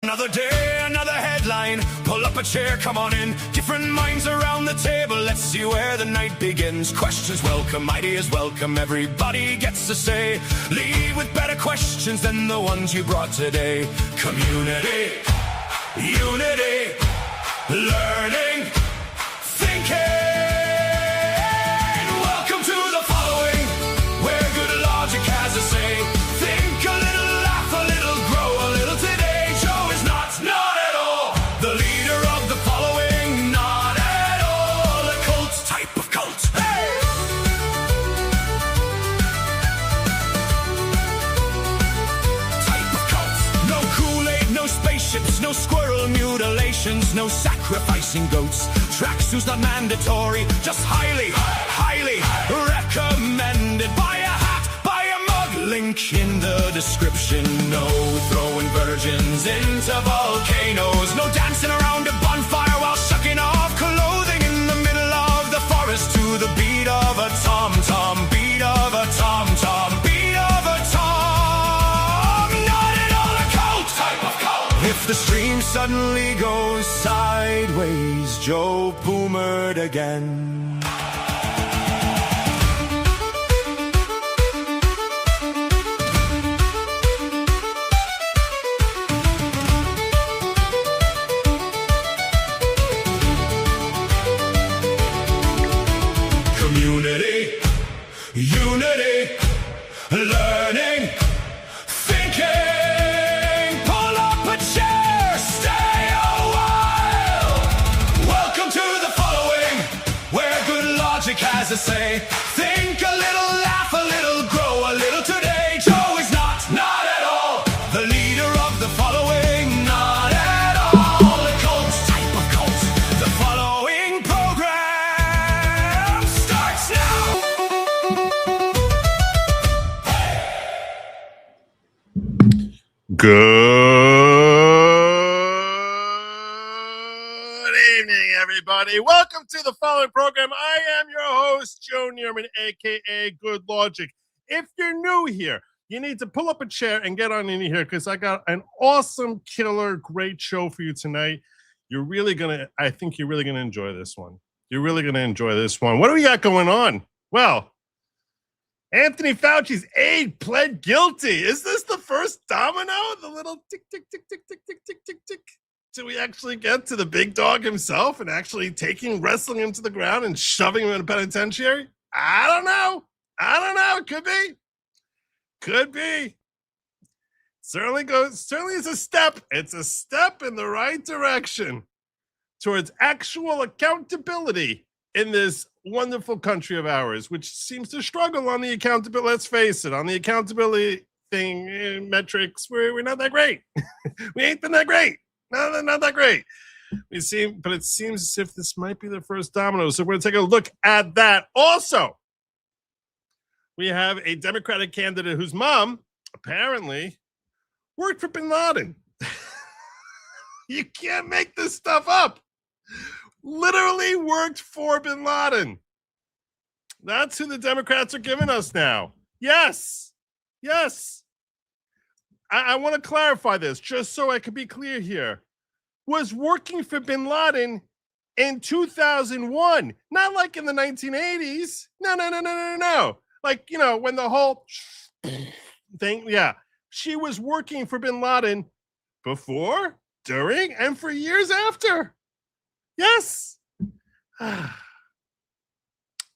Another day, another headline. Pull up a chair, come on in. Different minds around the table. Let's see where the night begins. Questions welcome, ideas welcome. Everybody gets to say. Leave with better questions than the ones you brought today. Community, unity, learning, thinking. Welcome to the following, where good logic has a say. Think a little, laugh a little, grow a little today. Not at all the leader of the following, not at all a cult type of cult. Hey! Type of cult. No Kool-Aid, no spaceships, no squirrel mutilations, no sacrificing goats. Tracksuits not mandatory, just highly, highly recommended. Buy a hat, buy a mug, link in the description. No throwing virgins into volcanoes, no dancing around a bonfire while sucking off clothing in the middle of the forest to the beat of a tom-tom, beat of a tom-tom, beat of a tom. Not at all a cult type of cult. If the stream suddenly goes sideways, Joe Boomered again. Unity, learning, thinking. Pull up a chair, stay a while. Welcome to the following, where good logic has a say. Think a little, laugh a little, grow a little today. Joe is not at all the leader of the following, not at all a cult type of cult. The following program starts now. Good evening, everybody. Welcome to the following program. I am your host, Joe Neerman, a.k.a. Good Logic. If you're new here, you need to pull up a chair and get on in here because I got an awesome, killer, great show for you tonight. I think you're really going to enjoy this one. You're really going to enjoy this one. What do we got going on? Well, Anthony Fauci's aide pled guilty. Is this the first domino? The little tick, tick, tick, tick, tick, tick, tick, tick, tick. Do we actually get to the big dog himself and actually wrestling him to the ground and shoving him in a penitentiary? I don't know. Could be. Certainly is a step. It's a step in the right direction towards actual accountability in this wonderful country of ours, which seems to struggle on the accountability. Let's face it, on the accountability thing, metrics, we're not that great. We ain't been that great. No, not that great. But it seems as if this might be the first domino. So we're going to take a look at that. Also, we have a Democratic candidate whose mom apparently worked for bin Laden. You can't make this stuff up. Literally worked for bin Laden. That's who the Democrats are giving us now. Yes. I want to clarify this just so I can be clear here. Was working for bin Laden in 2001, not like in the 1980s. No. Like, when the whole thing, yeah. She was working for bin Laden before, during, and for years after. Yes.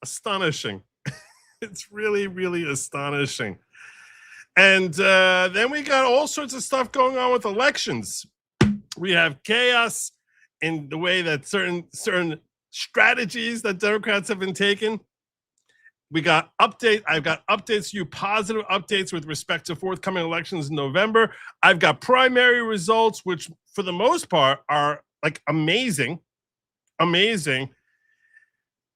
Astonishing. It's really, really astonishing. And then we got all sorts of stuff going on with elections. We have chaos in the way that certain strategies that Democrats have been taking. We got updates. I've got updates to you, positive updates with respect to forthcoming elections in November. I've got primary results, which for the most part are like amazing.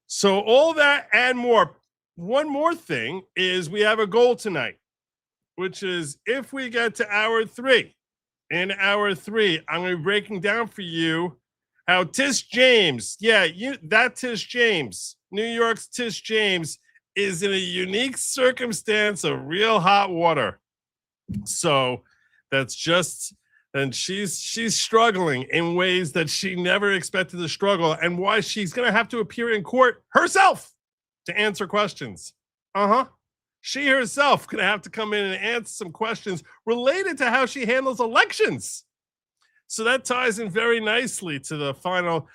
So all that and more. One more thing is we have a goal tonight, which is if we get to hour 3, in hour 3, I'm going to be breaking down for you how Tish James, Tish James, New York's Tish James, is in a unique circumstance of real hot water. So that's just And she's struggling in ways that she never expected to struggle, and why she's going to have to appear in court herself to answer questions. She herself going to have to come in and answer some questions related to how she handles elections. So that ties in very nicely to the final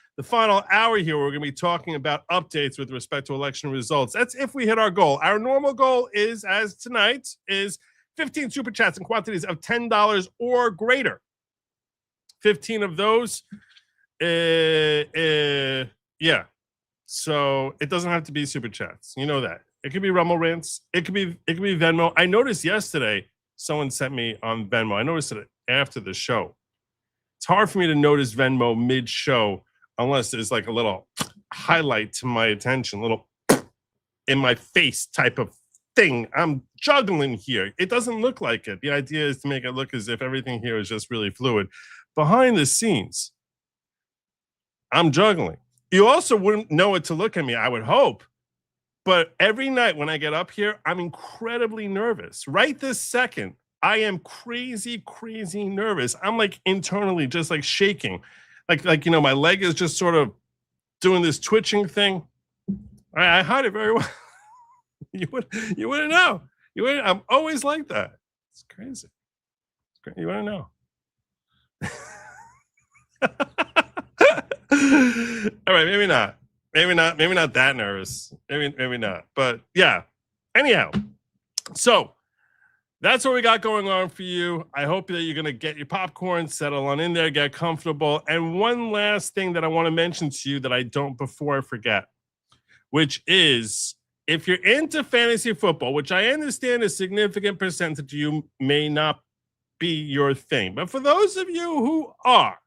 hour here. We're going to be talking about updates with respect to election results. That's if we hit our goal. Our normal goal is, as tonight, is 15 super chats in quantities of $10 or greater. 15 of those. Yeah. So it doesn't have to be super chats. You know that. It could be Rumble Rants. It could be Venmo. I noticed yesterday someone sent me on Venmo. I noticed it after the show. It's hard for me to notice Venmo mid-show unless there's like a little highlight to my attention, little in my face type of thing. I'm juggling here. It doesn't look like it. The idea is to make it look as if everything here is just really fluid. Behind the scenes, I'm juggling. You also wouldn't know it to look at me, I would hope. But every night when I get up here, I'm incredibly nervous. Right this second, I am crazy nervous. I'm like internally just like shaking. Like you know, my leg is just sort of doing this twitching thing. I hide it very well. You wouldn't know. I'm always like that. It's crazy. It's crazy. You wouldn't know. All right, maybe not that nervous. Maybe not. But yeah. Anyhow, so that's what we got going on for you. I hope that you're going to get your popcorn, settle on in there, get comfortable. And one last thing that I want to mention to you that I don't before I forget, which is if you're into fantasy football, which I understand a significant percentage of you may not be your thing. But for those of you who are,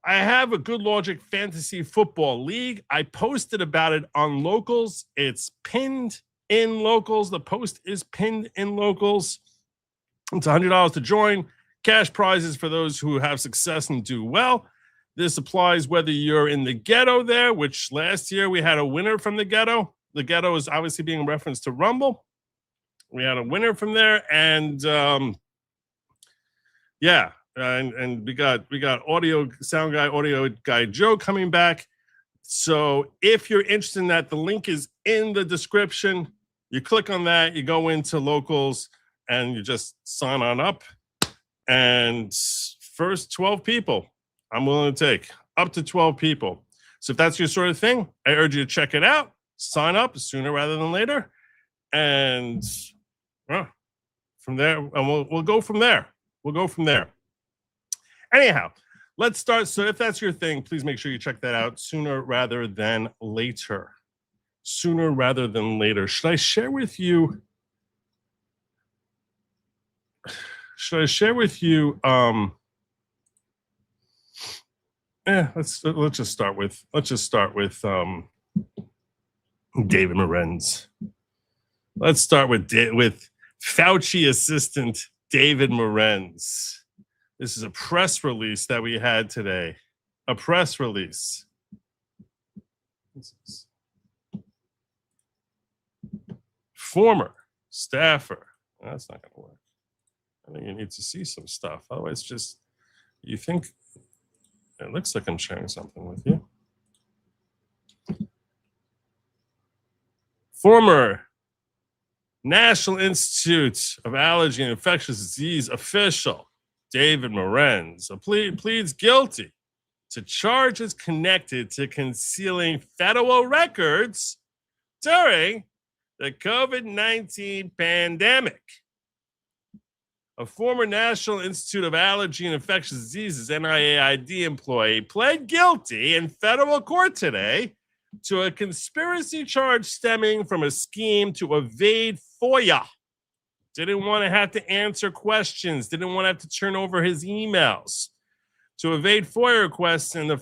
I have a Good Lawgic Fantasy Football League. I posted about it on Locals. It's pinned in Locals. The post is pinned in Locals. It's $100 to join. Cash prizes for those who have success and do well. This applies whether you're in the ghetto there, which last year we had a winner from the ghetto. The ghetto is obviously being referenced to Rumble. We had a winner from there, and yeah, and we got sound guy Joe coming back. So if you're interested in that, the link is in the description. You click on that, you go into Locals, and you just sign on up. And first 12 people, I'm willing to take up to 12 people. So if that's your sort of thing, I urge you to check it out. Sign up sooner rather than later, and from there, and we'll go from there. Anyhow, let's start. So if that's your thing, please make sure you check that out sooner rather than later. Should I share with you? Let's just start with David Morens. Let's start with Fauci assistant David Morens. This is a press release that we had today. A press release. Former staffer. That's not going to work. I think you need to see some stuff. Otherwise, just you think it looks like I'm sharing something with you. Former National Institute of Allergy and Infectious Disease official David Morens pleads guilty to charges connected to concealing federal records during the COVID-19 pandemic. A former National Institute of Allergy and Infectious Diseases NIAID employee pled guilty in federal court today to a conspiracy charge stemming from a scheme to evade FOIA. Didn't want to have to answer questions. Didn't want to have to turn over his emails. To evade FOIA requests and the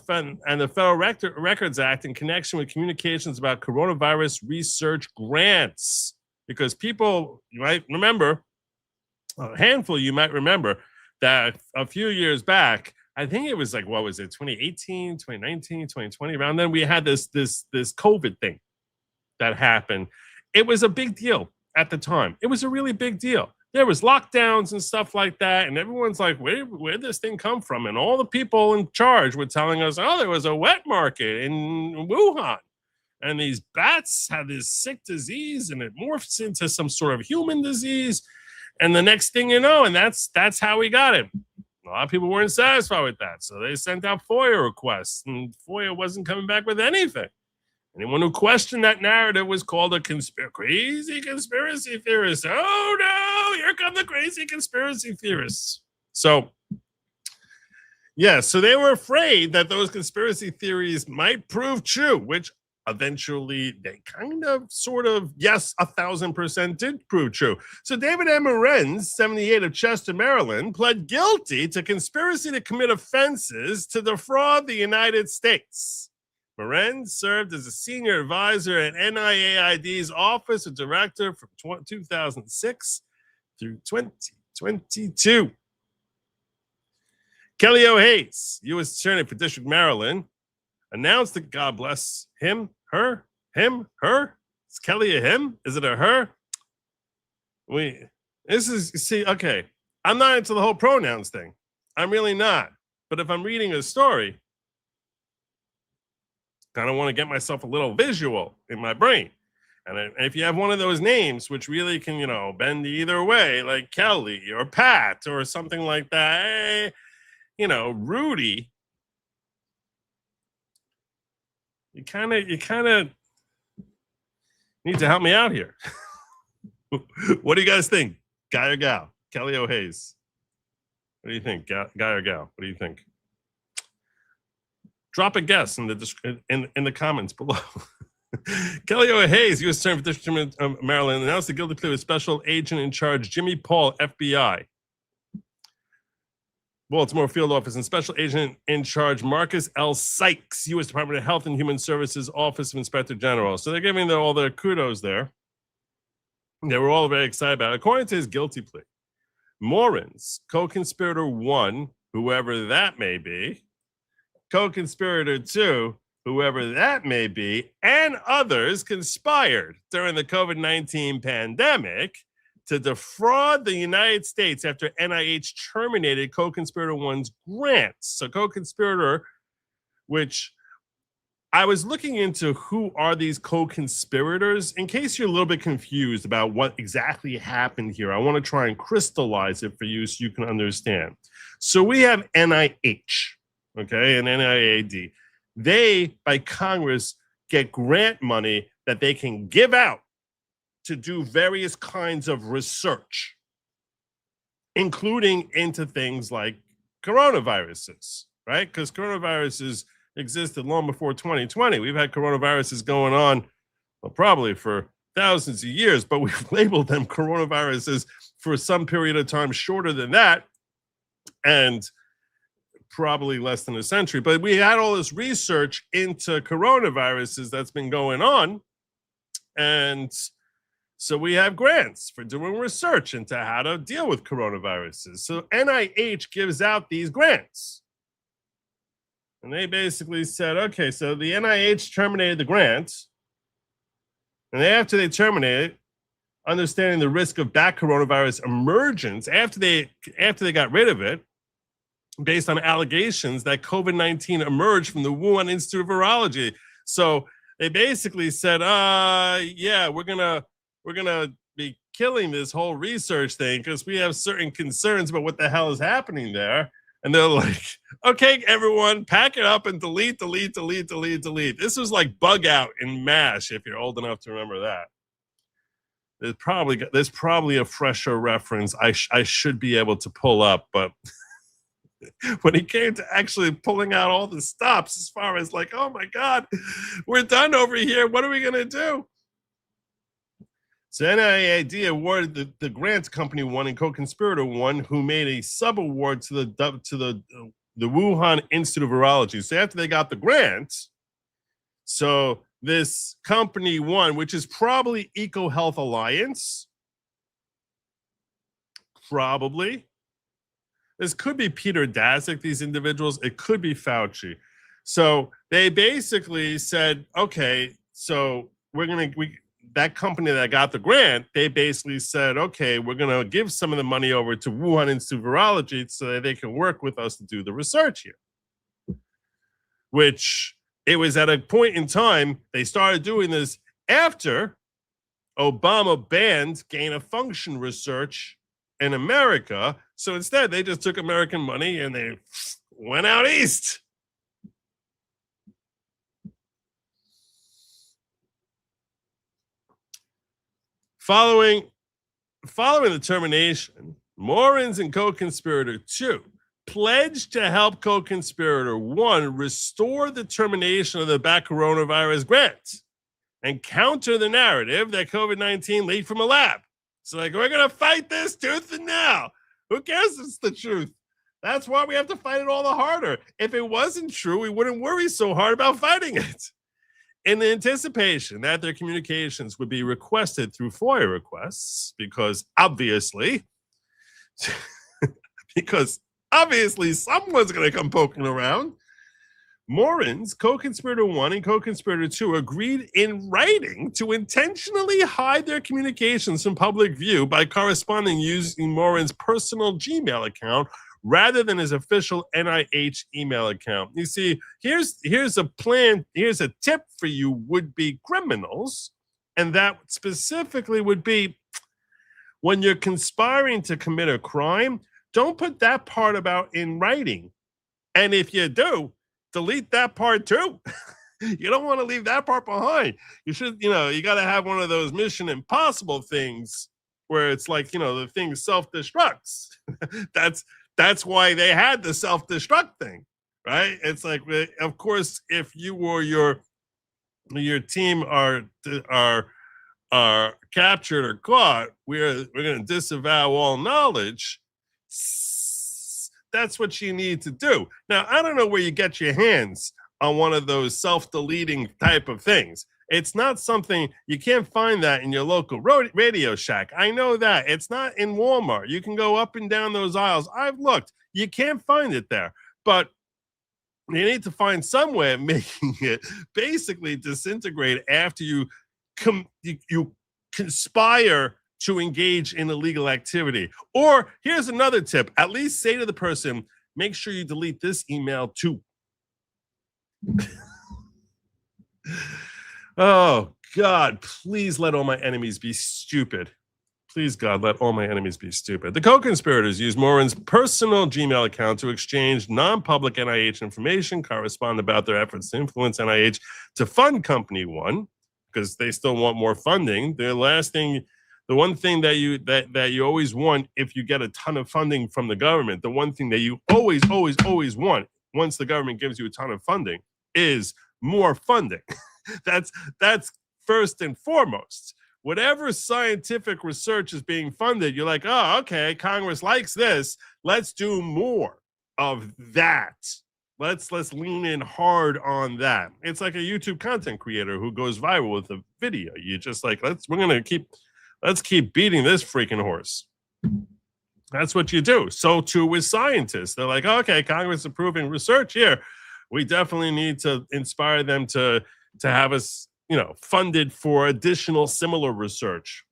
Federal Records Act in connection with communications about coronavirus research grants. Because people, you might remember, a handful of you might remember that a few years back, I think it was like, what was it, 2018, 2019, 2020, around then, we had this COVID thing that happened. It was a big deal at the time. It was a really big deal. there was lockdowns and stuff like that, and everyone's like, where'd this thing come from? And all the people in charge were telling us, oh, there was a wet market in Wuhan, and these bats had this sick disease, and it morphs into some sort of human disease, and the next thing you know, and that's how we got it. A lot of people weren't satisfied with that, so they sent out FOIA requests, and FOIA wasn't coming back with anything. Anyone who questioned that narrative was called a crazy conspiracy theorist. Oh no, here come the crazy conspiracy theorists. So, yeah, so they were afraid that those conspiracy theories might prove true, which eventually they kind of, sort of, yes, 1,000% did prove true. So David Morens, 78 of Chester, Maryland, pled guilty to conspiracy to commit offenses to defraud the United States. Morens served as a senior advisor at NIAID's Office of Director from 2006 through 2022. Kelly O'Hayes, U.S. Attorney for District Maryland, announced that God bless him, her, him, her. Is Kelly a him? Is it a her? Okay, I'm not into the whole pronouns thing. I'm really not. But if I'm reading a story, kind of want to get myself a little visual in my brain. And if you have one of those names, which really can, bend either way, like Kelly or Pat or something like that, Rudy, you kind of need to help me out here. What do you guys think? Guy or gal? Kelly O'Hayes. What do you think? Guy or gal? What do you think? Drop a guess in the comments below. Kelly O'Hayes, U.S. Attorney for the District of Maryland, announced the guilty plea with Special Agent in Charge Jimmy Paul, FBI, Baltimore Field Office, and Special Agent in Charge Marcus L. Sykes, U.S. Department of Health and Human Services, Office of Inspector General. So they're giving all their kudos there. They were all very excited about it. According to his guilty plea, Morens, co-conspirator 1, whoever that may be, co-conspirator 2, whoever that may be, and others conspired during the COVID-19 pandemic to defraud the United States after NIH terminated co-conspirator 1's grants. So co-conspirator, which I was looking into who are these co-conspirators. In case you're a little bit confused about what exactly happened here, I want to try and crystallize it for you so you can understand. So we have NIH. Okay, and NIAID, they, by Congress, get grant money that they can give out to do various kinds of research, including into things like coronaviruses, right? Because coronaviruses existed long before 2020. We've had coronaviruses going on, well, probably for thousands of years, but we've labeled them coronaviruses for some period of time shorter than that, and probably less than a century. But we had all this research into coronaviruses that's been going on, and so we have grants for doing research into how to deal with coronaviruses. So NIH gives out these grants, and they basically said, okay, so the NIH terminated the grants, and after they terminated, understanding the risk of bat coronavirus emergence, after they got rid of it, based on allegations that COVID-19 emerged from the Wuhan Institute of Virology. So they basically said, yeah, we're gonna be killing this whole research thing because we have certain concerns about what the hell is happening there. And they're like, okay, everyone, pack it up and delete. This was like Bug Out in MASH, if you're old enough to remember that. There's probably a fresher reference I should be able to pull up, but when he came to actually pulling out all the stops, as far as like, oh my God, we're done over here. What are we going to do? So NIAID awarded the grants company 1 and co-conspirator 1, who made a sub-award to the Wuhan Institute of Virology. So after they got the grants, so this company 1, which is probably EcoHealth Alliance, probably. This could be Peter Daszak, these individuals. It could be Fauci. So they basically said, okay, so that company that got the grant, they basically said, okay, we're going to give some of the money over to Wuhan Institute of Virology so that they can work with us to do the research here. Which it was at a point in time, they started doing this after Obama banned gain-of-function research in America. So instead, they just took American money and they went out east. Following the termination, Morens and co-conspirator 2 pledged to help co-conspirator 1 restore the termination of the back coronavirus grant and counter the narrative that COVID-19 leaked from a lab. So like, we're going to fight this tooth and nail. Who cares if it's the truth? That's why we have to fight it all the harder. If it wasn't true, we wouldn't worry so hard about fighting it. In the anticipation that their communications would be requested through FOIA requests, because obviously someone's going to come poking around, Morens, co-conspirator 1 and co-conspirator 2 agreed in writing to intentionally hide their communications from public view by corresponding using Morens' personal Gmail account rather than his official NIH email account. You see, here's a plan, here's a tip for you would-be criminals, and that specifically would be when you're conspiring to commit a crime, don't put that part about in writing. And if you do, delete that part too. You don't want to leave that part behind. You should, you got to have one of those Mission Impossible things where it's like, the thing self-destructs. That's why they had the self-destruct thing, right? It's like, of course, if you or your team are captured or caught, we're going to disavow all knowledge. That's what you need to do. Now, I don't know where you get your hands on one of those self-deleting type of things. It's not something, you can't find that in your local Radio Shack. I know that. It's not in Walmart. You can go up and down those aisles. I've looked. You can't find it there. But you need to find some way of making it basically disintegrate after you conspire to engage in illegal activity. Or here's another tip. At least say to the person, make sure you delete this email too. Oh, God, please let all my enemies be stupid. Please, God, let all my enemies be stupid. The co-conspirators used Morens' personal Gmail account to exchange non-public NIH information, correspond about their efforts to influence NIH to fund Company One, because they still want more funding. The one thing that you always want if you get a ton of funding from the government, the one thing that you always want once the government gives you a ton of funding is more funding. That's first and foremost. Whatever scientific research is being funded, you're like, oh, okay, Congress likes this. Let's do more of that. Let's lean in hard on that. It's like a YouTube content creator who goes viral with a video. You just like, let's keep beating this freaking horse. That's what you do. So too with scientists. They're like, okay, Congress approving research here. We definitely need to inspire them to have us, funded for additional similar research.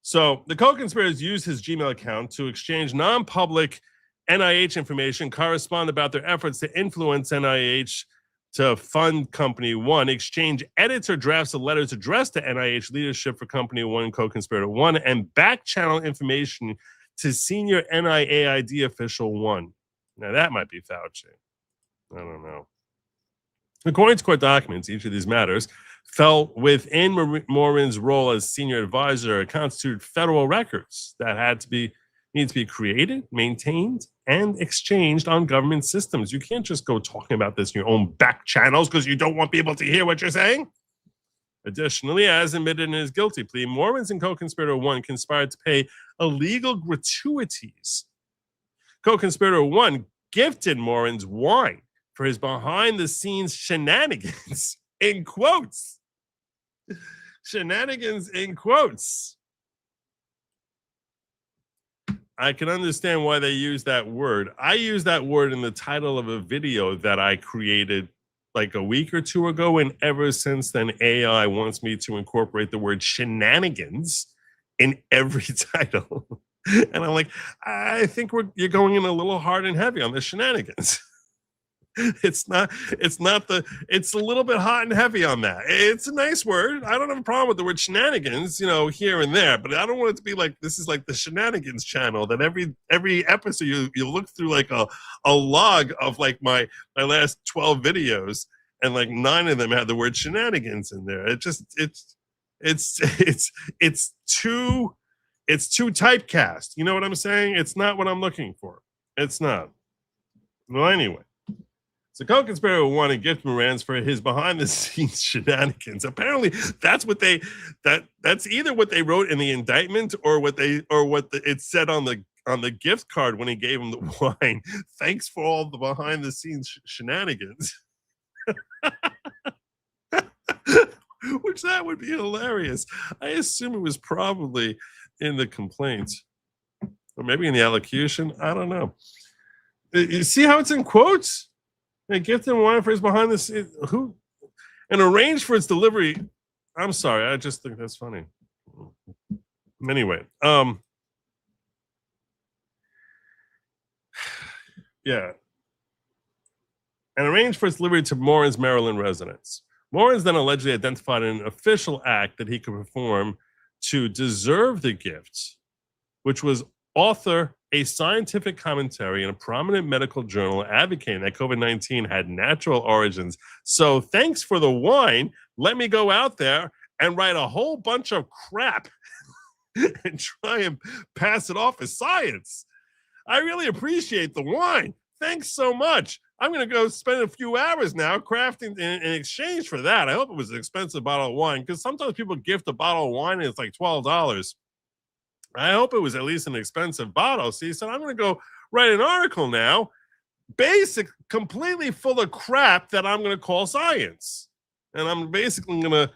So the co-conspirators used his Gmail account to exchange non-public NIH information, correspond about their efforts to influence NIH to fund Company One, exchange editor drafts of letters addressed to NIH leadership for Company One and co-conspirator 1, and back channel information to senior NIAID official 1. Now that might be Fauci. I don't know. According to court documents, each of these matters fell within Morens' role as senior advisor and constituted federal records that need to be created, maintained, and exchanged on government systems. You can't just go talking about this in your own back channels because you don't want people to hear what you're saying. Additionally, as admitted in his guilty plea, Morens and co-conspirator 1 conspired to pay illegal gratuities. Co-conspirator 1 gifted Morens wine for his behind-the-scenes shenanigans, in quotes. Shenanigans in quotes. I can understand why they use that word. I use that word in the title of a video that I created like a week or two ago, and ever since then, AI wants me to incorporate the word shenanigans in every title. And I'm like, I think you're going in a little hard and heavy on the shenanigans. It's a little bit hot and heavy on that. It's a nice word. I don't have a problem with the word shenanigans, here and there, but I don't want it to be like, this is like the shenanigans channel, that every episode you look through like a log of like my last 12 videos, and like 9 of them had the word shenanigans in there. It's too typecast. You know what I'm saying? It's not what I'm looking for. It's not. Well, anyway. So co-conspirator wanted gift Morens for his behind-the-scenes shenanigans. Apparently, that's either what they wrote in the indictment or it said on the gift card when he gave him the wine. Thanks for all the behind-the-scenes shenanigans. Which that would be hilarious. I assume it was probably in the complaint, or maybe in the allocution. I don't know. You see how it's in quotes? A gift and wine for his behind the scenes, and arranged for its delivery. I'm sorry, I just think that's funny. Anyway, yeah, and arranged for its delivery to Morens' Maryland residence. Morens then allegedly identified an official act that he could perform to deserve the gift, which was author a scientific commentary in a prominent medical journal advocating that COVID-19 had natural origins. So thanks for the wine. Let me go out there and write a whole bunch of crap and try and pass it off as science. I really appreciate the wine. Thanks so much. I'm going to go spend a few hours now crafting in exchange for that. I hope it was an expensive bottle of wine, because sometimes people gift a bottle of wine and it's like $12. I hope it was at least an expensive bottle. So he said, I'm going to go write an article now, completely full of crap that I'm going to call science. And I'm basically going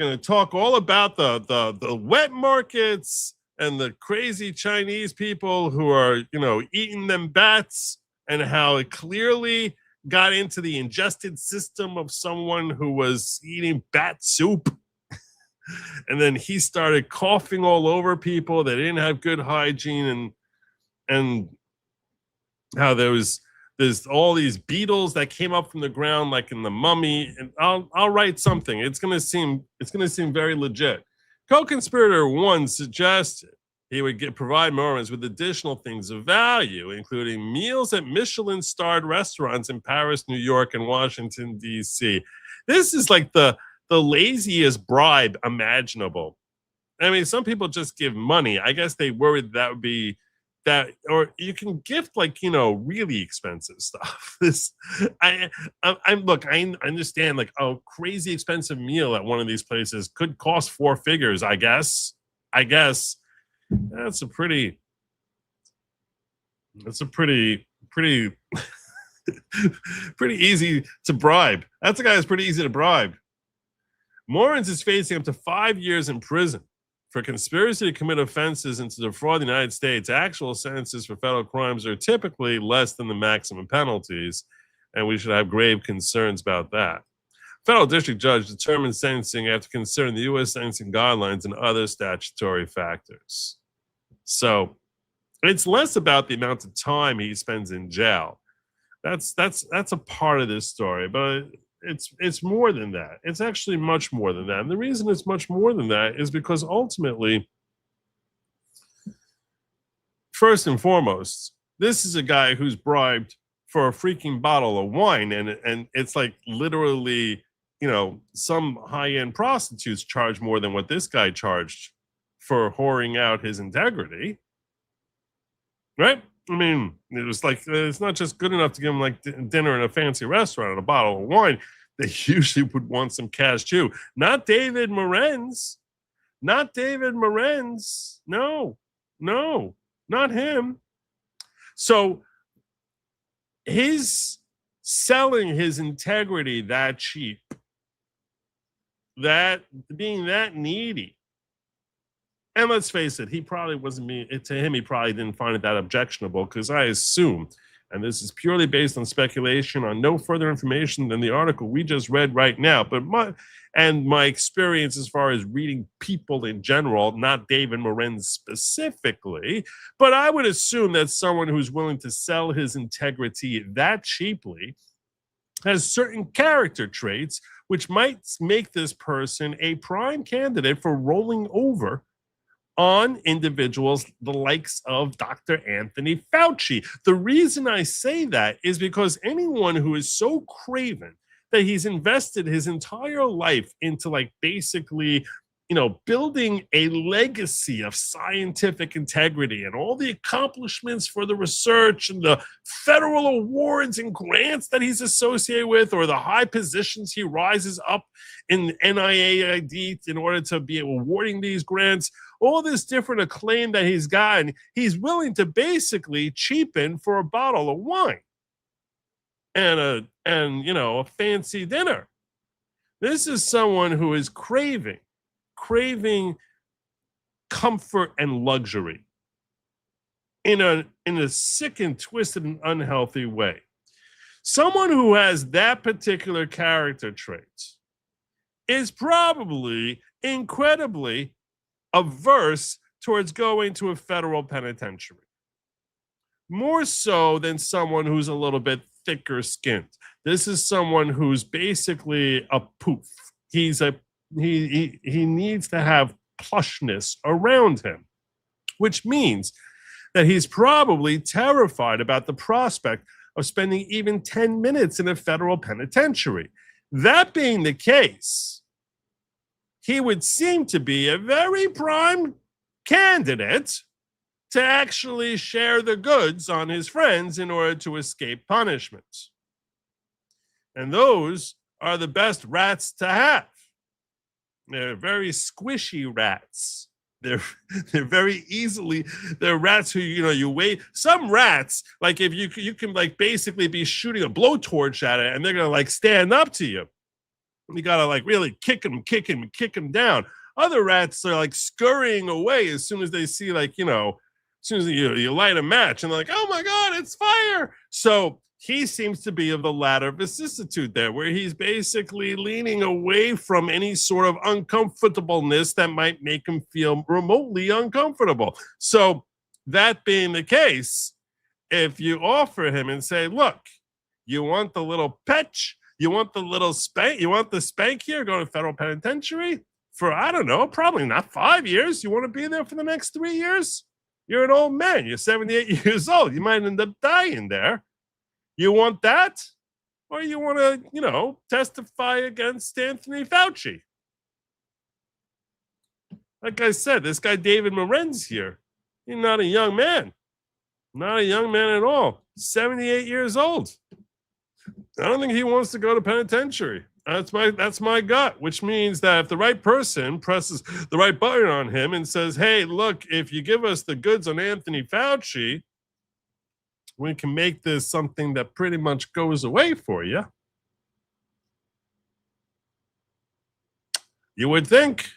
to talk all about the wet markets and the crazy Chinese people who are, eating them bats, and how it clearly got into the ingested system of someone who was eating bat soup. And then he started coughing all over people that didn't have good hygiene, and how there's all these beetles that came up from the ground, like in the Mummy. And I'll write something. It's gonna seem very legit. Co-conspirator 1 suggested he would provide Morens with additional things of value, including meals at Michelin-starred restaurants in Paris, New York, and Washington, D.C. This is like the laziest bribe imaginable. I mean, some people just give money. I guess they worried that would be that, or you can gift like, really expensive stuff. I understand like a crazy expensive meal at one of these places could cost 4 figures. I guess that's a pretty pretty easy to bribe. That's a guy that's pretty easy to bribe. Morens is facing up to 5 years in prison for conspiracy to commit offenses and to defraud the United States. Actual sentences for federal crimes are typically less than the maximum penalties, and we should have grave concerns about that. Federal district judge determines sentencing after considering the U.S. sentencing guidelines and other statutory factors. So it's less about the amount of time he spends in jail. That's a part of this story, but it's more than that. It's actually much more than that. And the reason it's much more than that is because ultimately, first and foremost, this is a guy who's bribed for a freaking bottle of wine, and it's like literally, some high-end prostitutes charge more than what this guy charged for whoring out his integrity, right? I mean, it was like, it's not just good enough to give him like dinner in a fancy restaurant and a bottle of wine. They usually would want some cash too. Not David Morens. No, not him. So his selling his integrity that cheap, that being that needy. And let's face it, he probably wasn't to him, he probably didn't find it that objectionable, because I assume and this is purely based on speculation on no further information than the article we just read right now, but my experience as far as reading people in general, not David Morens specifically, but I would assume that someone who's willing to sell his integrity that cheaply has certain character traits which might make this person a prime candidate for rolling over on individuals the likes of Dr. Anthony Fauci. The reason I say that is because anyone who is so craven that he's invested his entire life into like basically, building a legacy of scientific integrity and all the accomplishments for the research and the federal awards and grants that he's associated with, or the high positions he rises up in NIAID in order to be awarding these grants, all this different acclaim that he's gotten, he's willing to basically cheapen for a bottle of wine and a fancy dinner. This is someone who is craving comfort and luxury in a sick and twisted and unhealthy way. Someone who has that particular character trait is probably incredibly averse towards going to a federal penitentiary, more so than someone who's a little bit thicker skinned. This is someone who's basically a poof. He needs to have plushness around him, which means that he's probably terrified about the prospect of spending even 10 minutes in a federal penitentiary. That being the case, he would seem to be a very prime candidate to actually share the goods on his friends in order to escape punishment. And those are the best rats to have. They're very squishy rats. They're very easily, they're rats who, you wait. Some rats, like if you can like basically be shooting a blowtorch at it and they're going to like stand up to you. You got to like really kick them down. Other rats are like scurrying away as soon as they see like, as soon as you light a match and they're like, oh my God, it's fire. So he seems to be of the latter vicissitude there, where he's basically leaning away from any sort of uncomfortableness that might make him feel remotely uncomfortable. So that being the case, if you offer him and say, look, you want the little petch, you want the little spank, you want the spank here, go to federal penitentiary for, I don't know, probably not 5 years. You want to be there for the next 3 years? You're an old man. You're 78 years old. You might end up dying there. You want that? Or you want to, testify against Anthony Fauci? Like I said, this guy David Morens here, he's not a young man. Not a young man at all. 78 years old. I don't think he wants to go to penitentiary. That's my gut, which means that if the right person presses the right button on him and says, hey, look, if you give us the goods on Anthony Fauci, we can make this something that pretty much goes away for you. You would think.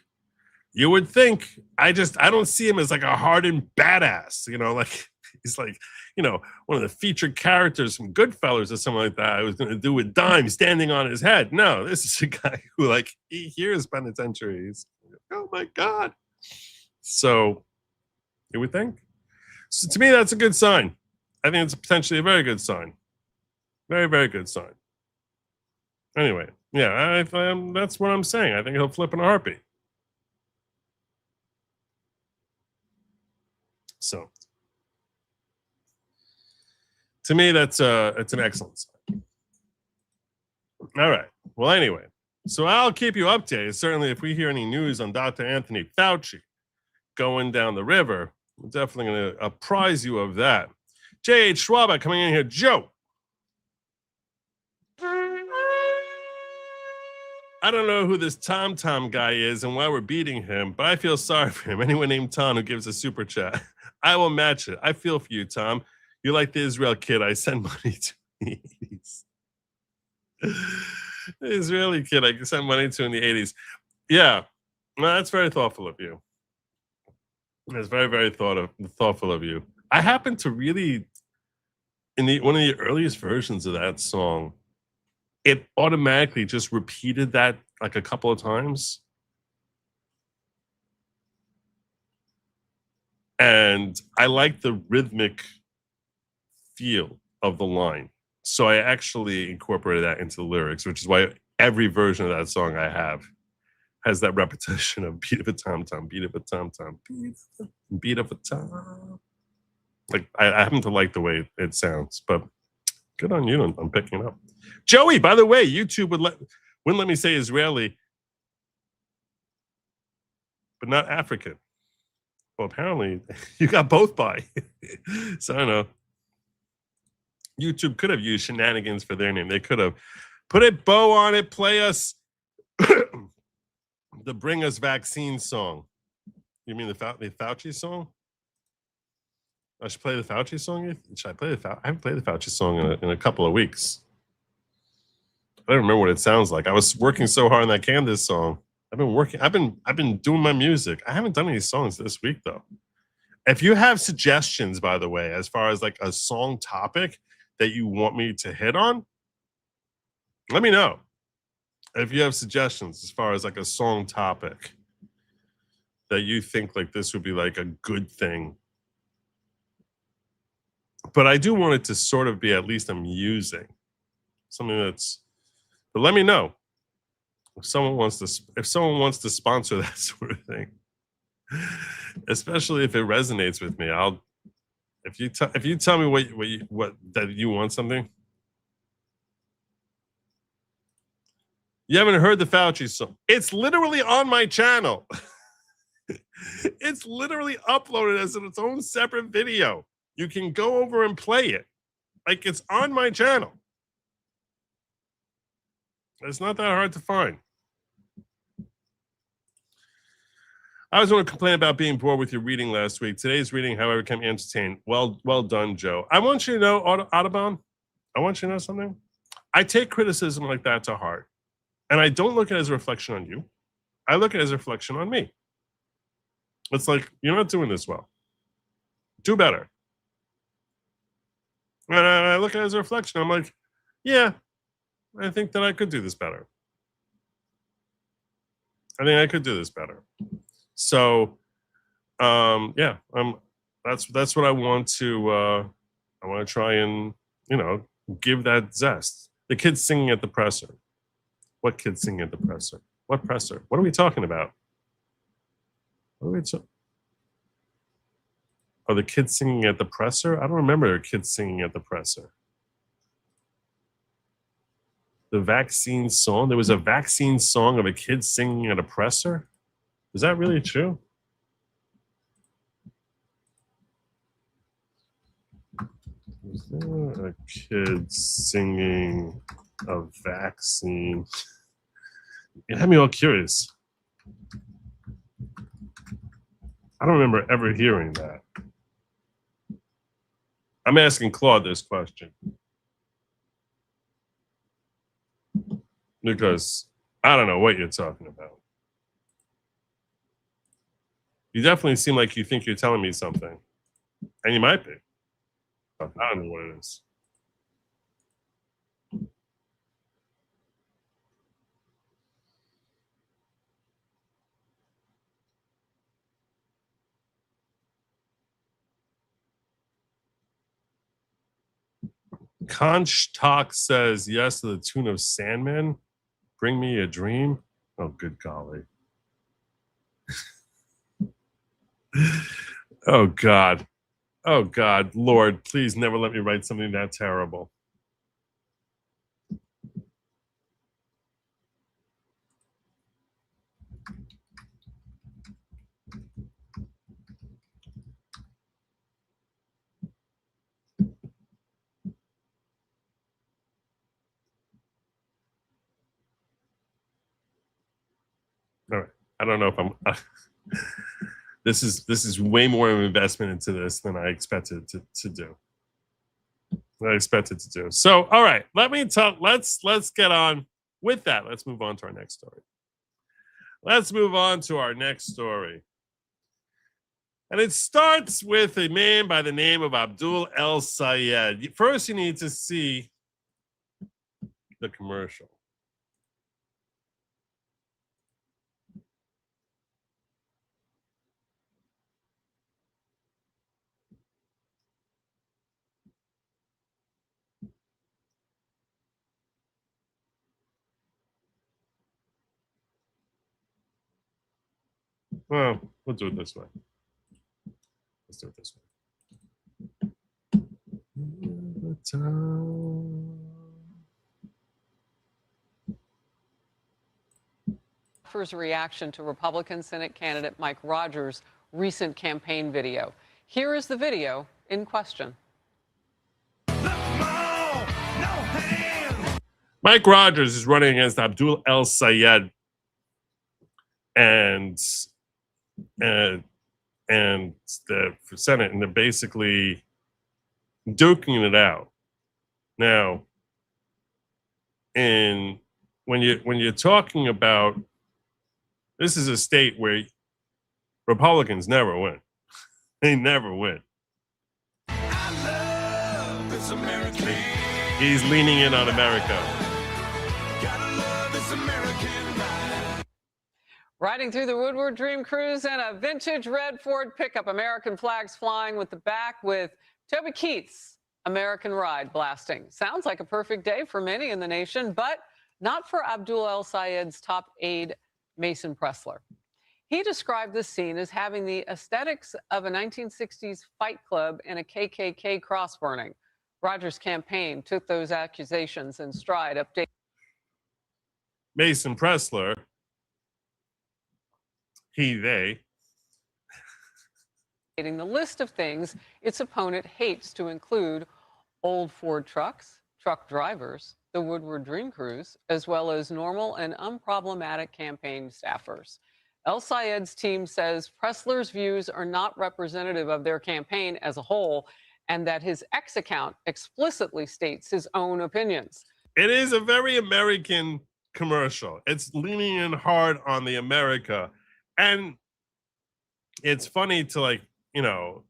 I don't see him as like a hardened badass, like he's like, one of the featured characters from Goodfellas or something like that. I was going to do with Dime standing on his head. No, this is a guy who like, he hears penitentiary. He's like, oh my God. So you would think. So to me, that's a good sign. I think it's potentially a very good sign. Very, very good sign. Anyway, yeah, that's what I'm saying. I think he'll flip in a heartbeat. So, to me, it's an excellent sign. All right. Well, anyway, so I'll keep you updated. Certainly, if we hear any news on Dr. Anthony Fauci going down the river, we're definitely going to apprise you of that. J.H. Schwab coming in here. Joe. I don't know who this Tom guy is and why we're beating him, but I feel sorry for him. Anyone named Tom who gives a super chat, I will match it. I feel for you, Tom. You're like the Israel kid I send money to in the 80s. The Israeli kid I sent money to in the 80s. Yeah, well, that's very thoughtful of you. That's very, very thoughtful of you. I happen to really in one of the earliest versions of that song, it automatically just repeated that like a couple of times. And I like the rhythmic feel of the line. So I actually incorporated that into the lyrics, which is why every version of that song I have has that repetition of beat of a tom-tom, beat of a tom-tom, beat of a tom. Like, I happen to like the way it sounds, but good on you on picking it up. Joey, by the way, YouTube wouldn't let me say Israeli, but not African. Well, apparently you got both by. So I don't know. YouTube could have used shenanigans for their name. They could have put a bow on it, play us the Bring Us Vaccine song. You mean the Fauci song? I should play the Fauci song? Should I play the Fauci? I haven't played the Fauci song in a couple of weeks. I don't remember what it sounds like. I was working so hard on that Candace song. I've been doing my music. I haven't done any songs this week though. If you have suggestions, by the way, as far as like a song topic that you want me to hit on, let me know. If you have suggestions as far as like a song topic that you think like this would be like a good thing. But I do want it to sort of be at least amusing. Something that's, but let me know if someone wants to sponsor that sort of thing. Especially if it resonates with me. If you tell me what that you want something. You haven't heard the Fauci song. It's literally on my channel. It's literally uploaded as its own separate video. You can go over and play it. Like, it's on my channel. It's not that hard to find. I was going to complain about being bored with your reading last week. Today's reading, however, can be entertained. Well done, Joe. I want you to know, Audubon, I want you to know something. I take criticism like that to heart. And I don't look at it as a reflection on you. I look at it as a reflection on me. It's like, you're not doing this well. Do better. And I look at it as a reflection. I'm like, yeah, I think that I could do this better. I think I could do this better. So, yeah, that's what I want to try and, give that zest. The kids singing at the presser. What kids singing at the presser? What presser? What are we talking about? What are we Are the kids singing at the presser? I don't remember kids singing at the presser. The vaccine song? There was a vaccine song of a kid singing at a presser? Is that really true? Is there a kid singing a vaccine? It had me all curious. I don't remember ever hearing that. I'm asking Claude this question because I don't know what you're talking about. You definitely seem like you think you're telling me something, and you might be. I don't know what it is. Conch Talk says yes to the tune of Sandman. Bring me a dream. Oh, good golly. Oh, God. Oh, God. Lord, please never let me write something that terrible. All right. I don't know if I'm... This is way more of an investment into this than I expected to do. So, all right, let's get on with that. Let's move on to our next story. And it starts with a man by the name of Abdul El Sayed. First, you need to see the commercial. Well, we'll do it this way. Let's do it this way. First reaction to Republican Senate candidate Mike Rogers' recent campaign video. Here is the video in question. Mike Rogers is running against Abdul El Sayed and the Senate, and they're basically duking it out. Now, when you're talking about, this is a state where Republicans never win. They never win. He's leaning in on America. Riding through the Woodward Dream Cruise in a vintage red Ford pickup, American flags flying with the back, with Toby Keith's American Ride blasting. Sounds like a perfect day for many in the nation, but not for Abdul El Sayed's top aide, Mason Pressler. He described this scene as having the aesthetics of a 1960s fight club and a KKK cross burning. Rogers' campaign took those accusations in stride, updating Mason Pressler, they the list of things its opponent hates to include old Ford trucks, truck drivers, the Woodward Dream Cruise, as well as normal and unproblematic campaign staffers. El Sayed's team says Pressler's views are not representative of their campaign as a whole, and that his X account explicitly states his own opinions. It is a very American commercial. It's leaning in hard on the America. And it's funny to, like, you know,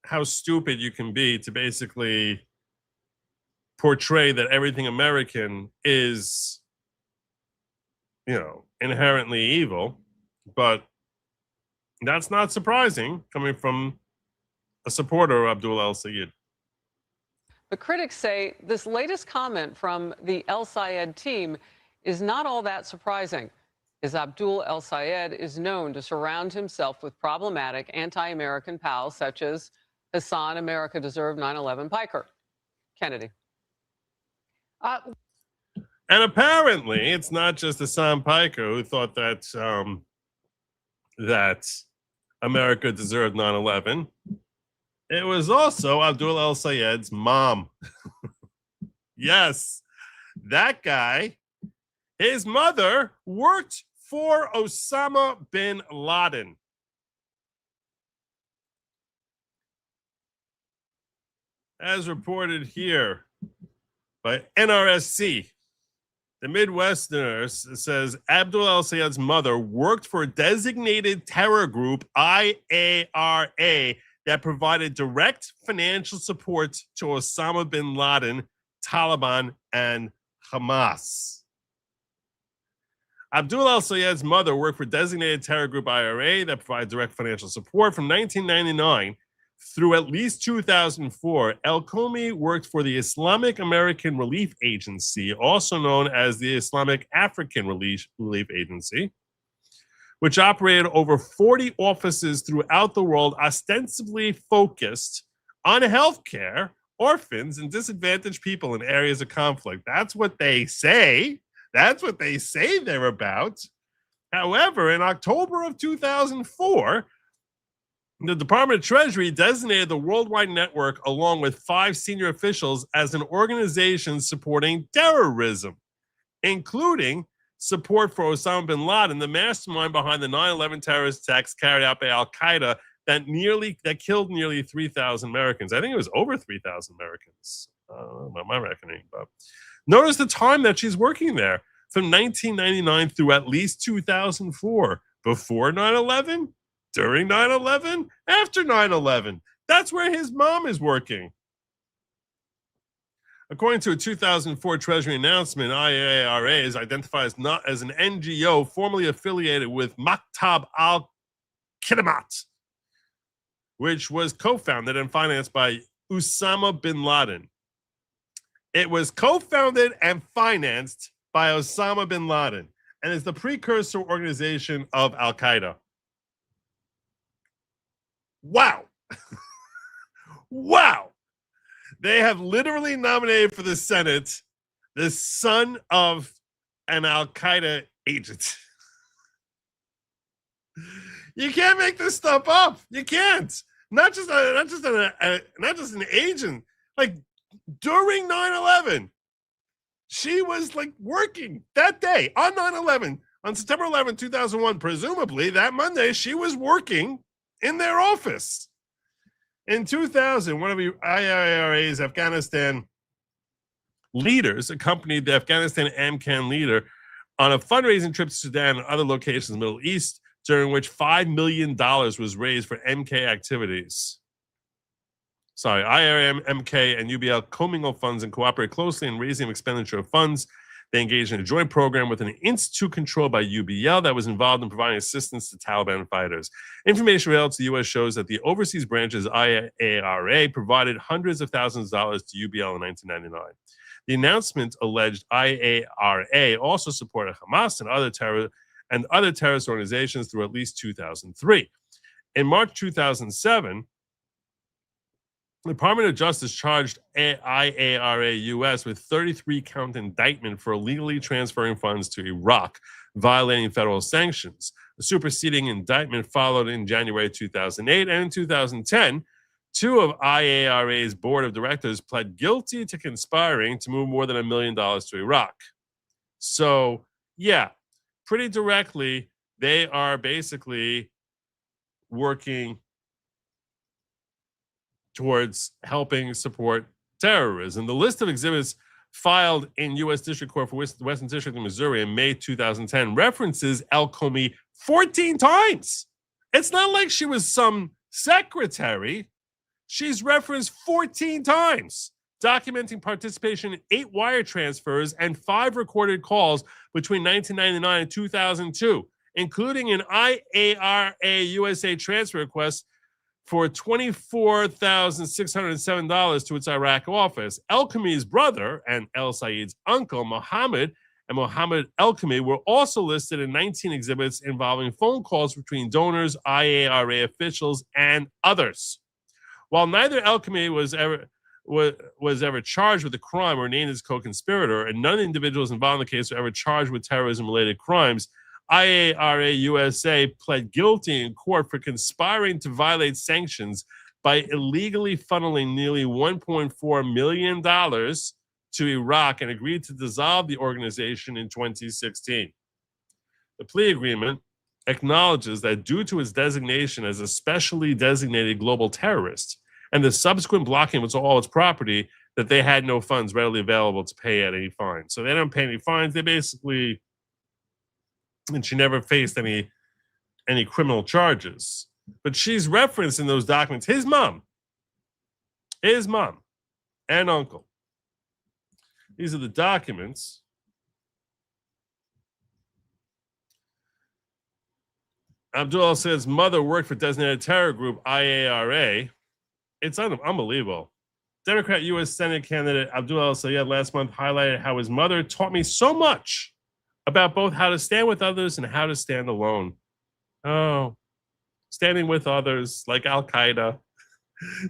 how stupid you can be to basically portray that everything American is, you know, inherently evil. But that's not surprising coming from a supporter of Abdul El Sayed. But critics say this latest comment from the El Sayed team is not all that surprising, as Abdul El Sayed is known to surround himself with problematic anti-American pals such as Hassan America Deserved 9/11 Piker. Kennedy. And apparently, it's not just Hassan Piker who thought that that America deserved 9/11. It was also Abdul El Sayed's mom. Yes, that guy. His mother worked for Osama bin Laden. As reported here by NRSC, the Midwesterner says Abdul El Sayed's mother worked for a designated terror group, IARA, that provided direct financial support to Osama bin Laden, Taliban, and Hamas. Abdul El Sayed's mother worked for designated terror group IRA that provided direct financial support from 1999 through at least 2004. El Komi worked for the Islamic American Relief Agency, also known as the Islamic African Relief Agency, which operated over 40 offices throughout the world, ostensibly focused on healthcare, orphans, and disadvantaged people in areas of conflict. That's what they say. That's what they say they're about. However, in October of 2004, the Department of Treasury designated the worldwide network along with 5 senior officials as an organization supporting terrorism, including support for Osama bin Laden, the mastermind behind the 9/11 terrorist attacks carried out by Al-Qaeda that killed nearly 3,000 Americans. I think it was over 3,000 Americans. I don't know about my reckoning, but notice the time that she's working there, from 1999 through at least 2004, before 9/11 During 9/11? After 9/11? That's where his mom is working. According to a 2004 Treasury announcement, IARA is identified as not as an NGO formerly affiliated with Maktab al-Khidmat, which was co-founded and financed by Osama bin Laden. It was co-founded and financed by Osama bin Laden and is the precursor organization of Al-Qaeda. Wow. Wow. They have literally nominated for the Senate the son of an Al-Qaeda agent. You can't make this stuff up. You can't. Not just an agent. Like during 9/11, she was like working that day on 9/11, on September 11, 2001. Presumably that Monday, she was working in their office. In 2000, one of the IARA's Afghanistan leaders accompanied the Afghanistan AMCAN leader on a fundraising trip to Sudan and other locations in the Middle East, during which $5 million was raised for MK activities. IRM, MK, and UBL commingle funds and cooperate closely in raising expenditure of funds. They engaged in a joint program with an institute controlled by UBL that was involved in providing assistance to Taliban fighters. Information available to the U.S. shows that the overseas branches IARA provided hundreds of thousands of dollars to UBL in 1999. The announcement alleged IARA also supported Hamas and other terrorist organizations through at least 2003. In March 2007, the Department of Justice charged IARA US with 33-count indictment for illegally transferring funds to Iraq, violating federal sanctions. The superseding indictment followed in January 2008, and in 2010, two of IARA's board of directors pled guilty to conspiring to move more than $1 million to Iraq. So, yeah, pretty directly, they are basically working towards helping support terrorism. The list of exhibits filed in U.S. District Court for the Western District of Missouri in May 2010 references El-Komi 14 times. It's not like she was some secretary. She's referenced 14 times, documenting participation in 8 wire transfers and 5 recorded calls between 1999 and 2002, including an IARA USA transfer request for $24,607 to its Iraq office. El-Komi's brother and El Sayed's uncle, Mohammed and Mohammed El-Komi, were also listed in 19 exhibits involving phone calls between donors, IARA officials, and others. While neither El-Komi was ever charged with a crime or named as co-conspirator, and none of the individuals involved in the case were ever charged with terrorism-related crimes, IARA USA pled guilty in court for conspiring to violate sanctions by illegally funneling nearly $1.4 million to Iraq and agreed to dissolve the organization in 2016. The plea agreement acknowledges that due to its designation as a specially designated global terrorist and the subsequent blocking of all its property, that they had no funds readily available to pay at any fines. So they don't pay any fines. They basically... And she never faced any criminal charges. But she's referenced in those documents his mom and uncle. These are the documents. Abdul al-Sayed's mother worked for designated terror group IARA. It's unbelievable. Democrat U.S. Senate candidate Abdul al-Sayed last month highlighted how his mother taught me so much about both how to stand with others and how to stand alone. Oh, standing with others like Al-Qaeda,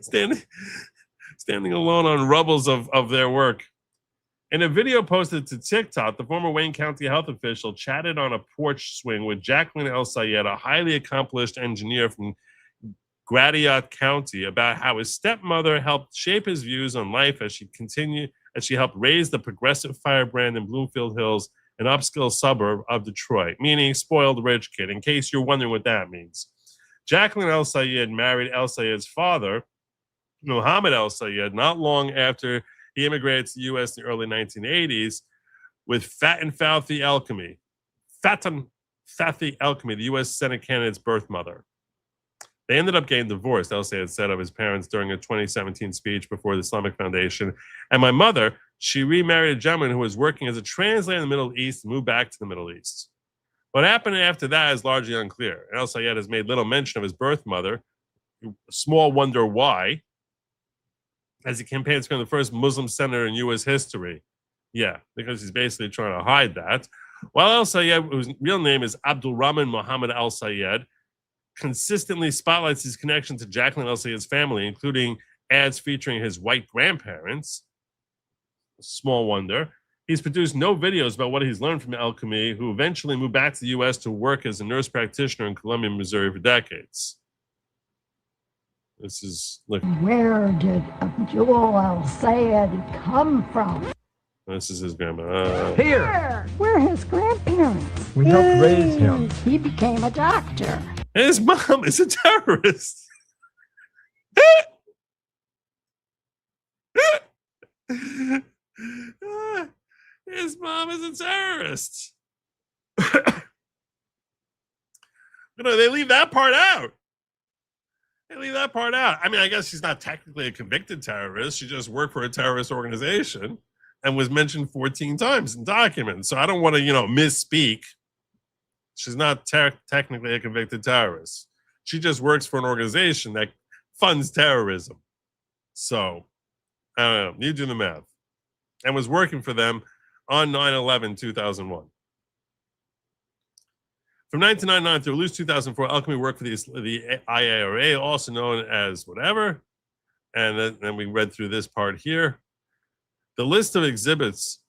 standing alone on rubbles of their work. In a video posted to TikTok, the former Wayne County health official chatted on a porch swing with Jacqueline El-Sayed, a highly accomplished engineer from Gratiot County, about how his stepmother helped shape his views on life as she helped raise the progressive firebrand in Bloomfield Hills, an upscale suburb of Detroit, meaning spoiled rich kid, in case you're wondering what that means. Jacqueline El-Sayed married El-Sayed's father, Mohammed El-Sayed, not long after he immigrated to the U.S. in the early 1980s with Fatin Fauci El-Komi, the U.S. Senate candidate's birth mother. They ended up getting divorced, El-Sayed said of his parents during a 2017 speech before the Islamic Foundation. And my mother, she remarried a gentleman who was working as a translator in the Middle East and moved back to the Middle East. What happened after that is largely unclear. El-Sayed has made little mention of his birth mother. Small wonder why, as he campaigns to become the first Muslim senator in U.S. history. Yeah, because he's basically trying to hide that. While El-Sayed, whose real name is Abdulrahman Mohammed El-Sayed, consistently spotlights his connection to Jacqueline El-Sayed's family, including ads featuring his white grandparents. Small wonder. He's produced no videos about what he's learned from Alchemy, who eventually moved back to the U.S. to work as a nurse practitioner in Columbia, Missouri for decades. This is, look. Where did Abdul El-Sayed come from? This is his grandma. Here. We're his grandparents. We helped raise him. He became a doctor. His mom is a terrorist. His mom is a terrorist. They leave that part out. They leave that part out. I mean, I guess she's not technically a convicted terrorist. She just worked for a terrorist organization and was mentioned 14 times in documents. So I don't want to, misspeak. She's not technically a convicted terrorist. She just works for an organization that funds terrorism. So, I don't know. You do the math. And was working for them on 9/11/2001. From 1999 through at least 2004, Alchemy worked for the IARA, also known as whatever. And then we read through this part here. The list of exhibits,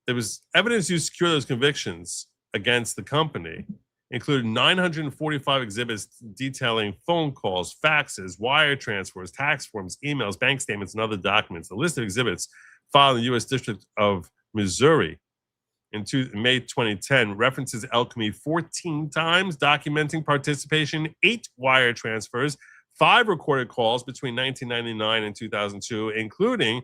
there was evidence used to secure those convictions against the company, included 945 exhibits detailing phone calls, faxes, wire transfers, tax forms, emails, bank statements, and other documents. The list of exhibits filed in the U.S. District of Missouri in May 2010 references Alchemy 14 times, documenting participation, 8 wire transfers, 5 recorded calls between 1999 and 2002, including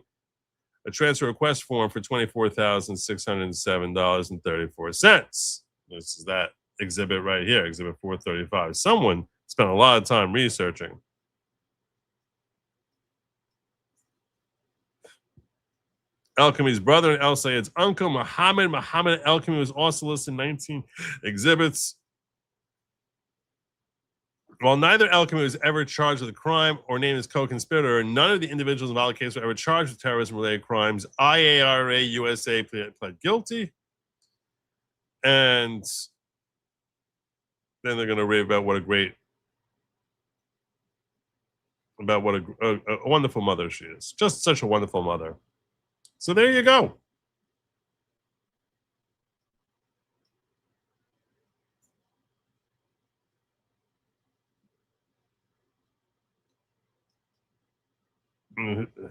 a transfer request form for $24,607.34. This is that exhibit right here, exhibit 435. Someone spent a lot of time researching. Alchemy's brother and El-Sayed's uncle, Muhammad Alchemy, was also listed in 19 exhibits. While neither Alchemy was ever charged with a crime or named as co-conspirator, none of the individuals involved in the case were ever charged with terrorism-related crimes. IARA USA pled guilty. And then they're going to rave about what a wonderful mother she is. Just such a wonderful mother. So there you go.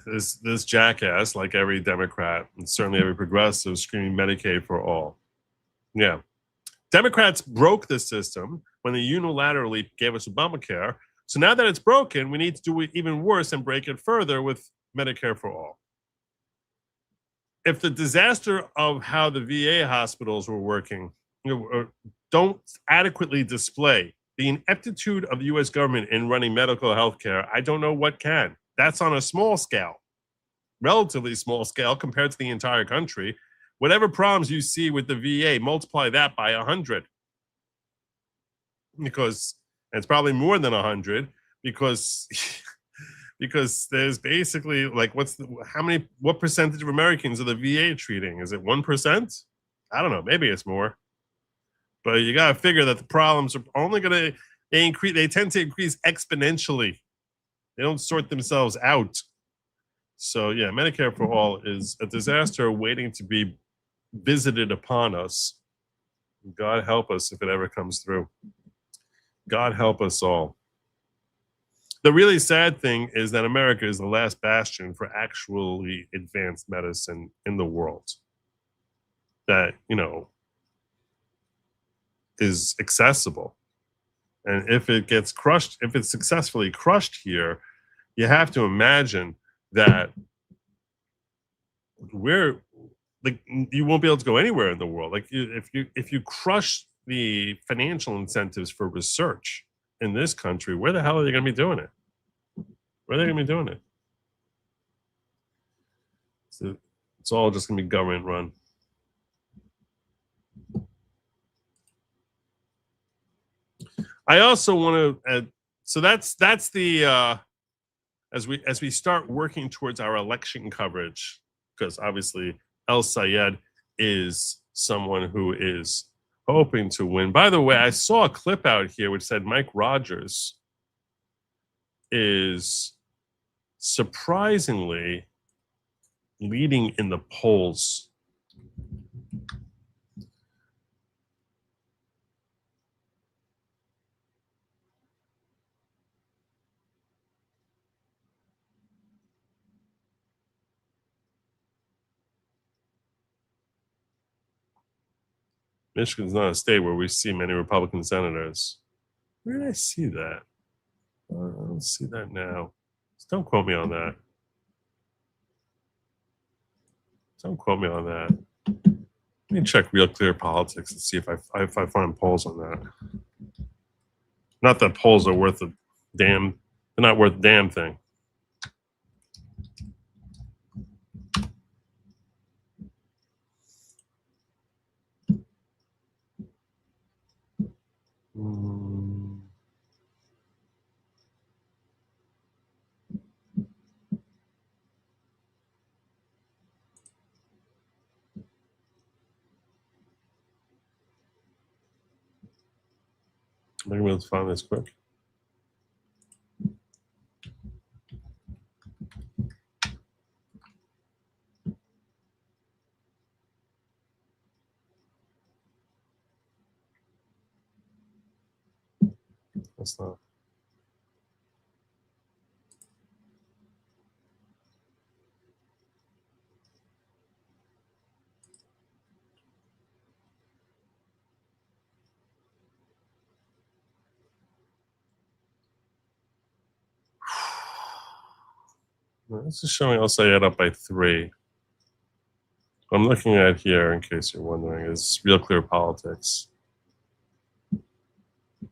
This jackass, like every Democrat and certainly every progressive, screaming Medicaid for all. Yeah. Democrats broke the system when they unilaterally gave us Obamacare. So now that it's broken, we need to do it even worse and break it further with Medicare for all. If the disaster of how the VA hospitals were working don't adequately display the ineptitude of the U.S. government in running medical health care, I don't know what can. That's on a small scale, relatively small scale compared to the entire country. Whatever problems you see with the VA, multiply that by 100. Because it's probably more than 100 because there's basically like what percentage of Americans are the VA treating? Is it 1%? I don't know, maybe it's more. But you got to figure that the problems are only going to they tend to increase exponentially. They don't sort themselves out. So yeah, Medicare for all is a disaster waiting to be visited upon us. God help us if it ever comes through. God help us all. The really sad thing is that America is the last bastion for actually advanced medicine in the world that, is accessible. And if it gets crushed, if it's successfully crushed here, you have to imagine that you won't be able to go anywhere in the world. Like if you crush the financial incentives for research in this country, where the hell are they going to be doing it? Where are they going to be doing it? So it's all just going to be government run. I also want to, so that's the, as we start working towards our election coverage, because obviously El Sayed is someone who is hoping to win. By the way, I saw a clip out here which said Mike Rogers is surprisingly leading in the polls. Michigan's not a state where we see many Republican senators. Where did I see that? I don't see that now. Just don't quote me on that. Don't quote me on that. Let me check Real Clear Politics and see if I find polls on that. Not that polls are worth a damn. They're not worth a damn thing. Maybe let's find this quick. That's not. This is showing El Sayed up by 3. What I'm looking at here, in case you're wondering, is Real Clear Politics.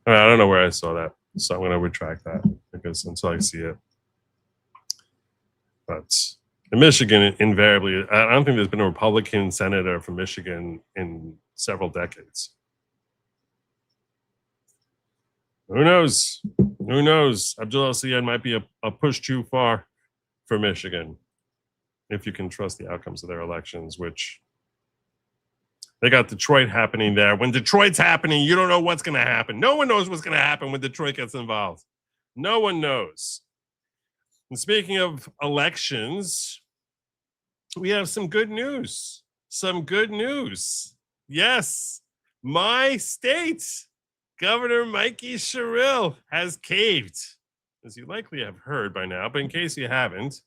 I don't know where I saw that, so I'm going to retract that because until I see it. But in Michigan, invariably, I don't think there's been a Republican senator from Michigan in several decades. Who knows? Who knows? Abdul El Sayed might be a push too far for Michigan, if you can trust the outcomes of their elections, which they got Detroit happening there. When Detroit's happening, you don't know what's going to happen. No one knows what's going to happen when Detroit gets involved. No one knows. And speaking of elections, we have some good news. Some good news. Yes, my state, Governor Mikey Sherrill, has caved, as you likely have heard by now, but in case you haven't,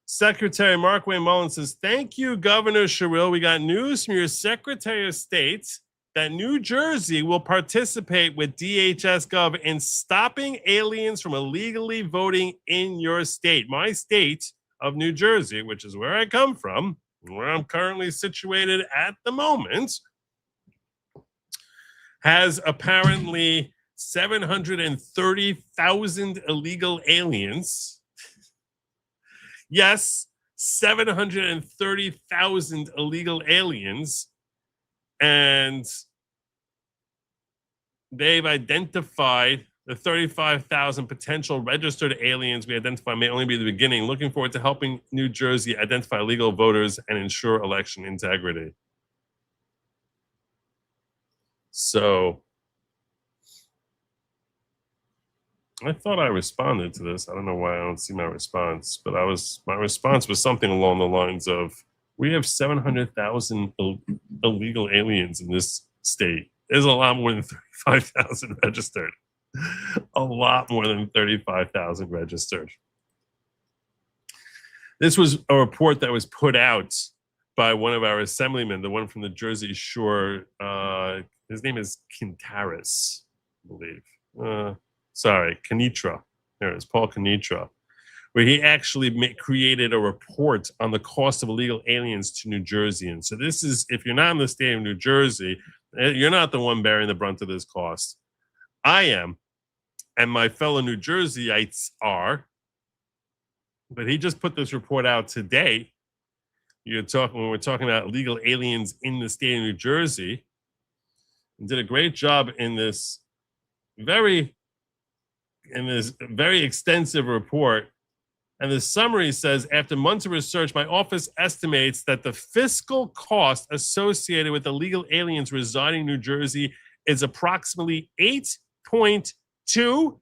Secretary Mark Wayne Mullins says, thank you, Governor Sherrill. We got news from your Secretary of State that New Jersey will participate with DHS Gov in stopping aliens from illegally voting in your state. My state of New Jersey, which is where I come from, where I'm currently situated at the moment, has apparently 730,000 illegal aliens. Yes, 730,000 illegal aliens. And they've identified the 35,000 potential registered aliens we identify may only be the beginning. Looking forward to helping New Jersey identify legal voters and ensure election integrity. So I thought I responded to this. I don't know why I don't see my response, but my response was something along the lines of, we have 700,000 illegal aliens in this state. There's a lot more than 35,000 registered. A lot more than 35,000 registered. This was a report that was put out by one of our assemblymen, the one from the Jersey Shore. His name is Kintaris, I believe. Sorry, Kanitra. There it is, Paul Kanitra, where he actually created a report on the cost of illegal aliens to New Jerseyans. So this is, if you're not in the state of New Jersey, you're not the one bearing the brunt of this cost. I am. and my fellow New Jerseyites are. But he just put this report out today. When we're talking about illegal aliens in the state of New Jersey, and did a great job in this very extensive report. And the summary says, after months of research, my office estimates that the fiscal cost associated with illegal aliens residing in New Jersey is approximately $8.2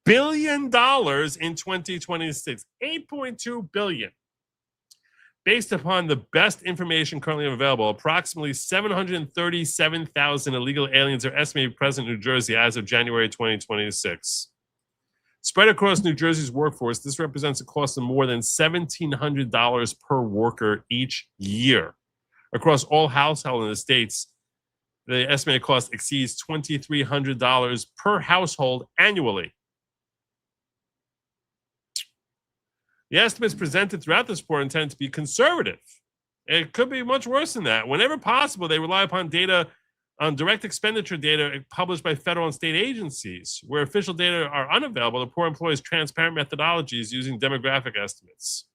billion in 2026. $8.2 billion. Based upon the best information currently available, approximately 737,000 illegal aliens are estimated present in New Jersey as of January 2026. Spread across New Jersey's workforce, this represents a cost of more than $1,700 per worker each year. Across all households in the states, the estimated cost exceeds $2,300 per household annually. The estimates presented throughout this report intend to be conservative. It could be much worse than that. Whenever possible, they rely upon data on direct expenditure data published by federal and state agencies. Where official data are unavailable, the report employs transparent methodologies using demographic estimates.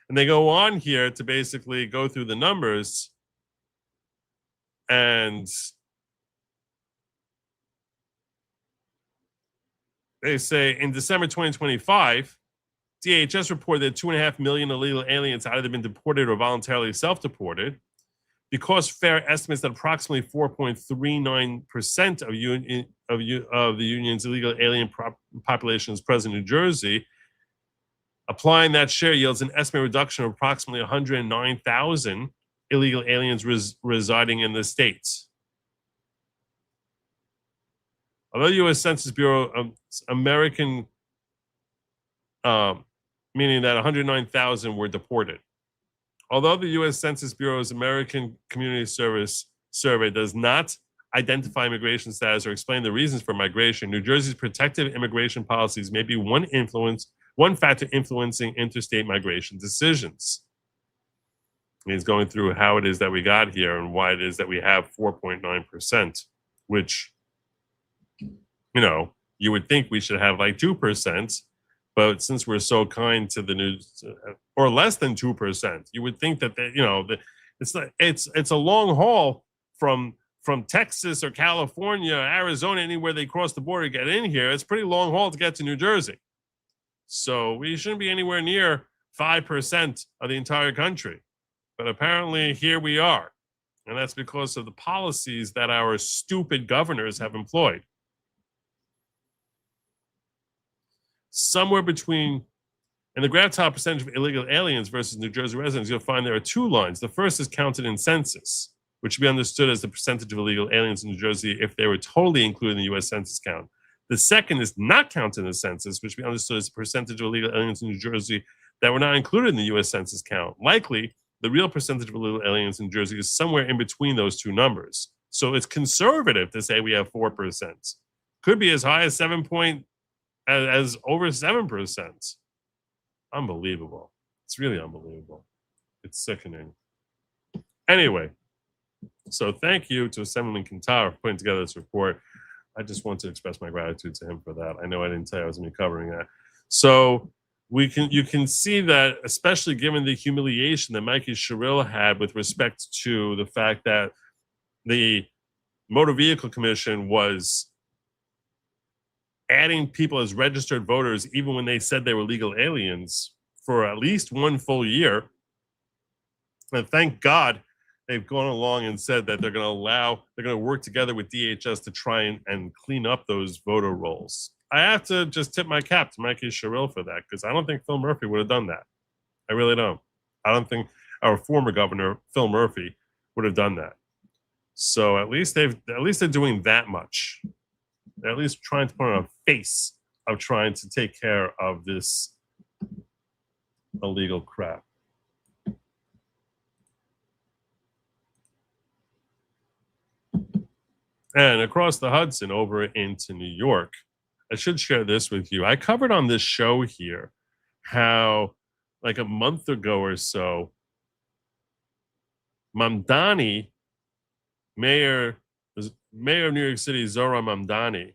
And they go on here to basically go through the numbers, and they say in December 2025, DHS reported that 2.5 million illegal aliens had either been deported or voluntarily self-deported. Because FAIR estimates that approximately 4.39% of the union's illegal alien population is present in New Jersey, applying that share yields an estimated reduction of approximately 109,000 illegal aliens residing in the states. Although U.S. Census Bureau American, meaning that 109,000 were deported. Although the U.S. Census Bureau's American Community Service Survey does not identify immigration status or explain the reasons for migration, New Jersey's protective immigration policies may be one factor influencing interstate migration decisions. He's going through how it is that we got here and why it is that we have 4.9%, which, you know, you would think we should have like 2%. But since we're so kind to the news, or less than 2%, you would think that it's a long haul from Texas or California, Arizona, anywhere they cross the border to get in here. It's a pretty long haul to get to New Jersey. So we shouldn't be anywhere near 5% of the entire country. But apparently here we are. And that's because of the policies that our stupid governors have employed. Somewhere between, in the graph top percentage of illegal aliens versus New Jersey residents, you'll find there are two lines. The first is counted in census, which should be understood as the percentage of illegal aliens in New Jersey if they were totally included in the U.S. Census count. The second is not counted in the census, which should be understood as the percentage of illegal aliens in New Jersey that were not included in the U.S. Census count. Likely, the real percentage of illegal aliens in New Jersey is somewhere in between those two numbers. So it's conservative to say we have 4%. Could be as high as as over 7%. Unbelievable. It's really unbelievable. It's sickening. Anyway, so thank you to Assemblyman Quintana for putting together this report. I just want to express my gratitude to him for that. I know I didn't tell you I was going to be covering that. So you can see that, especially given the humiliation that Mikey Sherrill had with respect to the fact that the Motor Vehicle Commission was adding people as registered voters even when they said they were legal aliens for at least one full year. And thank God they've gone along and said that they're going to work together with DHS to try and clean up those voter rolls. I have to just tip my cap to Mikey Sherrill for that, because I don't think Phil Murphy would have done that. I really don't. I don't think our former governor, Phil Murphy, would have done that. So at least they're doing that much. They're at least trying to put on a face of trying to take care of this illegal crap. And across the Hudson over into New York, I should share this with you. I covered on this show here how, like a month ago or so, Mamdani, Mayor of New York City, Zohran Mamdani,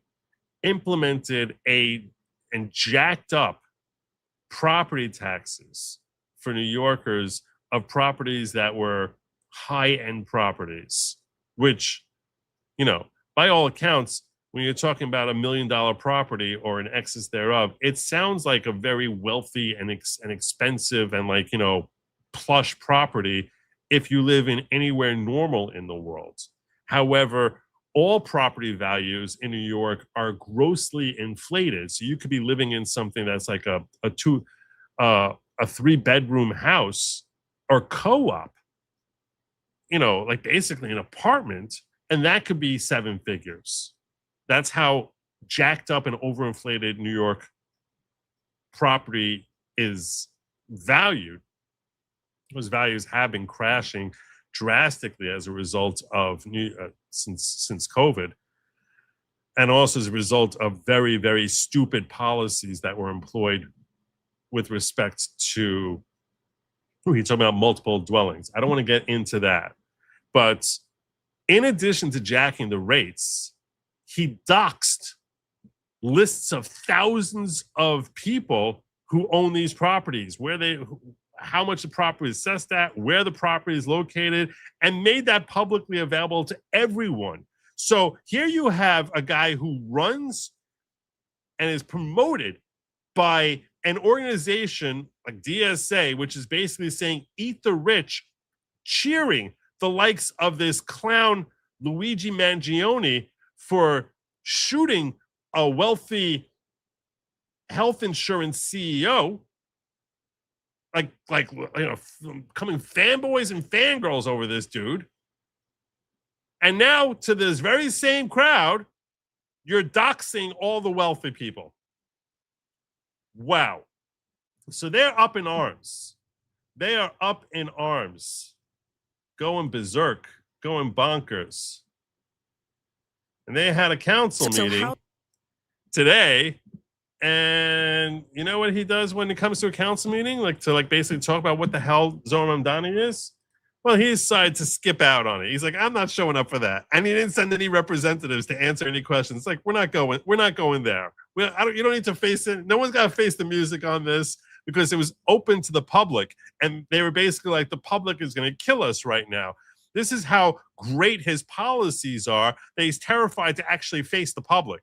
implemented and jacked up property taxes for New Yorkers of properties that were high-end properties, which, you know, by all accounts, when you're talking about $1 million property or an excess thereof, it sounds like a very wealthy and expensive and, like, you know, plush property if you live in anywhere normal in the world. However, all property values in New York are grossly inflated. So you could be living in something that's like a 3-bedroom house or co-op, you know, like basically an apartment, and that could be 7 figures. That's how jacked up and overinflated New York property is valued. Those values have been crashing drastically as a result of since COVID, and also as a result of very, very stupid policies that were employed with respect to, you're talking about multiple dwellings. I don't want to get into that, but in addition to jacking the rates, he doxed lists of thousands of people who own these properties, how much the property is assessed at, where the property is located, and made that publicly available to everyone. So here you have a guy who runs and is promoted by an organization like DSA, which is basically saying, eat the rich, cheering the likes of this clown Luigi Mangione for shooting a wealthy health insurance CEO, like you know, coming fanboys and fangirls over this dude. And now to this very same crowd, you're doxing all the wealthy people. Wow. So they're up in arms. They are up in arms, going berserk, going bonkers. And they had a council meeting today. And you know what he does when it comes to a council meeting? Like basically talk about what the hell Zohar Mamdani is? Well, he decided to skip out on it. He's like, I'm not showing up for that. And he didn't send any representatives to answer any questions. It's like, we're not going there. You don't need to face it. No one's got to face the music on this, because it was open to the public. And they were basically like, the public is going to kill us right now. This is how great his policies are, that he's terrified to actually face the public.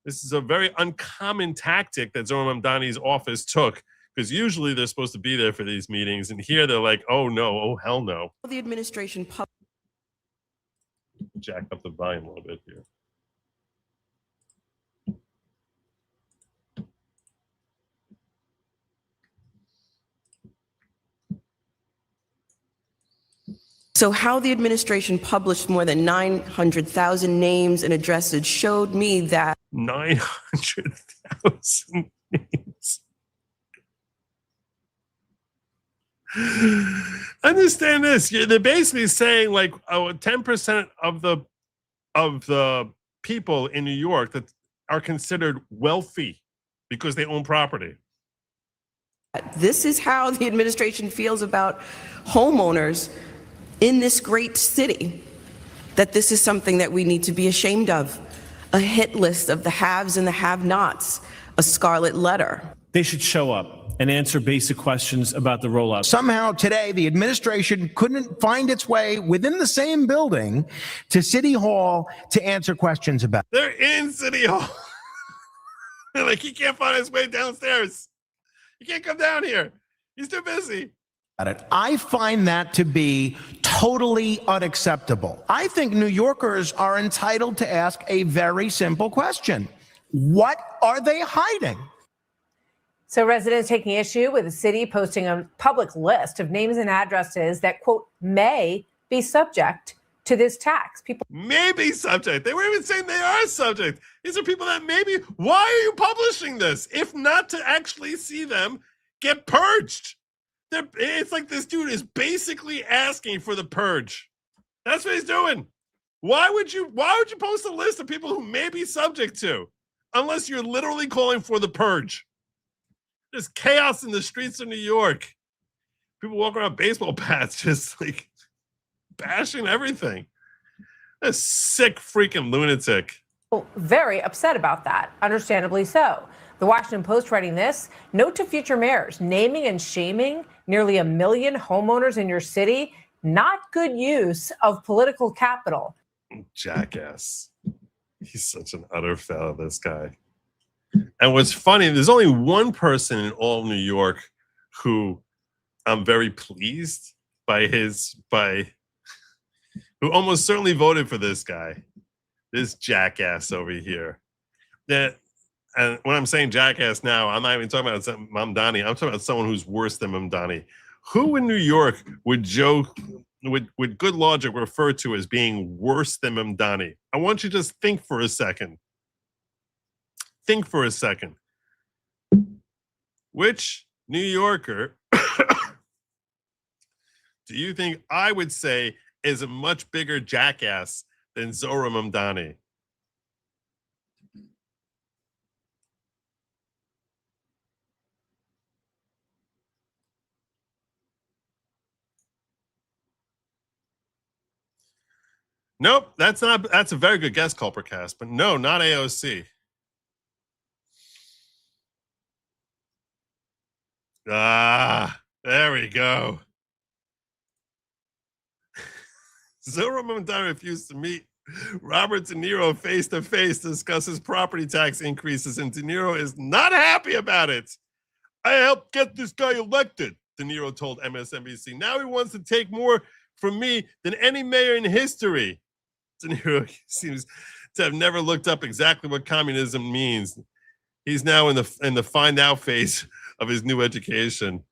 This is a very uncommon tactic that Zohar Mamdani's office took, because usually they're supposed to be there for these meetings, and here they're like, oh no, oh hell no. The administration Jack up the volume a little bit here. So how the administration published more than 900,000 names and addresses showed me that 900,000 names. Understand this. They're basically saying like 10% of the people in New York that are considered wealthy because they own property. this is how the administration feels about homeowners in this great city, that this is something that we need to be ashamed of. A hit list of the haves and the have-nots, a scarlet letter. They should show up and answer basic questions about the rollout. Somehow today, the administration couldn't find its way within the same building to City Hall to answer questions about. They're in City Hall. Like, he can't find his way downstairs. He can't come down here. He's too busy. I find that to be totally unacceptable. I think New Yorkers are entitled to ask a very simple question. What are they hiding? So residents taking issue with the city posting a public list of names and addresses that, quote, may be subject to this tax. People may be subject. They were even saying they are subject. These are people that maybe, why are you publishing this? If not to actually see them get purged. It's like this dude is basically asking for the purge. That's what he's doing. Why would you post a list of people who may be subject to, unless you're literally calling for the purge? There's chaos in the streets of New York. People walk around baseball bats, just like bashing everything. A sick freaking lunatic. very upset about that, understandably so. The Washington Post writing this: note to future mayors, naming and shaming nearly 1 million homeowners in your city, not good use of political capital. Jackass. He's such an utter fail, this guy. And what's funny, there's only one person in all of New York who I'm very pleased by who almost certainly voted for this guy. This jackass over here. That, and when I'm saying jackass now, I'm not even talking about Mamdani. I'm talking about someone who's worse than Mamdani. Who in New York would with good logic refer to as being worse than Mamdani? I want you to just think for a second. Think for a second. Which New Yorker do you think I would say is a much bigger jackass than Zohran Mamdani? Nope, that's a very good guess, Culpercast, but no, not AOC. Ah, there we go. Zohran Mamdani refused to meet Robert De Niro face to face to discuss his property tax increases, and De Niro is not happy about it. I helped get this guy elected, De Niro told MSNBC. Now he wants to take more from me than any mayor in history. De Niro seems to have never looked up exactly what communism means. He's now in the find out phase of his new education.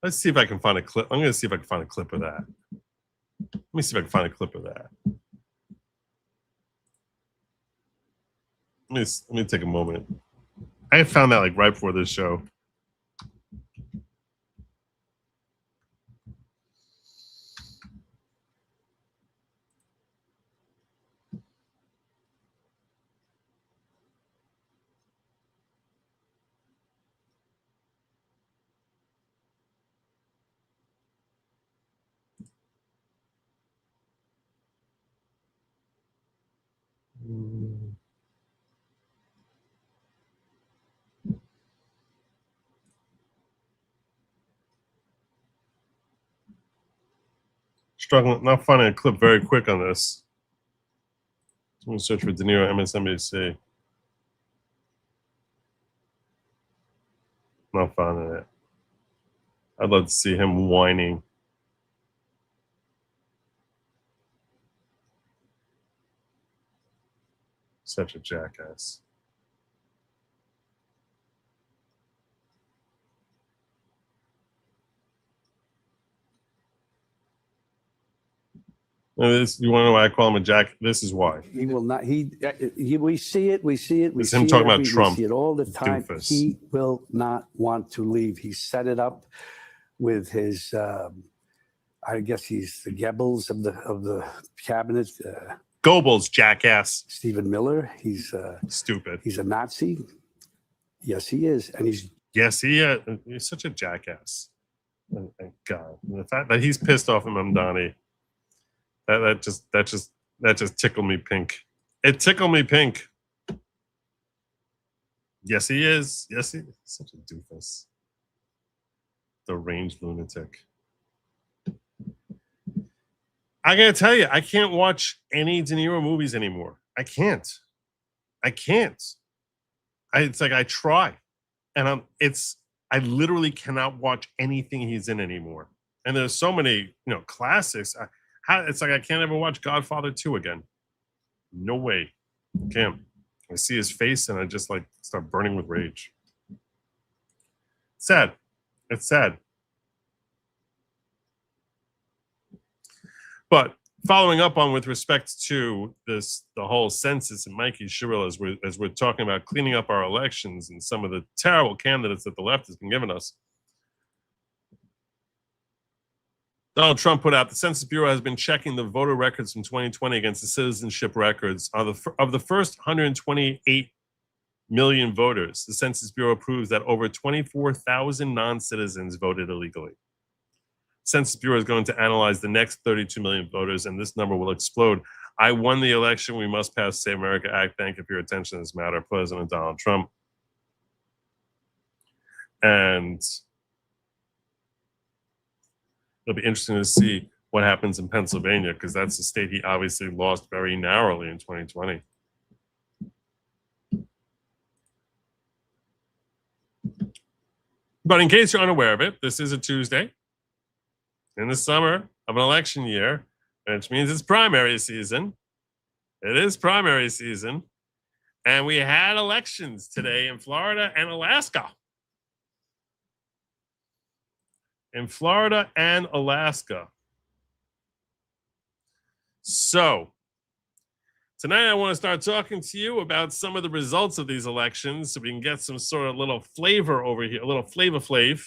Let's see if I can find a clip. I'm going to see if I can find a clip of that. Let me see if I can find a clip of that. Let me take a moment. I found that like right before this show. Struggling, not finding a clip very quick on this. I'm going to search for De Niro MSNBC. Not finding it. I'd love to see him whining. Such a jackass. You want to know why I call him a jack? This is why. He will not. We see it. We see it. We It's see him talking about Trump. We see it all the time. Doofus. He will not want to leave. He set it up with his. I guess he's the Goebbels of the cabinet. Goebbels, jackass. Stephen Miller. He's stupid. He's a Nazi. Yes, he is, and he's. Yes, he's such a jackass. And God, and the fact that he's pissed off at Mamdani. That just tickled me pink. It tickled me pink. Yes, he is. Yes, he is. Such a doofus. Deranged lunatic. I gotta tell you, I can't watch any De Niro movies anymore. I can't. It's like I try, and I literally cannot watch anything he's in anymore. And there's so many, classics. It's like I can't ever watch Godfather 2 again. No way. Can't. I see his face and I just like start burning with rage. Sad. It's sad. But following up on with respect to the whole census and Mikey Sherrill, as we're talking about cleaning up our elections and some of the terrible candidates that the left has been giving us. Donald Trump put out, the Census Bureau has been checking the voter records from 2020 against the citizenship records of the first 128 million voters. The Census Bureau proves that over 24,000 non-citizens voted illegally. Census Bureau is going to analyze the next 32 million voters, and this number will explode. I won the election. We must pass Save America Act. Thank you for your attention to this matter, President Donald Trump. And it'll be interesting to see what happens in Pennsylvania, because that's the state he obviously lost very narrowly in 2020. But in case you're unaware of it, this is a Tuesday in the summer of an election year, which means it's primary season. It is primary season. And we had elections today in Florida and Alaska. In Florida and Alaska. So tonight I want to start talking to you about some of the results of these elections so we can get some sort of little flavor over here, a little flav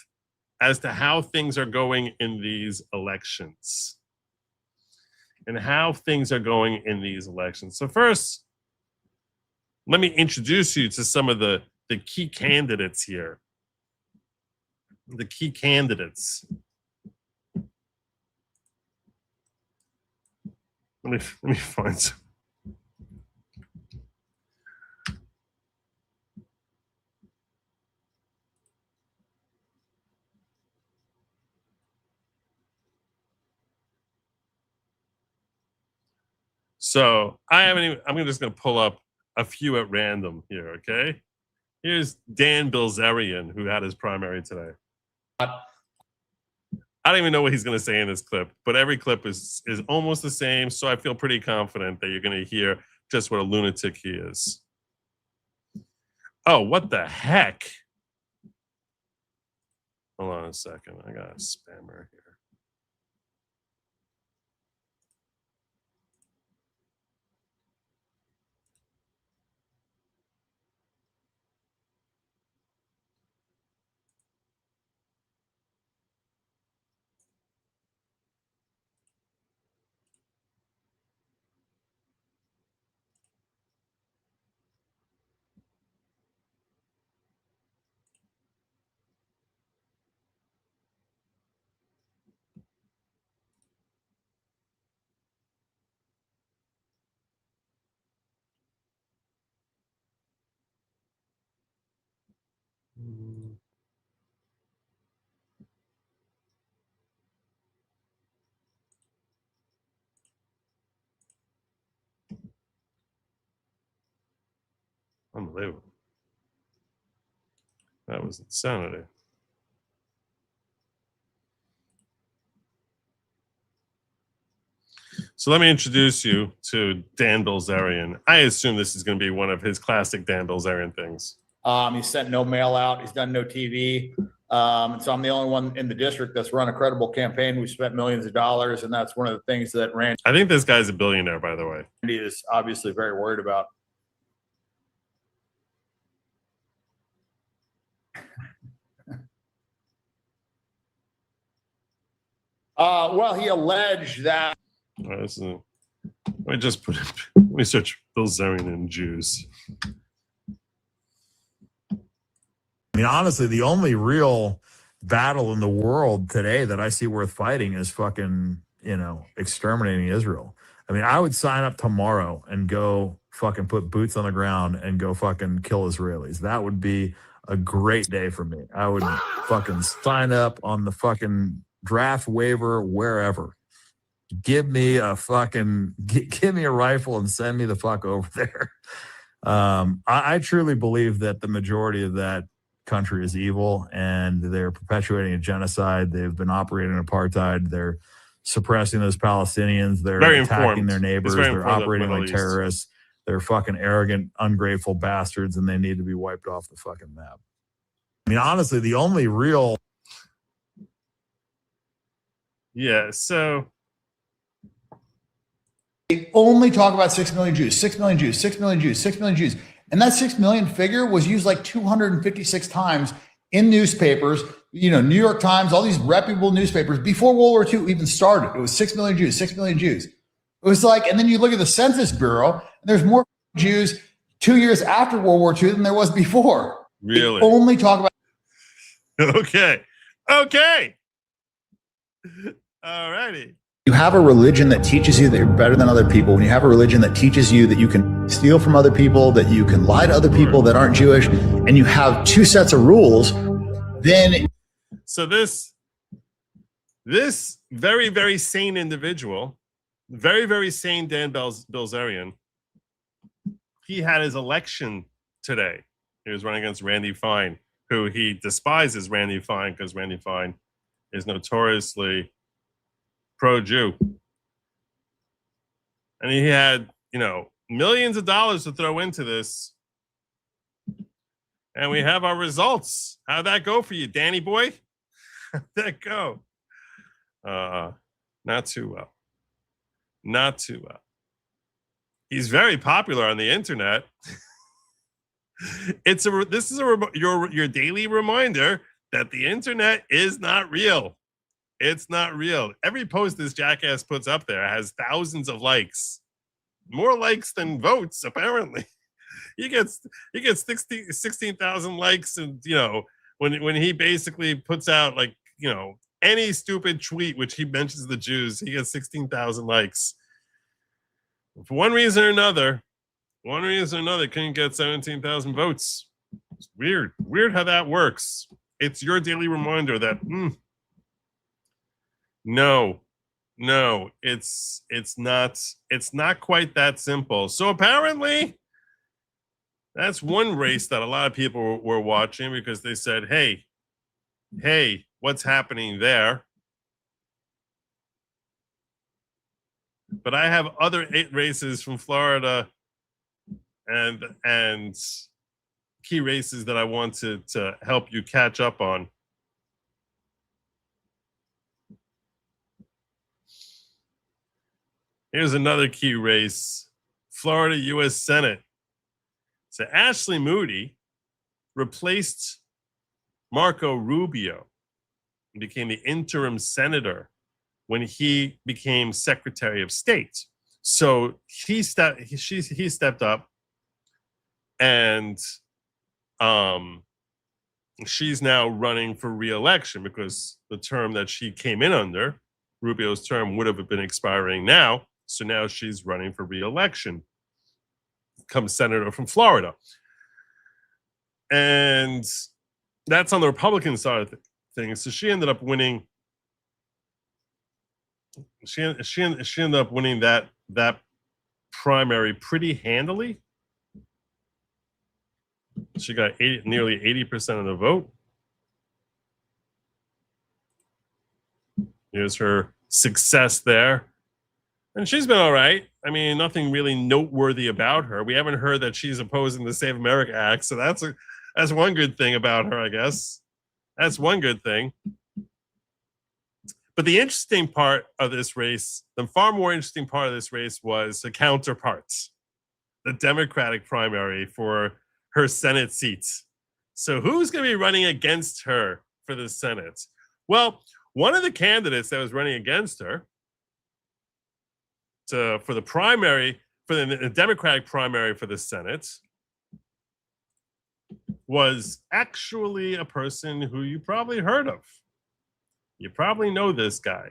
as to how things are going in these elections. And how things are going in these elections. So first, let me introduce you to some of the key candidates here. The key candidates. Let me find some. So I'm just going to pull up a few at random here, okay? Here's Dan Bilzerian, who had his primary today. I don't even know what he's going to say in this clip, but every clip is almost the same, so I feel pretty confident that you're going to hear just what a lunatic he is. Oh, what the heck? Hold on a second. I got a spammer here. Unbelievable. That was insanity. So let me introduce you to Dan Bilzerian. I assume this is going to be one of his classic Dan Bilzerian things. He's sent no mail out. He's done no TV. And so I'm the only one in the district that's run a credible campaign. We spent millions of dollars, and that's one of the things that Randy I think this guy's a billionaire, by the way. is obviously very worried about. Well, he alleged that. All right, let me just put it. Let me search Bilzerian and Jews. I mean, honestly, the only real battle in the world today that I see worth fighting is fucking, exterminating Israel. I mean, I would sign up tomorrow and go fucking put boots on the ground and go fucking kill Israelis. That would be a great day for me. I would fucking sign up on the fucking draft waiver wherever. Give me a rifle and send me the fuck over there. I truly believe that the majority of that country is evil, and they're perpetuating a genocide. They've been operating apartheid. They're suppressing those Palestinians. They're attacking their neighbors. They're operating like terrorists. They're fucking arrogant, ungrateful bastards, and they need to be wiped off the fucking map. I mean, honestly, the only real... Yeah, so... They only talk about 6 million Jews, 6 million Jews, 6 million Jews, 6 million Jews. And that 6 million figure was used like 256 times in newspapers, New York Times, all these reputable newspapers before World War II even started. It was 6 million Jews, 6 million Jews. It was like, and then you look at the Census Bureau, and there's more Jews 2 years after World War II than there was before. Really? They only talk about. Okay. All righty. You have a religion that teaches you that you're better than other people, when you have a religion that teaches you that you can steal from other people, that you can lie to other people that aren't Jewish, and you have two sets of rules, then... So this very, very sane individual, very, very sane Dan Bilzerian, he had his election today. He was running against Randy Fine, who he despises Randy Fine because Randy Fine is notoriously pro-Jew. And he had, millions of dollars to throw into this. And we have our results. How'd that go for you, Danny boy? How'd that go? Not too well. Not too well. He's very popular on the internet. This is your daily reminder that the internet is not real. It's not real. Every post this jackass puts up there has thousands of likes, more likes than votes. Apparently, he gets 16,000 likes, and when he basically puts out any stupid tweet which he mentions the Jews, he gets 16,000 likes. For one reason or another, couldn't get 17,000 votes. It's weird how that works. It's your daily reminder that no, it's not quite that simple. So apparently that's one race that a lot of people were watching because they said, hey, what's happening there? But I have other 8 races from Florida and key races that I want to help you catch up on. Here's another key race, Florida U.S. Senate. So Ashley Moody replaced Marco Rubio and became the interim senator when he became Secretary of State. So he stepped up, and she's now running for re-election because the term that she came in under, Rubio's term, would have been expiring now. So now she's running for re-election, become senator from Florida. And that's on the Republican side of things. So she ended up winning. She ended up winning that primary pretty handily. She got nearly 80% of the vote. Here's her success there. And she's been all right. I mean, nothing really noteworthy about her. We haven't heard that she's opposing the Save America Act. So that's one good thing about her, I guess. That's one good thing. But the interesting part of this race, the far more interesting part of this race was the counterparts, the Democratic primary for her Senate seats. So who's going to be running against her for the Senate? Well, one of the candidates that was running against her for the primary, for the Democratic primary for the Senate, was actually a person who you probably heard of. You probably know this guy.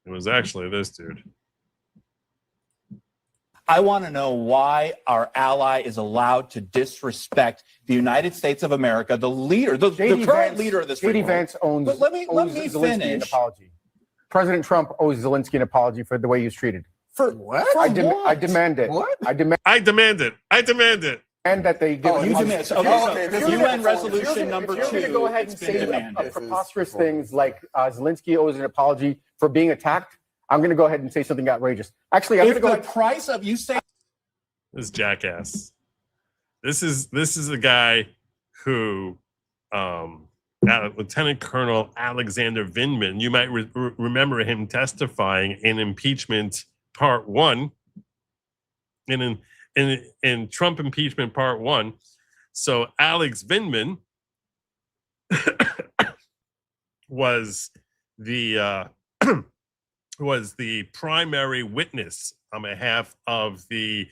It was actually this dude. I want to know why our ally is allowed to disrespect the United States of America, the leader, the current leader of this free world. Vance owns. But let me Zelensky finish. an apology. President Trump owes Zelensky an apology for the way he was treated. For what? I demand it. What? I demand it. And that they give. You demand. Okay, UN resolution number 2. If you're going to go ahead and say preposterous things like Zelensky owes an apology for being attacked, I'm going to go ahead and say something outrageous. Actually, I'm going to go ahead. Price of you say this jackass. This is a guy who, Lieutenant Colonel Alexander Vindman. You might remember him testifying in impeachment part 1. In Trump impeachment part 1, So Alex Vindman was the was the primary witness on behalf of the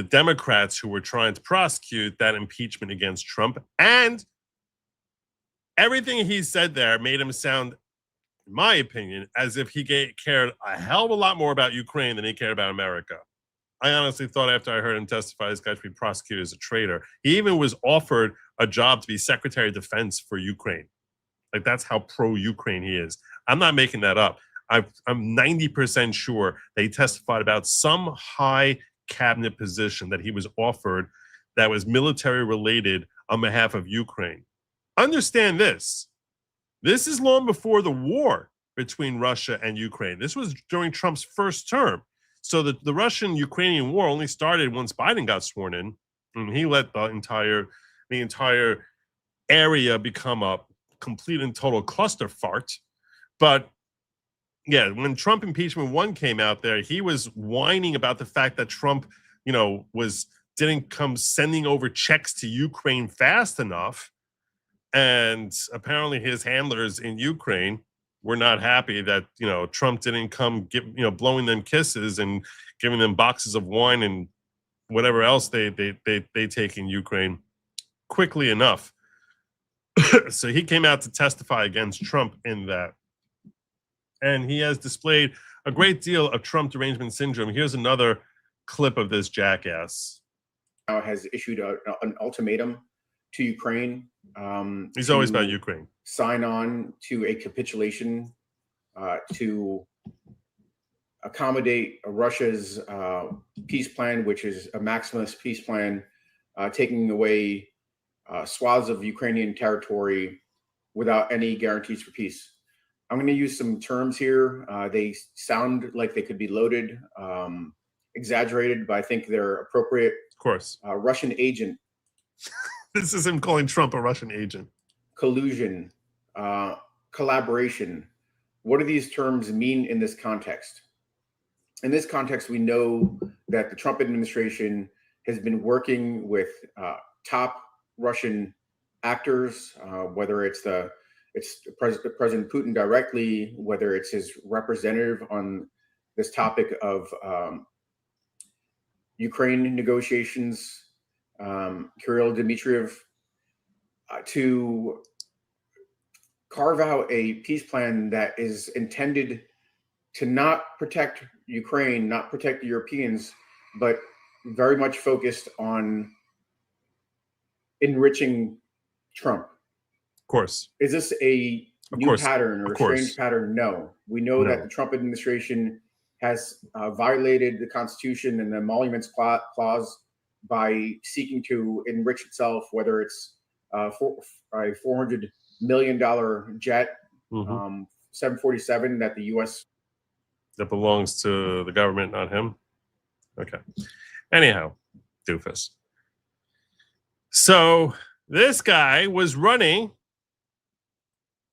Democrats who were trying to prosecute that impeachment against Trump. And everything he said there made him sound, in my opinion, as if he cared a hell of a lot more about Ukraine than he cared about America. I honestly thought after I heard him testify, this guy should be prosecuted as a traitor. He even was offered a job to be Secretary of Defense for Ukraine. Like, that's how pro-Ukraine he is. I'm not making that up. I'm 90% sure that he testified about some high cabinet position that he was offered that was military related on behalf of Ukraine. Understand this. This is long before the war between Russia and Ukraine. This was during Trump's first term. So the Russian-Ukrainian war only started once Biden got sworn in, and he let the entire area become a complete and total cluster fart. But yeah, when Trump impeachment 1 came out there, he was whining about the fact that Trump, didn't come sending over checks to Ukraine fast enough. And apparently his handlers in Ukraine were not happy that, Trump didn't come blowing them kisses and giving them boxes of wine and whatever else they take in Ukraine quickly enough. So he came out to testify against Trump in that. And he has displayed a great deal of Trump derangement syndrome. Here's another clip of this jackass. Now has issued an ultimatum to Ukraine. He's always about Ukraine. Sign on to a capitulation to accommodate Russia's peace plan, which is a maximalist peace plan, taking away swaths of Ukrainian territory without any guarantees for peace. I'm going to use some terms here. They sound like they could be loaded, exaggerated, but I think they're appropriate. Of course. Russian agent. This is him calling Trump a Russian agent. Collusion, collaboration. What do these terms mean in this context? In this context, we know that the Trump administration has been working with top Russian actors, whether it's President Putin directly, whether it's his representative on this topic of Ukraine negotiations, Kirill Dmitriev, to carve out a peace plan that is intended to not protect Ukraine, not protect the Europeans, but very much focused on enriching Trump. Of course. Is this a new pattern or a strange pattern? No. We know that the Trump administration has violated the Constitution and the Emoluments Clause by seeking to enrich itself, whether it's a $400 million jet, 747 that the U.S. That belongs to the government, not him? Okay. Anyhow, doofus. So this guy was running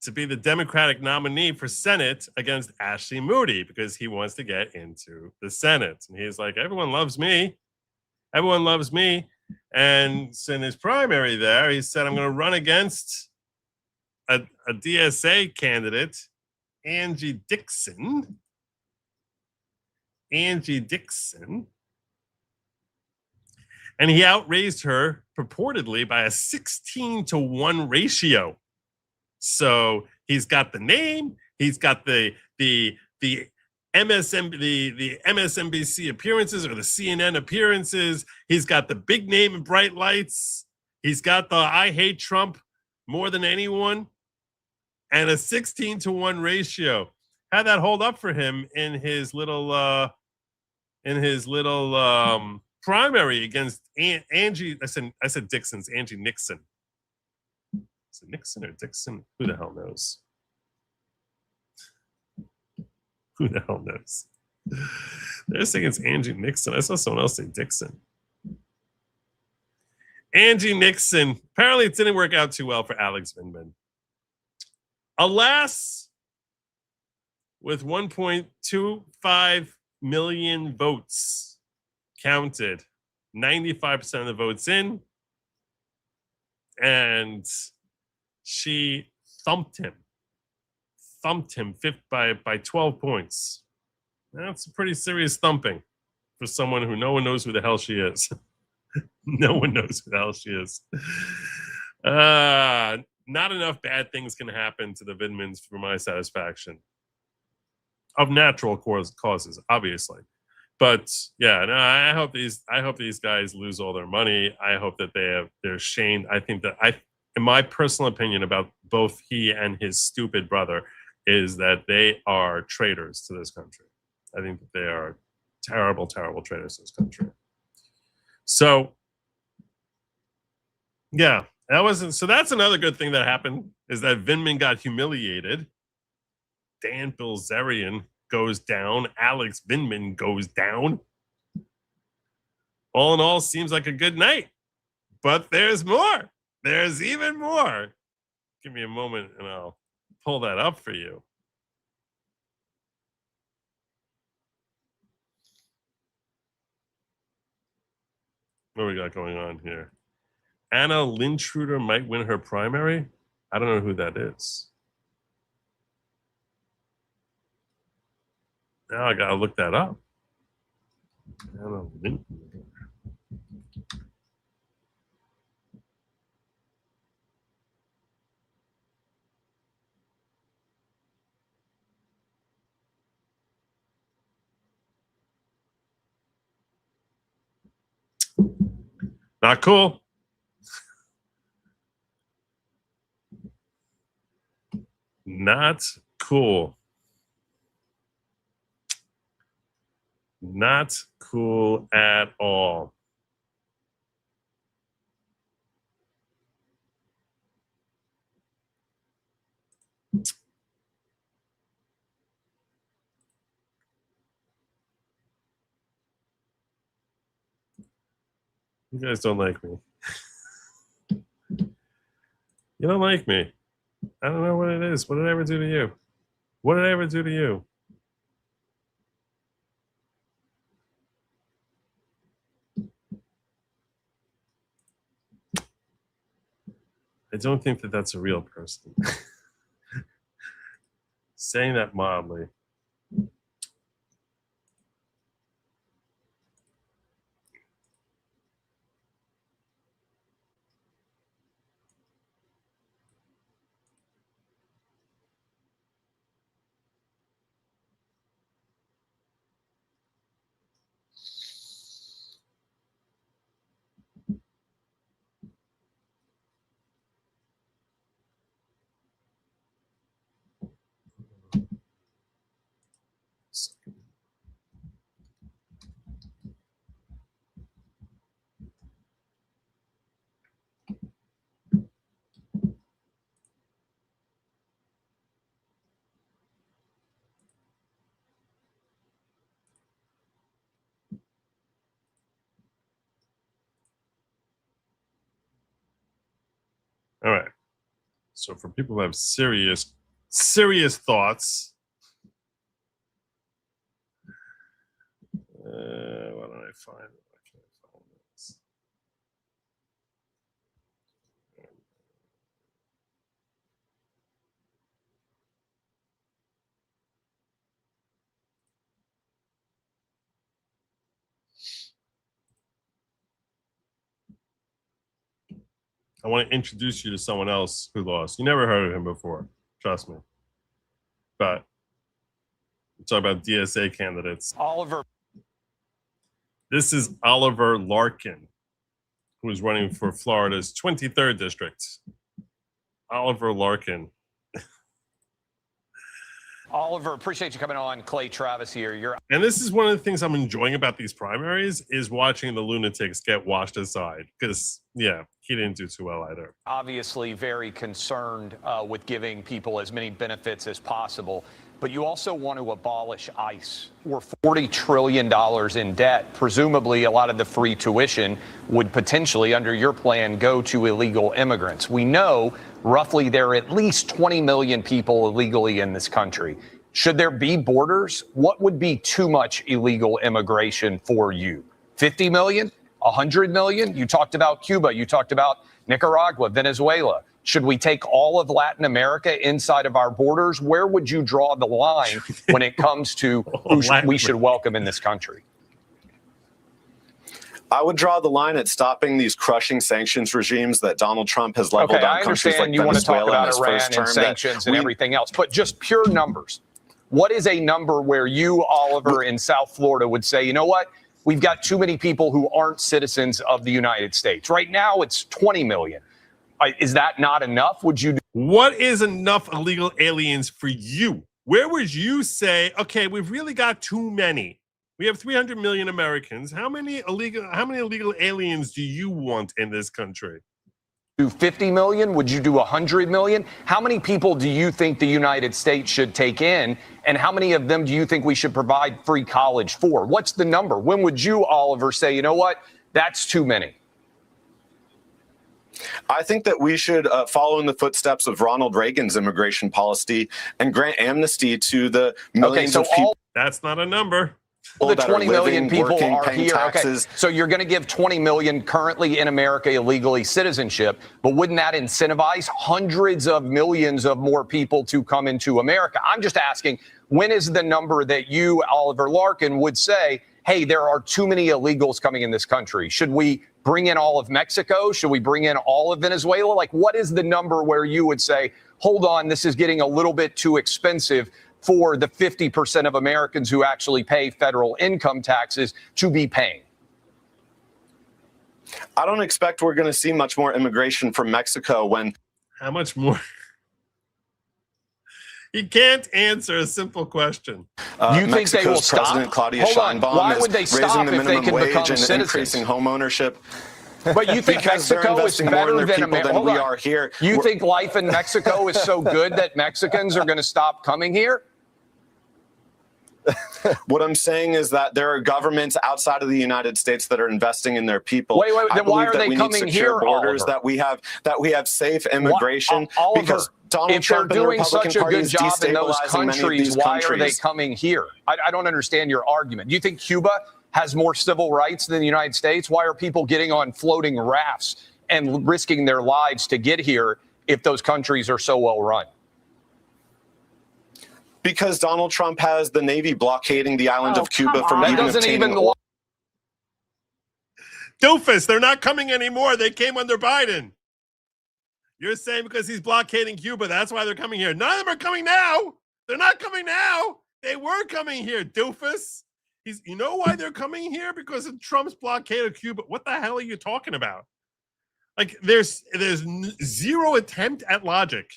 to be the Democratic nominee for Senate against Ashley Moody because he wants to get into the Senate. And he's like, everyone loves me. Everyone loves me. And so in his primary there, he said, I'm going to run against a DSA candidate, Angie Dixon. And he outraised her purportedly by a 16-to-1 ratio. So he's got the name, he's got the MSNBC appearances or the CNN appearances, he's got the big name and bright lights, he's got the I hate Trump more than anyone, and a 16-to-1 ratio. How'd that hold up for him in his little primary against Angie? I said Dixon's Angie Nixon. Is it Nixon or Dixon? Who the hell knows? Who the hell knows? They're saying it's Angie Nixon. I saw someone else say Dixon. Angie Nixon. Apparently it didn't work out too well for Alex Vindman. Alas, with 1.25 million votes counted, 95% of the votes in, and she thumped him by 12 points. That's a pretty serious thumping for someone who no one knows who the hell she is. No one knows who the hell she is. Not enough bad things can happen to the Vindmans for my satisfaction. Of natural causes, obviously. But yeah, no, I hope these guys lose all their money. I hope that they're shamed. I think that in my personal opinion about both he and his stupid brother is that they are traitors to this country. I think that they are terrible, terrible traitors to this country. So yeah, so that's another good thing that happened, is that Vindman got humiliated. Dan Bilzerian goes down. Alex Vindman goes down. All in all, seems like a good night. But there's more. There's even more. Give me a moment and I'll pull that up for you. What do we got going on here? Anna Lintruder might win her primary. I don't know who that is. Now I gotta look that up. Anna Lintruder. Not cool. Not cool. Not cool at all. You guys don't like me. You don't like me. I don't know what it is. What did I ever do to you? What did I ever do to you? I don't think that that's a real person. Saying that mildly. All right. So for people who have serious thoughts, why don't I find it? I can't find this. I want to introduce you to someone else who lost. You never heard of him before, trust me. But we're talking about DSA candidates. Oliver. This is Oliver Larkin, who is running for Florida's 23rd district. Oliver Larkin. Oliver, appreciate you coming on. Clay Travis here. And this is one of the things I'm enjoying about these primaries is watching the lunatics get washed aside. Because, yeah, he didn't do too well either. Obviously very concerned with giving people as many benefits as possible. But you also want to abolish ICE. We're $40 trillion in debt. Presumably, a lot of the free tuition would potentially, under your plan, go to illegal immigrants. We know roughly there are at least 20 million people illegally in this country. Should there be borders? What would be too much illegal immigration for you? 50 million? 100 million? You talked about Cuba. You talked about Nicaragua, Venezuela. Should we take all of Latin America inside of our borders? Where would you draw the line when it comes to who we should welcome in this country? I would draw the line at stopping these crushing sanctions regimes that Donald Trump has leveled on countries like you want to talk Venezuela in about his Iran first term. and sanctions and everything else, but just pure numbers. What is a number where you, Oliver, in South Florida would say, you know what? We've got too many people who aren't citizens of the United States. Right now, it's 20 million. Is that not enough? Would you? What is enough illegal aliens for you? Where would you say, okay, we've really got too many? We have 300 million Americans. How many illegal aliens do you want in this country? Do 50 million? Would you do 100 million? How many people do you think the United States should take in? And how many of them do you think we should provide free college for? What's the number? When would you, Oliver, say, you know what? That's too many? I think that we should follow in the footsteps of Ronald Reagan's immigration policy and grant amnesty to the millions of people. That's not a number. The 20 million people working, are here. taxes. Okay. So you're going to give 20 million currently in America illegally citizenship, but wouldn't that incentivize hundreds of millions of more people to come into America? I'm just asking, when is the number that you, Oliver Larkin, would say, hey, there are too many illegals coming in this country? Should we bring in all of Mexico? Should we bring in all of Venezuela? Like, what is the number where you would say, hold on, this is getting a little bit too expensive for the 50% of Americans who actually pay federal income taxes to be paying? I don't expect we're going to see much more immigration from Mexico when. How much more? He can't answer a simple question. You think Mexico's they will stop? President Claudia Hold on. Sheinbaum Why is would they raising stop the if they minimum can wage become and citizens? increasing home ownership. But you think Because they're Mexico is investing more in better their than people America? than we are here. You think life in Mexico is so good that Mexicans are going to stop coming here? What I'm saying is that there are governments outside of the United States that are investing in their people. Wait, I then why believe are that they we coming need secure here, borders, Oliver? that we have safe immigration. Oliver, because Donald if they're Trump and the doing Republican such a Party good is job in those destabilizing many of countries, these why are they countries. coming here? I don't understand your argument. Do you think Cuba has more civil rights than the United States? Why are people getting on floating rafts and risking their lives to get here if those countries are so well run? Because Donald Trump has the Navy blockading the island of Cuba from That even doesn't obtaining even oil. Doofus, they're not coming anymore. They came under Biden. You're saying because he's blockading Cuba, that's why they're coming here. None of them are coming now. They're not coming now. They were coming here, doofus. You know why they're coming here? Because of Trump's blockade of Cuba. What the hell are you talking about? Like, there's zero attempt at logic.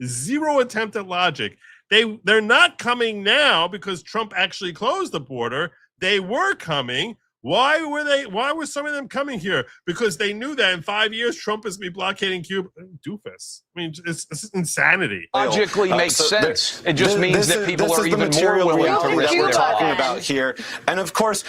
Zero attempt at logic. They're not coming now because Trump actually closed the border. They were coming. Why were some of them coming here? Because they knew that in 5 years Trump is going to be blockading Cuba. Doofus. I mean, it's insanity. Logically makes sense. It just means that people are even more willing to risk that we're their talking lives. about here. And of course,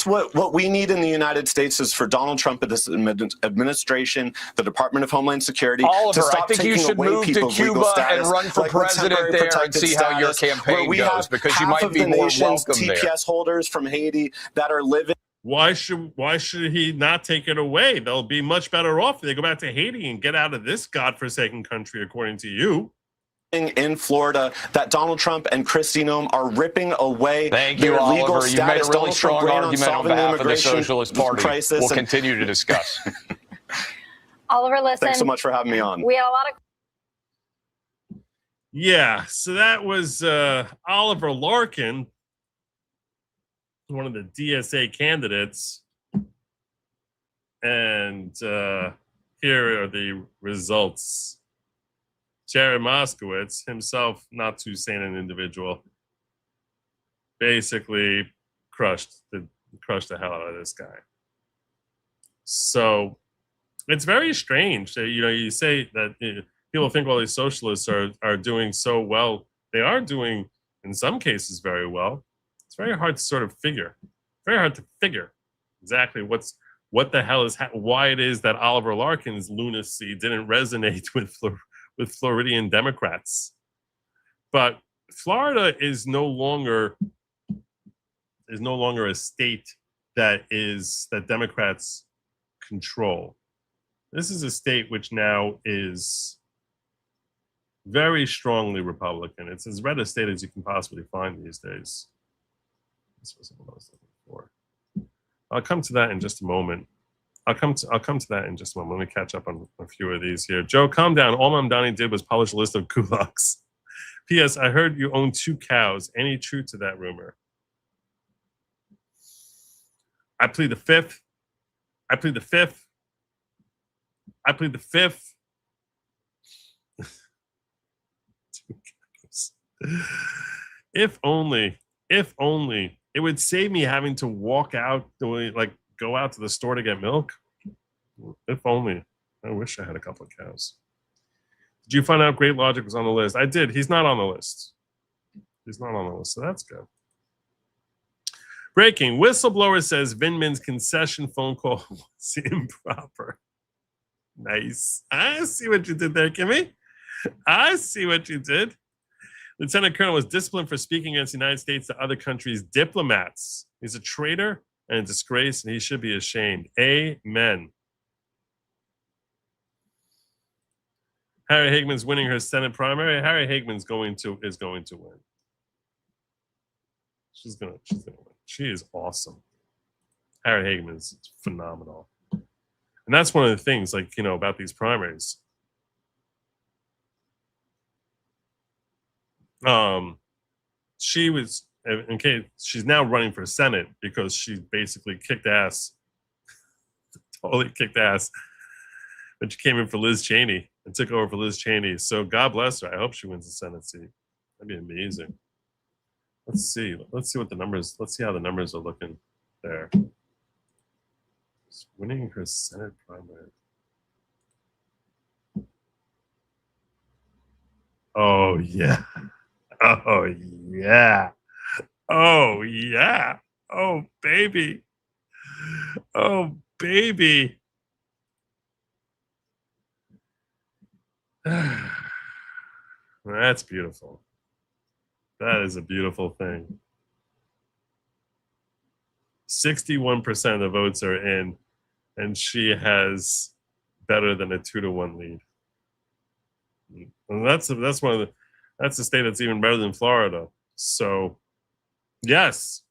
what we need in the United States is for Donald Trump and this administration, the Department of Homeland Security, Oliver, to stop I think you taking should away move to people's legal Cuba status, and run for like with president temporary there and protected see how your status, campaign where we goes, have because you half might of be the more nation's welcome there. TPS holders from Haiti that are living. Why should he not take it away? They'll be much better off if they go back to Haiti and get out of this godforsaken country, according to you. In Florida, that Donald Trump and Kristi Noem are ripping away Thank you, their legal Oliver. You've made a status. really Donald Trump strong ran on argument on solving the behalf of the immigration Socialist Party. crisis. We'll and- continue to discuss. Oliver, listen. Thanks so much for having me on. We had a lot of. Yeah, so that was Oliver Larkin, one of the DSA candidates. And here are the results. Jared Moskowitz, himself not too sane an individual, basically crushed the hell out of this guy. So it's very strange that, you say that people think all these socialists are doing so well. They are doing, in some cases, very well. It's very hard to sort of figure. Very hard to figure exactly what the hell is why it is that Oliver Larkin's lunacy didn't resonate with Floridian Democrats. But Florida is no longer a state that Democrats control. This is a state which now is very strongly Republican. It's as red a state as you can possibly find these days. This wasn't what I was looking for. I'll come to that in just a moment. I'll come to that in just a moment. Let me catch up on a few of these here. Joe, calm down. All Mamdani did was publish a list of kulaks. P.S. I heard you own 2 cows. Any truth to that rumor? I plead the fifth. I plead the fifth. I plead the fifth. 2 cows. If only it would save me having to walk out, like go out to the store to get milk. If only. I wish I had a couple of cows. Did you find out Great Lawgic was on the list? I did. He's not on the list. He's not on the list, so that's good. Breaking. Whistleblower says Vindman's concession phone call was improper. Nice. I see what you did there, Kimmy. I see what you did. Lieutenant Colonel was disciplined for speaking against the United States to other countries' diplomats. He's a traitor and a disgrace, and he should be ashamed. Amen. Harry Hagman's winning her Senate primary. Harry Hagman's is going to win. She's gonna win. She is awesome. Harry Hagman is phenomenal. And that's one of the things, like, you know, about these primaries. She's now running for Senate because she basically kicked ass. Totally kicked ass. But she came in for Liz Cheney and took over for Liz Cheney. So God bless her. I hope she wins the Senate seat. That'd be amazing. Let's see. Let's see what the numbers. Let's see how the numbers are looking there. She's winning her Senate primary. Oh yeah. Oh yeah. Oh yeah. Oh baby. Oh baby. That's beautiful. That is a beautiful thing. 61% of the votes are in, and she has better than a 2-to-1 lead. And that's a state that's even better than Florida. So, yes,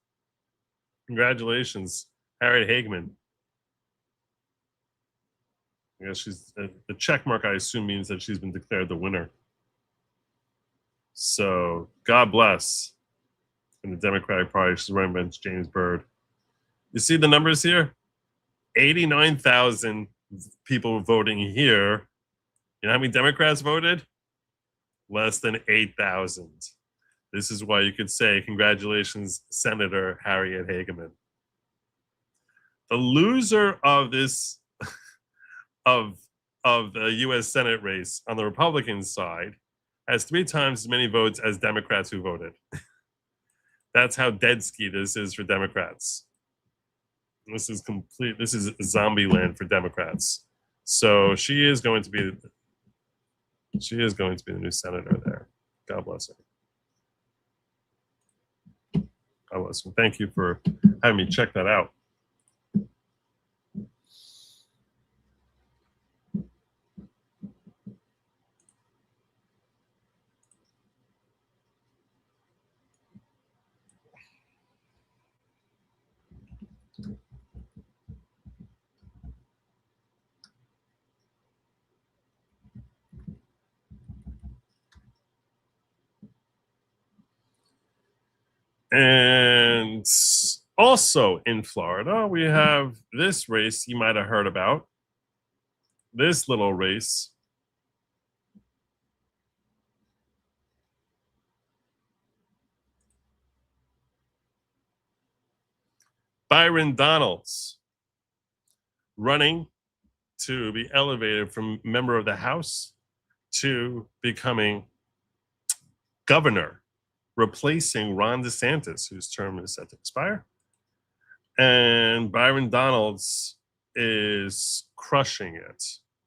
congratulations, Harriet Hagman. I guess she's the check mark, I assume, means that she's been declared the winner. So God bless. In the Democratic Party, she's running against James Byrd. You see the numbers here? 89,000 people voting here. You know how many Democrats voted? Less than 8,000. This is why you could say, congratulations, Senator Harriet Hageman. The loser of this of the U.S. Senate race on the Republican side has 3 times as many votes as Democrats who voted. That's how dead ski this is for Democrats. This is complete. This is zombie land for Democrats. So she is going to be the new senator there. God bless her. God bless her. Thank you for having me check that out. And also in Florida, we have this race you might have heard about. This little race. Byron Donalds running to be elevated from member of the House to becoming governor, replacing Ron DeSantis, whose term is set to expire. And Byron Donalds is crushing it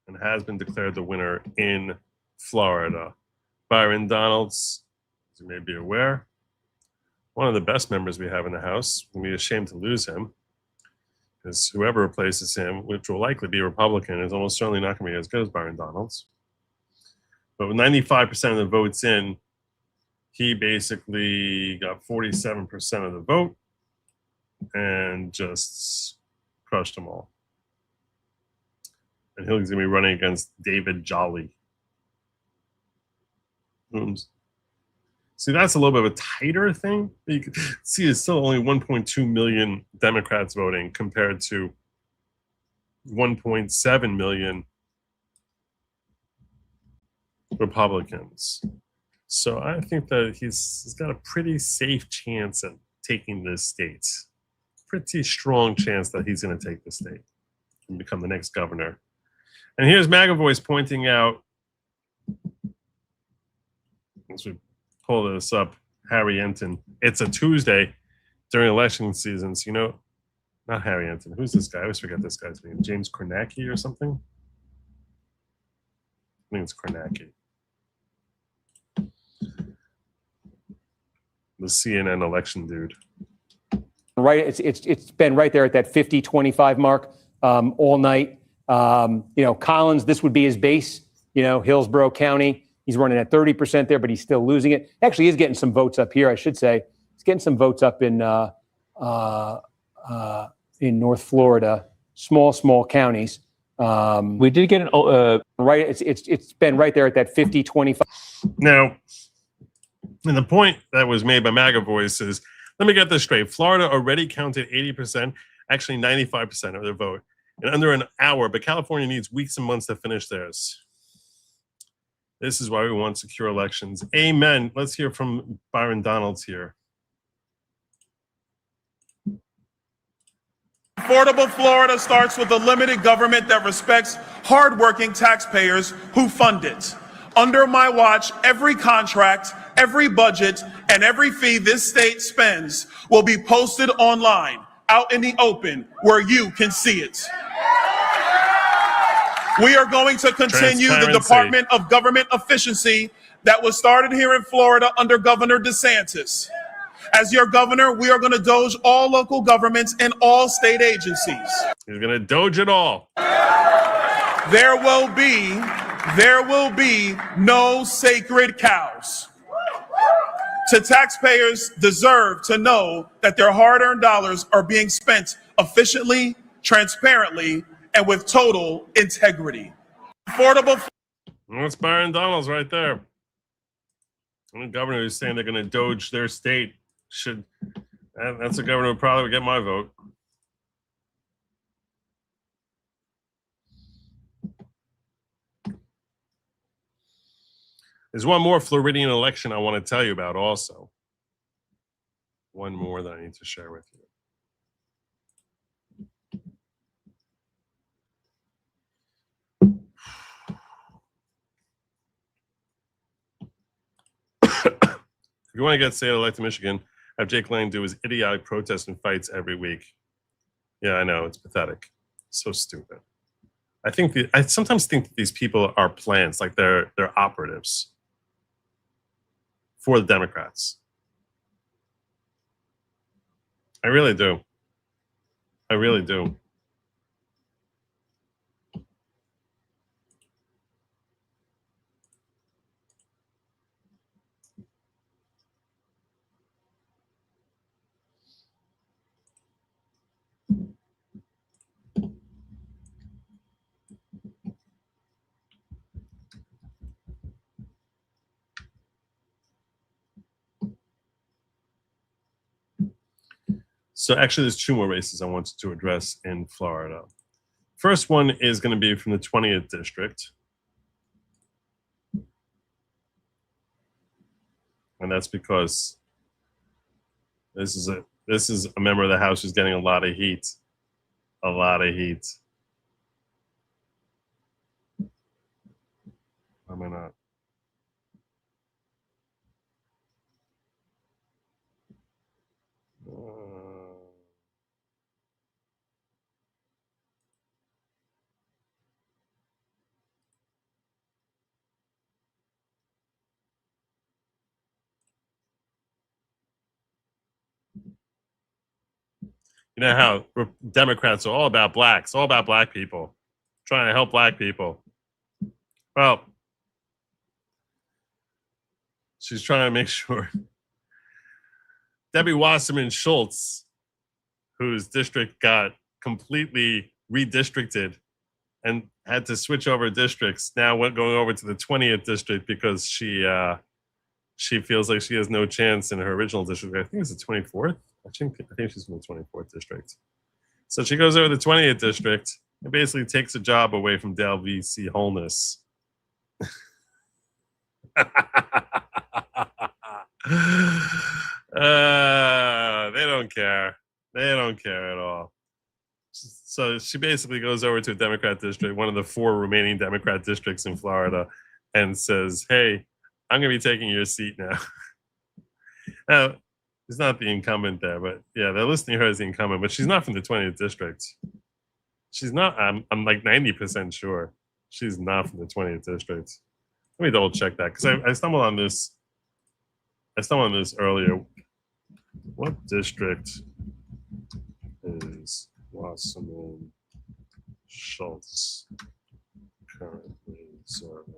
and has been declared the winner in Florida. Byron Donalds, as you may be aware, one of the best members we have in the House. We'll be ashamed to lose him. Because whoever replaces him, which will likely be a Republican, is almost certainly not going to be as good as Byron Donalds. But with 95% of the votes in, he basically got 47% of the vote and just crushed them all. And he's going to be running against David Jolly. See, that's a little bit of a tighter thing. You can see it's still only 1.2 million Democrats voting compared to 1.7 million Republicans. So I think that he's got a pretty safe chance at taking this state. Pretty strong chance that he's going to take the state and become the next governor. And here's MAGA Voice pointing out, as we pull this up, Harry Enton. It's a Tuesday during election seasons. You know, not Harry Enton. Who's this guy? I always forget this guy's name. James Kornacki or something? I think it's Kornacki. The CNN election dude. Right, it's been right there at that 50-25 mark all night. You know, Collins, this would be his base. You know, Hillsborough County, he's running at 30% there, but he's still losing it. Actually, he's getting some votes up here, I should say. He's getting some votes up in North Florida, small counties. We did get an right. It's been right there at that 50-25. Now, and the point that was made by MAGA Voice is, let me get this straight. Florida already counted 80%, actually 95% of their vote in under an hour, but California needs weeks and months to finish theirs. This is why we want secure elections. Amen. Let's hear from Byron Donalds here. Affordable Florida starts with a limited government that respects hardworking taxpayers who fund it. Under my watch, every contract, every budget, and every fee this state spends will be posted online, out in the open, where you can see it. We are going to continue the Department of Government Efficiency that was started here in Florida under Governor DeSantis. As your governor, we are going to doge all local governments and all state agencies. He's going to doge it all. There will be no sacred cows. Taxpayers deserve to know that their hard-earned dollars are being spent efficiently, transparently, and with total integrity. Affordable. That's Byron Donalds right there. And the governor who's saying they're going to doge their state. That's a governor who probably would get my vote. There's one more Floridian election I want to tell you about also. One more that I need to share with you. If you want to get state elected in Michigan, have Jake Lang do his idiotic protests and fights every week. Yeah, I know, it's pathetic. So stupid. I sometimes think that these people are plants, like they're operatives for the Democrats. I really do. I really do. So actually, there's two more races I wanted to address in Florida. First one is going to be from the 20th district. And that's because this is a member of the House who's getting a lot of heat. A lot of heat. Am I not? You know how Democrats are all about blacks, all about black people, trying to help black people. Well, she's trying to make sure Debbie Wasserman Schultz, whose district got completely redistricted and had to switch over districts, now going over to the 20th district because she feels like she has no chance in her original district. I think it's the 24th. I think she's from the 24th district. So she goes over to the 20th district and basically takes a job away from Dale V.C. Holness. They don't care. They don't care at all. So she basically goes over to a Democrat district, one of the 4 remaining Democrat districts in Florida, and says, hey, I'm going to be taking your seat now. Now, he's not the incumbent there, but yeah, they're listing her as the incumbent, but she's not from the 20th district. She's not, I'm like 90% sure she's not from the 20th district. Let me double check that, because I stumbled on this. I stumbled on this earlier. What district is Wasserman Schultz currently serving?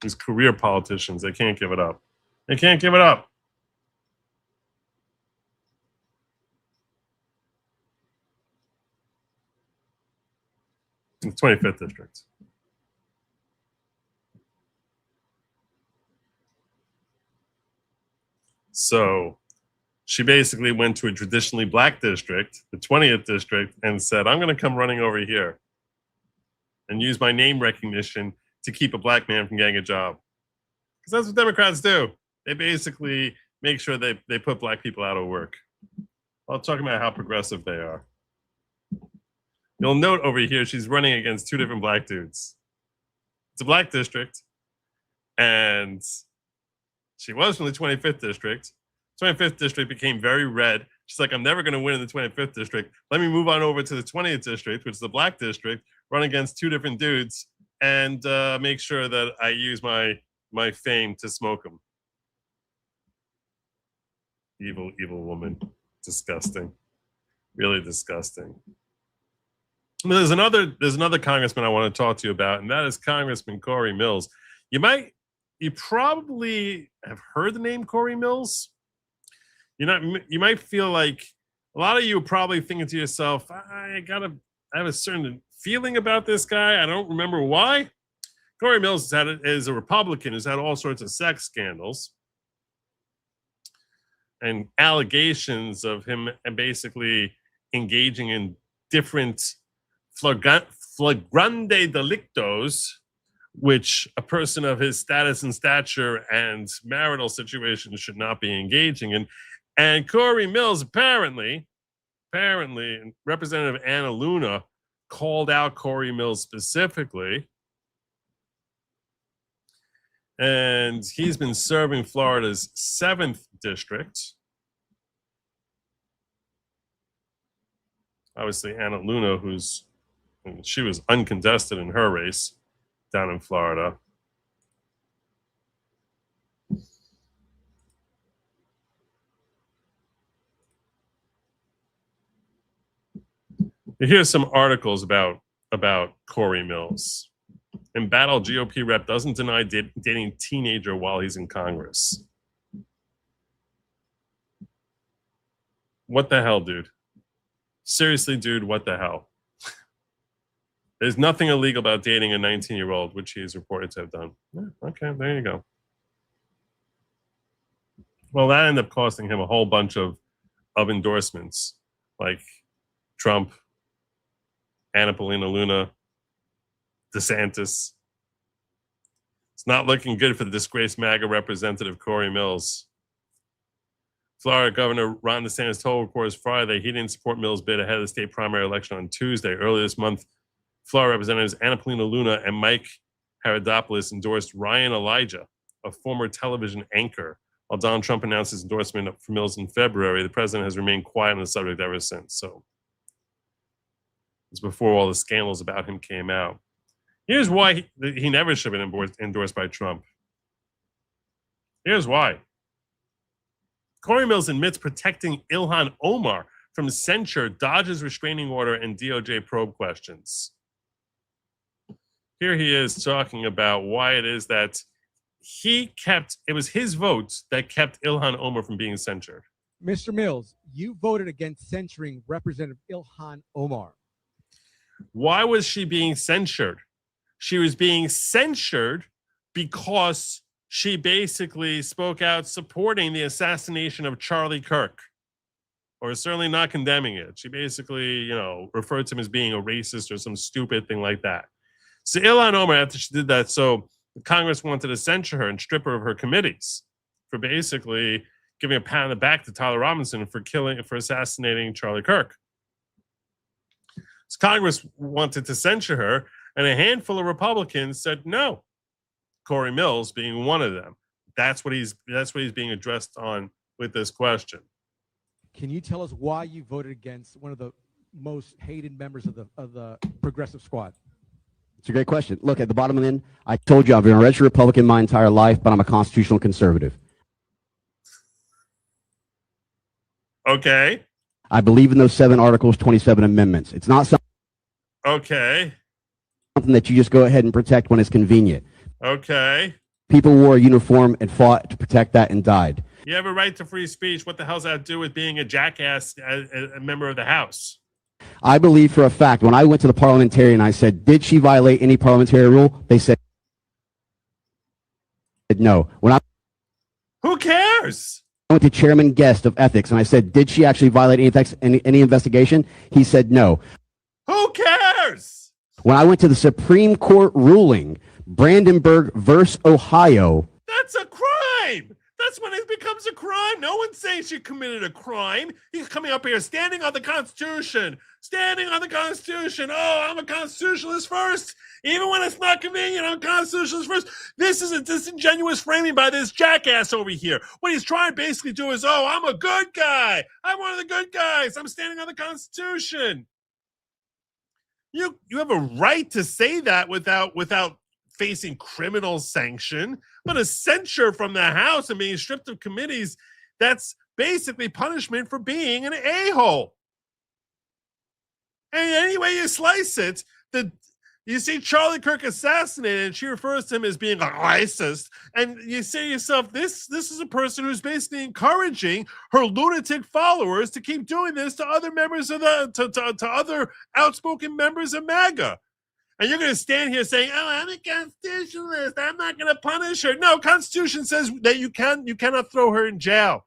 These career politicians, they can't give it up. They can't give it up. In the 25th district. So she basically went to a traditionally black district, the 20th district, and said, I'm going to come running over here and use my name recognition to keep a black man from getting a job. Because that's what Democrats do. They basically make sure they put black people out of work. I'll talk about how progressive they are. You'll note over here, she's running against 2 different black dudes. It's a black district, and she was from the 25th district. 25th district became very red. She's like, I'm never going to win in the 25th district. Let me move on over to the 20th district, which is the black district, run against 2 different dudes, and make sure that I use my fame to smoke them. Evil, evil woman. Disgusting. Really disgusting. There's another congressman I want to talk to you about, and that is Congressman Corey Mills. You probably have heard the name Corey Mills. You might feel like a lot of you are probably thinking to yourself, I have a certain feeling about this guy. I don't remember why. Corey Mills is a Republican who's had all sorts of sex scandals and allegations of him and basically engaging in different flagrante delictos, which a person of his status and stature and marital situation should not be engaging in. And Corey Mills apparently, Representative Anna Luna called out Corey Mills specifically. And he's been serving Florida's 7th district. Obviously, Anna Luna, she was uncontested in her race down in Florida. Here's some articles about Corey Mills. Embattled GOP rep doesn't deny dating teenager while he's in Congress. What the hell, dude? Seriously, dude, what the hell? There's nothing illegal about dating a 19-year-old, which he is reported to have done. Yeah, okay, there you go. Well, that ended up costing him a whole bunch of endorsements, like Trump, Anna Paulina Luna, DeSantis. It's not looking good for the disgraced MAGA representative Corey Mills. Florida Governor Ron DeSantis told reporters Friday he didn't support Mills' bid ahead of the state primary election on Tuesday. Earlier this month, Florida Representatives Anna Paulina Luna and Mike Haradopoulos endorsed Ryan Elijah, a former television anchor. While Donald Trump announced his endorsement for Mills in February, the president has remained quiet on the subject ever since. So it's before all the scandals about him came out. Here's why he never should have been endorsed by Trump. Here's why. Corey Mills admits protecting Ilhan Omar from censure, dodges restraining order, and DOJ probe questions. Here he is talking about why it is that it was his votes that kept Ilhan Omar from being censured. Mr. Mills, you voted against censoring Representative Ilhan Omar. Why was she being censured? She was being censured because she basically spoke out supporting the assassination of Charlie Kirk, or certainly not condemning it. She basically, referred to him as being a racist or some stupid thing like that. So Ilhan Omar, after she did that, so Congress wanted to censure her and strip her of her committees for basically giving a pat on the back to Tyler Robinson for assassinating Charlie Kirk. So Congress wanted to censure her, and a handful of Republicans said no. Corey Mills being one of them. That's what he's being addressed on with this question. Can you tell us why you voted against one of the most hated members of the Progressive Squad? It's a great question. Look, at the bottom end, I told you I've been a registered Republican my entire life, but I'm a constitutional conservative. Okay. I believe in those 7 articles, 27 amendments. It's not something that you just go ahead and protect when it's convenient. Okay. People wore a uniform and fought to protect that and died. You have a right to free speech. What the hell's that do with being a jackass, a member of the House? I believe for a fact, when I went to the parliamentarian, I said, did she violate any parliamentary rule? They said no. Who cares? I went to Chairman Guest of Ethics, and I said, did she actually violate any investigation? He said no. Who cares? When I went to the Supreme Court ruling, Brandenburg versus Ohio. That's a crime. That's when it becomes a crime. No one's saying she committed a crime. He's coming up here standing on the Constitution. Standing on the Constitution. Oh, I'm a constitutionalist first. Even when it's not convenient, I'm a constitutionalist first. This is a disingenuous framing by this jackass over here. What he's trying to basically do is, oh, I'm a good guy. I'm one of the good guys. I'm standing on the Constitution. You have a right to say that without facing criminal sanction, but a censure from the House and being stripped of committees, that's basically punishment for being an a-hole. And any way you slice it, you see Charlie Kirk assassinated, and she refers to him as being a racist, and you say to yourself, this is a person who's basically encouraging her lunatic followers to keep doing this to other members of to other outspoken members of MAGA. And you're going to stand here saying, oh, I'm a constitutionalist, I'm not going to punish her. No, Constitution says that you cannot throw her in jail.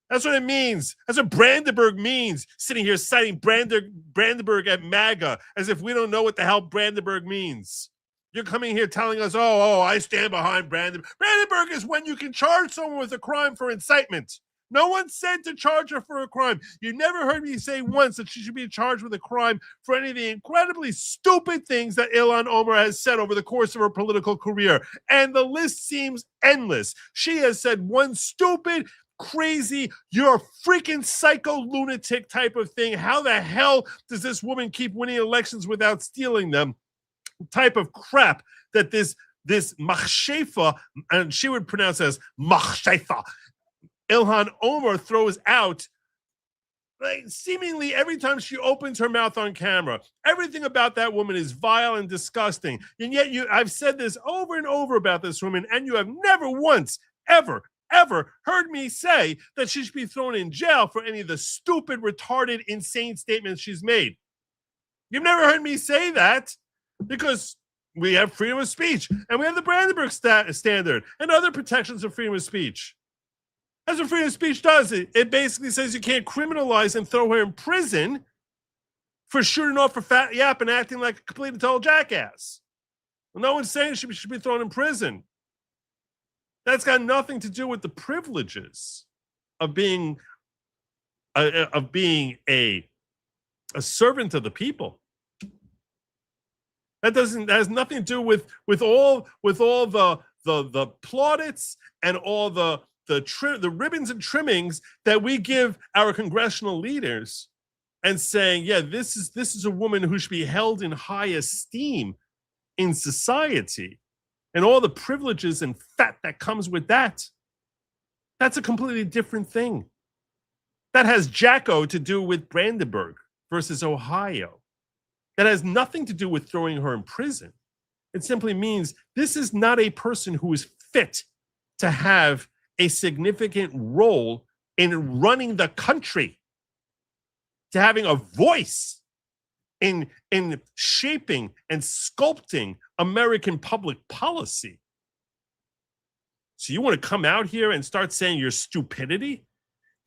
That's what it means. That's what Brandenburg means, sitting here citing Brandenburg at MAGA as if we don't know what the hell Brandenburg means. You're coming here telling us, oh, I stand behind Brandenburg. Brandenburg is when you can charge someone with a crime for incitement. No one said to charge her for a crime. You never heard me say once that she should be charged with a crime for any of the incredibly stupid things that Ilhan Omar has said over the course of her political career. And the list seems endless. She has said one stupid, crazy, you're a freaking psycho lunatic type of thing. How the hell does this woman keep winning elections without stealing them? Type of crap that this machshefa, and she would pronounce it as machshefa, Ilhan Omar throws out, like, seemingly every time she opens her mouth on camera. Everything about that woman is vile and disgusting. And yet I've said this over and over about this woman, and you have never once, ever heard me say that she should be thrown in jail for any of the stupid, retarded, insane statements she's made. You've never heard me say that because we have freedom of speech, and we have the Brandenburg standard and other protections of freedom of speech. That's what freedom of speech does. It basically says you can't criminalize and throw her in prison for shooting off her fat yap and acting like a complete and total jackass. Well, no one's saying she should be thrown in prison. That's got nothing to do with the privileges of being a servant of the people. That has nothing to do with all the plaudits and all the ribbons and trimmings that we give our congressional leaders, and saying, yeah, this is a woman who should be held in high esteem in society, and all the privileges and fat that comes with that. That's a completely different thing. that has Jacko to do with Brandenburg versus Ohio. That has nothing to do with throwing her in prison. It simply means this is not a person who is fit to have a significant role in running the country, to having a voice in shaping and sculpting American public policy. So you want to come out here and start saying your stupidity?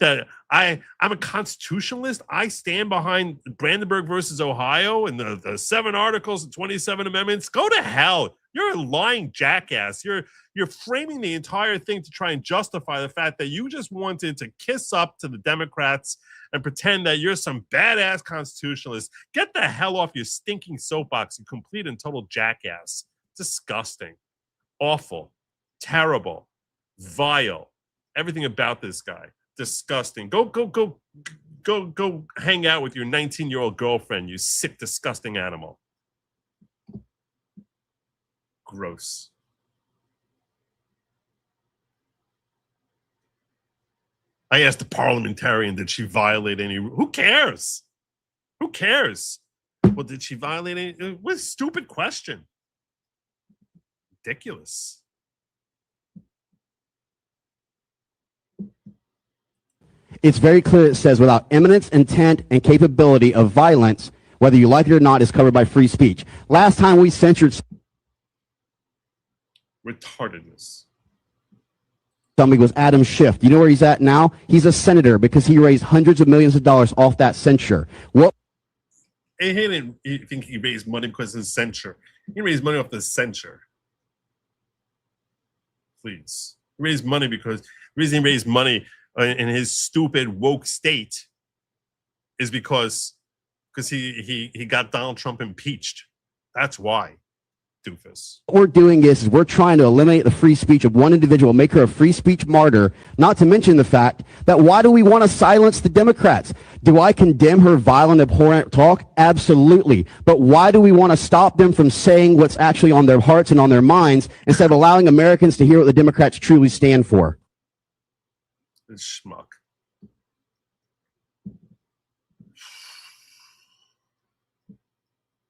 That I'm a constitutionalist. I stand behind Brandenburg versus Ohio and the 7 articles and 27 amendments. Go to hell. You're a lying jackass. You're framing the entire thing to try and justify the fact that you just wanted to kiss up to the Democrats and pretend that you're some badass constitutionalist. Get the hell off your stinking soapbox, you complete and total jackass. Disgusting. Awful. Terrible. Vile. Everything about this guy. Disgusting. Go hang out with your 19-year-old girlfriend, you sick, disgusting animal. Gross. I asked the parliamentarian, did she violate any? Who cares? Who cares? Well, did she violate any? What a stupid question. Ridiculous. It's very clear it says without imminence, intent, and capability of violence, whether you like it or not, is covered by free speech. Last time we censored Retardedness. somebody was Adam Schiff. You know where he's at now? He's a senator because he raised hundreds of millions of dollars off that censure. What? He didn't think he raised money because of the censure. He raised money off the censure. Please. He raised money because the reason he raised money in his stupid woke state is because he got Donald Trump impeached. That's why, doofus. What we're doing is we're trying to eliminate the free speech of one individual, make her a free speech martyr, not to mention the fact that why do we want to silence the Democrats? Do I condemn her violent, abhorrent talk? Absolutely. But why do we want to stop them from saying what's actually on their hearts and on their minds instead of allowing Americans to hear what the Democrats truly stand for? This schmuck.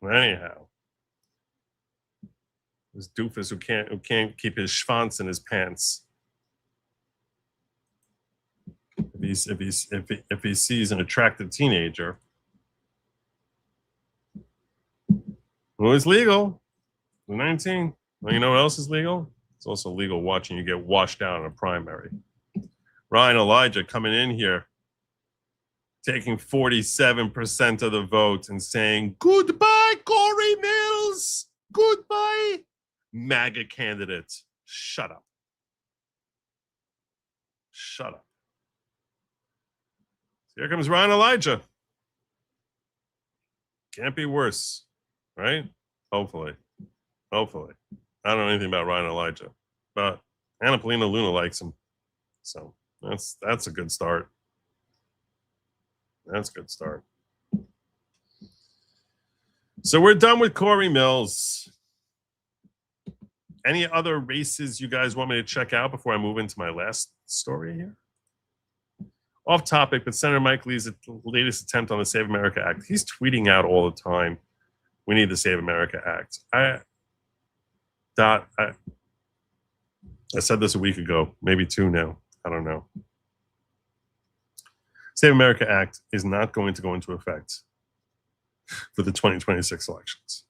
Anyhow, this doofus who can't keep his schwanz in his pants. If he sees an attractive teenager who is legal, 19. Well, you know what else is legal? It's also legal watching you get washed out in a primary. Ryan Elijah coming in here, taking 47% of the vote and saying, goodbye, Corey Mills. Goodbye, MAGA candidate. Shut up. Shut up. Here comes Ryan Elijah. Can't be worse, right? Hopefully. Hopefully. I don't know anything about Ryan Elijah, but Anna Polina Luna likes him. So that's a good start. That's a good start. So we're done with Corey Mills. Any other races you guys want me to check out before I move into my last story here? Off topic, but Senator Mike Lee's latest attempt on the Save America Act. He's tweeting out all the time, we need the Save America Act. I said this a week ago, maybe 2 now. I don't know. Save America Act is not going to go into effect for the 2026 elections.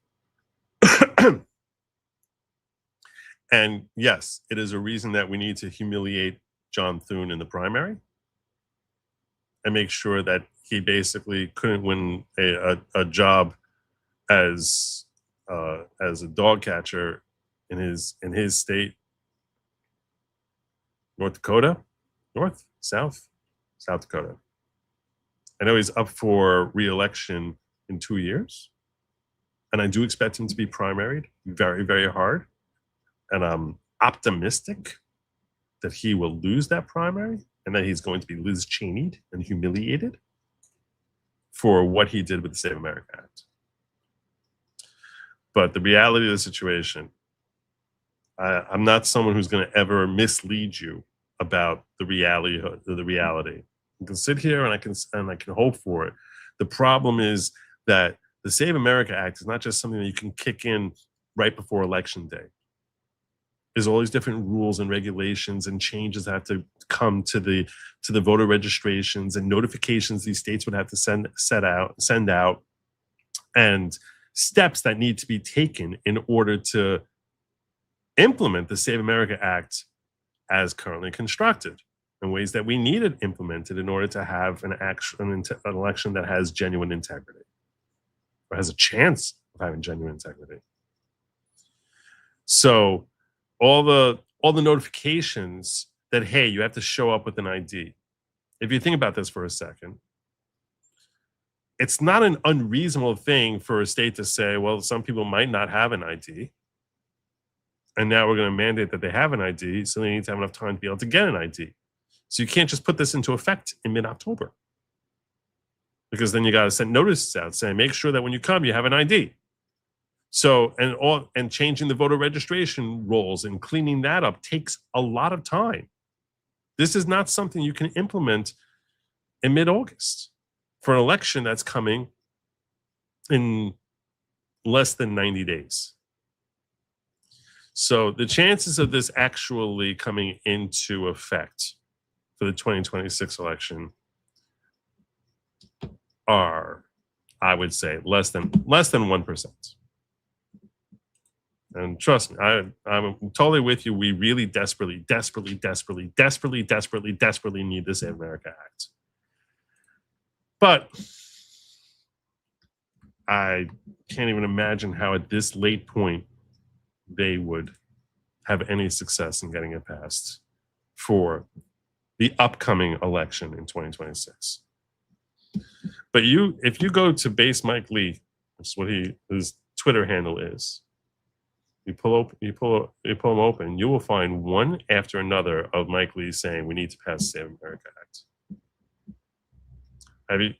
And yes, it is a reason that we need to humiliate John Thune in the primary and make sure that he basically couldn't win a job as a dog catcher in his state. North Dakota? South Dakota. I know he's up for re-election in 2 years. And I do expect him to be primaried very, very hard. And I'm optimistic that he will lose that primary and that he's going to be Liz Cheney'd and humiliated for what he did with the Save America Act. But the reality of the situation, I'm not someone who's going to ever mislead you about the reality. I can sit here and I can hope for it. The problem is that the Save America Act is not just something that you can kick in right before Election Day. There's all these different rules and regulations and changes that have to come to the voter registrations and notifications these states would have to send out, and steps that need to be taken in order to implement the Save America Act as currently constructed in ways that we need it implemented in order to have an election that has genuine integrity or has a chance of having genuine integrity. So all the notifications that, hey, you have to show up with an ID. If you think about this for a second, it's not an unreasonable thing for a state to say, well, some people might not have an ID. And now we're going to mandate that they have an ID, so they need to have enough time to be able to get an ID. So you can't just put this into effect in mid-October, because then you got to send notices out saying, make sure that when you come, you have an ID. So, and changing the voter registration rolls and cleaning that up takes a lot of time. This is not something you can implement in mid-August for an election that's coming in less than 90 days. So the chances of this actually coming into effect for the 2026 election are, I would say, less than 1%. And trust me, I'm totally with you. We really desperately need this Save America Act. But I can't even imagine how at this late point they would have any success in getting it passed for the upcoming election in 2026. But if you go to base Mike Lee, that's what his Twitter handle is. You pull him open, you will find one after another of Mike Lee saying we need to pass the Save America Act.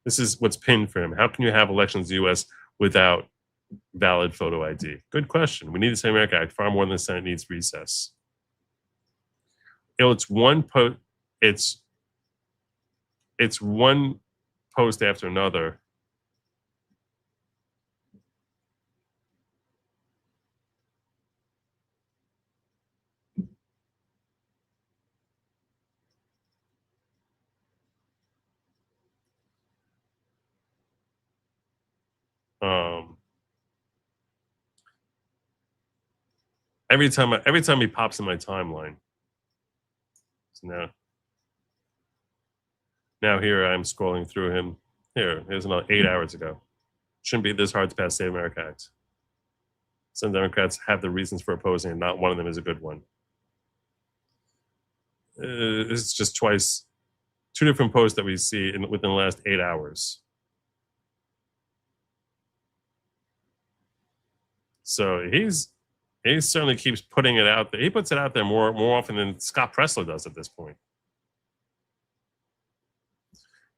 This is what's pinned for him. How can you have elections in the U.S. without valid photo ID? Good question. We need the Save America Act far more than the Senate needs recess. It's one post after another. Every time he pops in my timeline. So now here I'm scrolling through him. Here's another 8 hours ago. Shouldn't be this hard to pass Save America Act. Some Democrats have the reasons for opposing, and not one of them is a good one. It's just two different posts that we see within the last 8 hours. So he certainly keeps putting it out there. He puts it out there more often than Scott Pressler does at this point.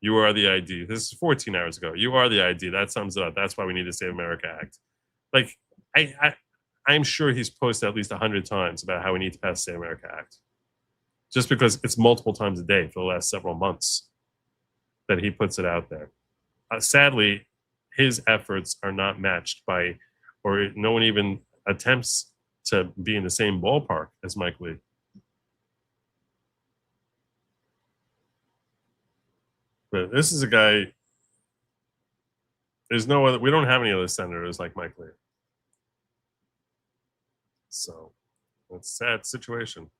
You are the ID. This is 14 hours ago. You are the ID. That sums it up. That's why we need the Save America Act. Like, I'm sure he's posted at least 100 times about how we need to pass the Save America Act. Just because it's multiple times a day for the last several months that he puts it out there. Sadly, his efforts are not matched by, or no one even attempts to be in the same ballpark as Mike Lee. But this is a guy, we don't have any other senators like Mike Lee. So it's a sad situation.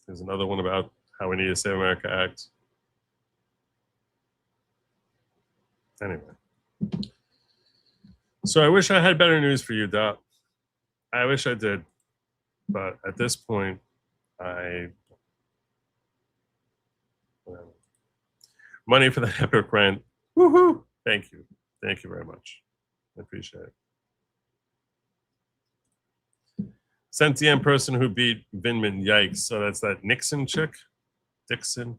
There's another one about how we need a Save America Act. Anyway. So I wish I had better news for you, Dot. I wish I did. But at this point, money for the epic rant. Woohoo! Thank you. Thank you very much. I appreciate it. Sentient person who beat Vindman, yikes. So that's that Nixon chick? Dixon?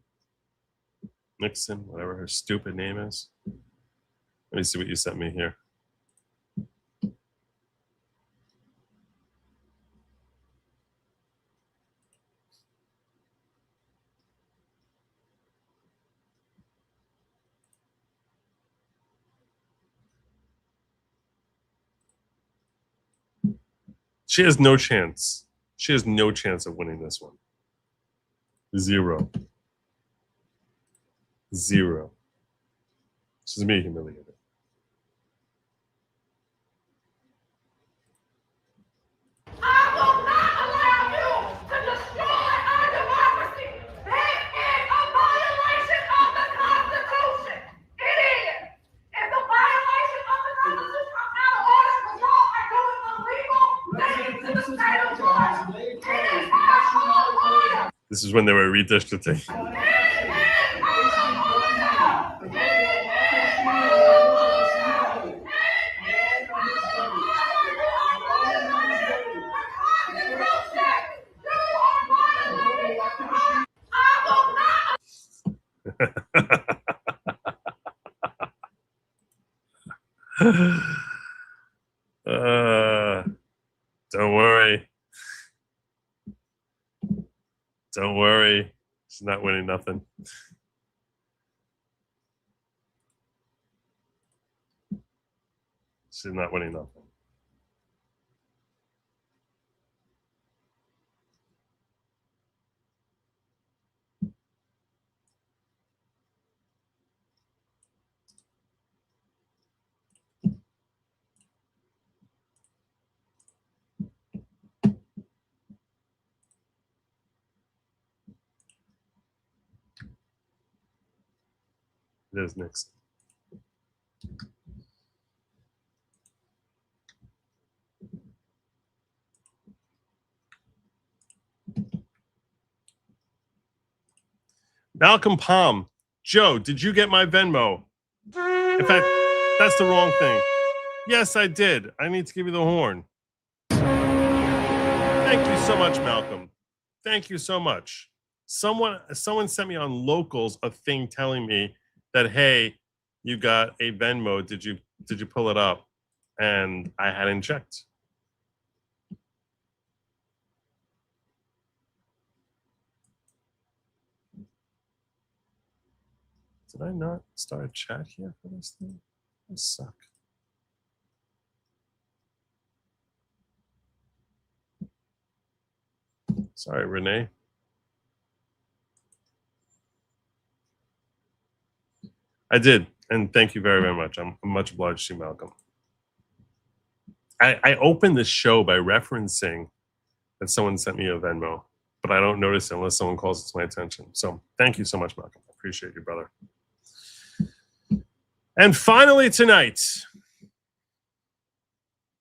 Nixon, whatever her stupid name is. Let me see what you sent me here. She has no chance. She has no chance of winning this one. Zero. Zero. She's me humiliated. I will not allow you to destroy our democracy. That is a violation of the Constitution. It is. It's a violation of the Constitution. I'm out of order because y'all are doing illegal things to the state of Georgia. It is out of order. This is when they were redistricting. Don't worry. Don't worry. She's not winning nothing. She's not winning nothing. There's Nixon. Malcolm Palm. Joe, did you get my Venmo? In fact, that's the wrong thing. Yes, I did. I need to give you the horn. Thank you so much, Malcolm. Thank you so much. Someone sent me on Locals a thing telling me that, hey, you got a Venmo. Did you pull it up? And I hadn't checked. Did I not start a chat here for this thing? I suck. Sorry, Renee. I did, and thank you very, very much. I'm much obliged to you, Malcolm. I opened the show by referencing that someone sent me a Venmo, but I don't notice it unless someone calls it to my attention. So thank you so much, Malcolm. I appreciate you, brother. And finally tonight,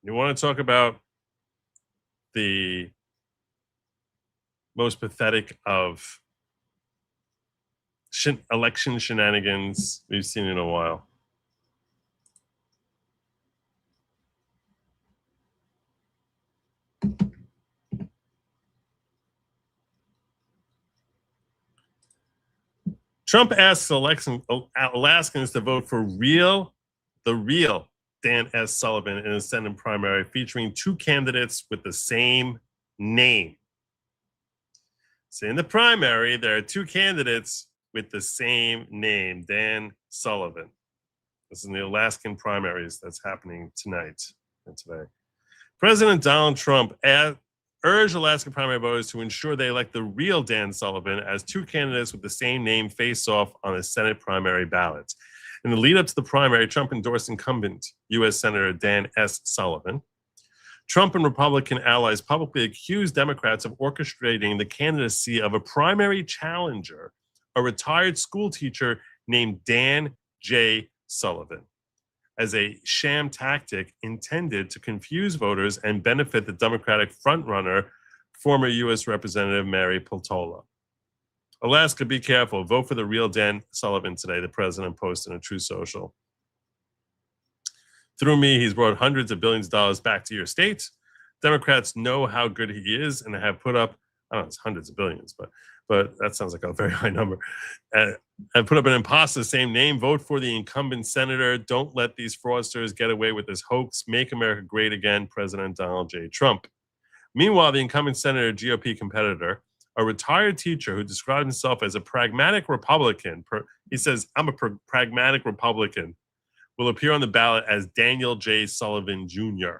you want to talk about the most pathetic of election shenanigans we've seen in a while. Trump asks Alaskans to vote for the real Dan S. Sullivan in a Senate primary featuring two candidates with the same name. So in the primary, there are two candidates with the same name, Dan Sullivan. This is in the Alaskan primaries that's happening tonight and today. President Donald Trump urged Alaska primary voters to ensure they elect the real Dan Sullivan as two candidates with the same name face off on a Senate primary ballot. In the lead up to the primary, Trump endorsed incumbent U.S. Senator Dan S. Sullivan. Trump and Republican allies publicly accused Democrats of orchestrating the candidacy of a primary challenger, a retired school teacher named Dan J. Sullivan, as a sham tactic intended to confuse voters and benefit the Democratic frontrunner, former U.S. Representative Mary Peltola. Alaska, be careful. Vote for the real Dan Sullivan today, the president posted on True Social. Through me, he's brought hundreds of billions of dollars back to your state. Democrats know how good he is and have put up, I don't know, it's hundreds of billions, but but that sounds like a very high number. And put up an imposter, same name. Vote for the incumbent senator. Don't let these fraudsters get away with this hoax. Make America great again, President Donald J. Trump. Meanwhile, the incumbent senator, GOP competitor, a retired teacher who described himself as a pragmatic Republican, he says, I'm a pragmatic Republican, will appear on the ballot as Daniel J. Sullivan Jr.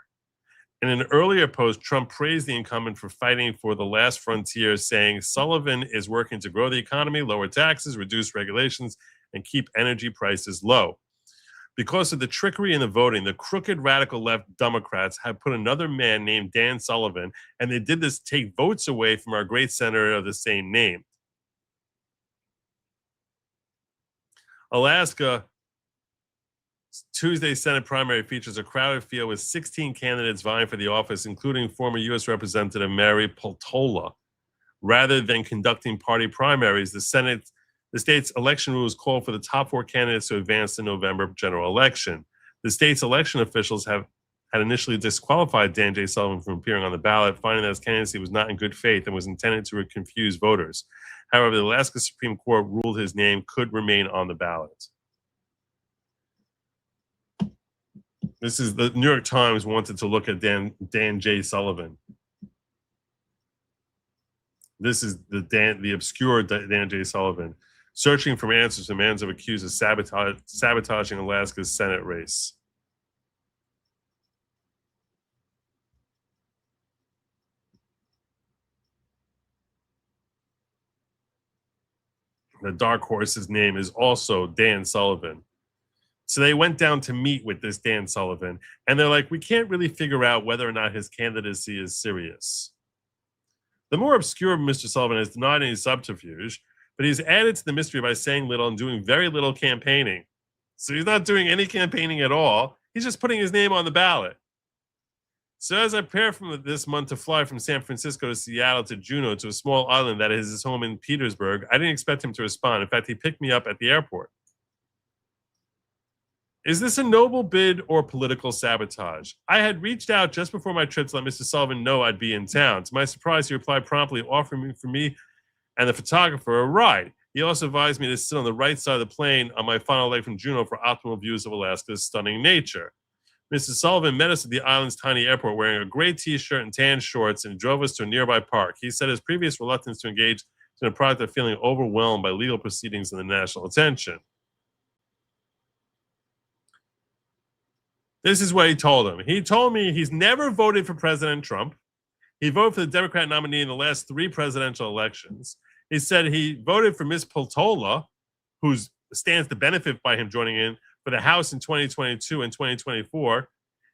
In an earlier post, Trump praised the incumbent for fighting for the last frontier, saying Sullivan is working to grow the economy, lower taxes, reduce regulations, and keep energy prices low. Because of the trickery in the voting, the crooked radical left Democrats have put another man named Dan Sullivan, and they did this to take votes away from our great senator of the same name. Alaska Tuesday's Senate primary features a crowded field with 16 candidates vying for the office, including former U.S. Representative Mary Peltola. Rather than conducting party primaries, the state's election rules call for the top 4 candidates to advance the November general election. The state's election officials had initially disqualified Dan J. Sullivan from appearing on the ballot, finding that his candidacy was not in good faith and was intended to confuse voters. However, the Alaska Supreme Court ruled his name could remain on the ballot. This is the New York Times wanted to look at Dan J. Sullivan. This is the obscure Dan J. Sullivan, searching for answers to demands of accused of sabotaging Alaska's Senate race. The dark horse's name is also Dan Sullivan. So they went down to meet with this Dan Sullivan, and they're like, we can't really figure out whether or not his candidacy is serious. The more obscure Mr. Sullivan has denied any subterfuge, but he's added to the mystery by saying little and doing very little campaigning. So he's not doing any campaigning at all. He's just putting his name on the ballot. So as I prepare from this month to fly from San Francisco to Seattle to Juneau to a small island that is his home in Petersburg, I didn't expect him to respond. In fact, he picked me up at the airport. Is this a noble bid or political sabotage? I had reached out just before my trip to let Mr. Sullivan know I'd be in town. To my surprise, he replied promptly, offering for me and the photographer a ride. He also advised me to sit on the right side of the plane on my final leg from Juneau for optimal views of Alaska's stunning nature. Mr. Sullivan met us at the island's tiny airport wearing a gray t-shirt and tan shorts and drove us to a nearby park. He said his previous reluctance to engage in a product of feeling overwhelmed by legal proceedings and the national attention. This is what he told him. He told me he's never voted for President Trump. He voted for the Democrat nominee in the last 3 presidential elections. He said he voted for Ms. Peltola, who stands to benefit by him joining in, for the House in 2022 and 2024.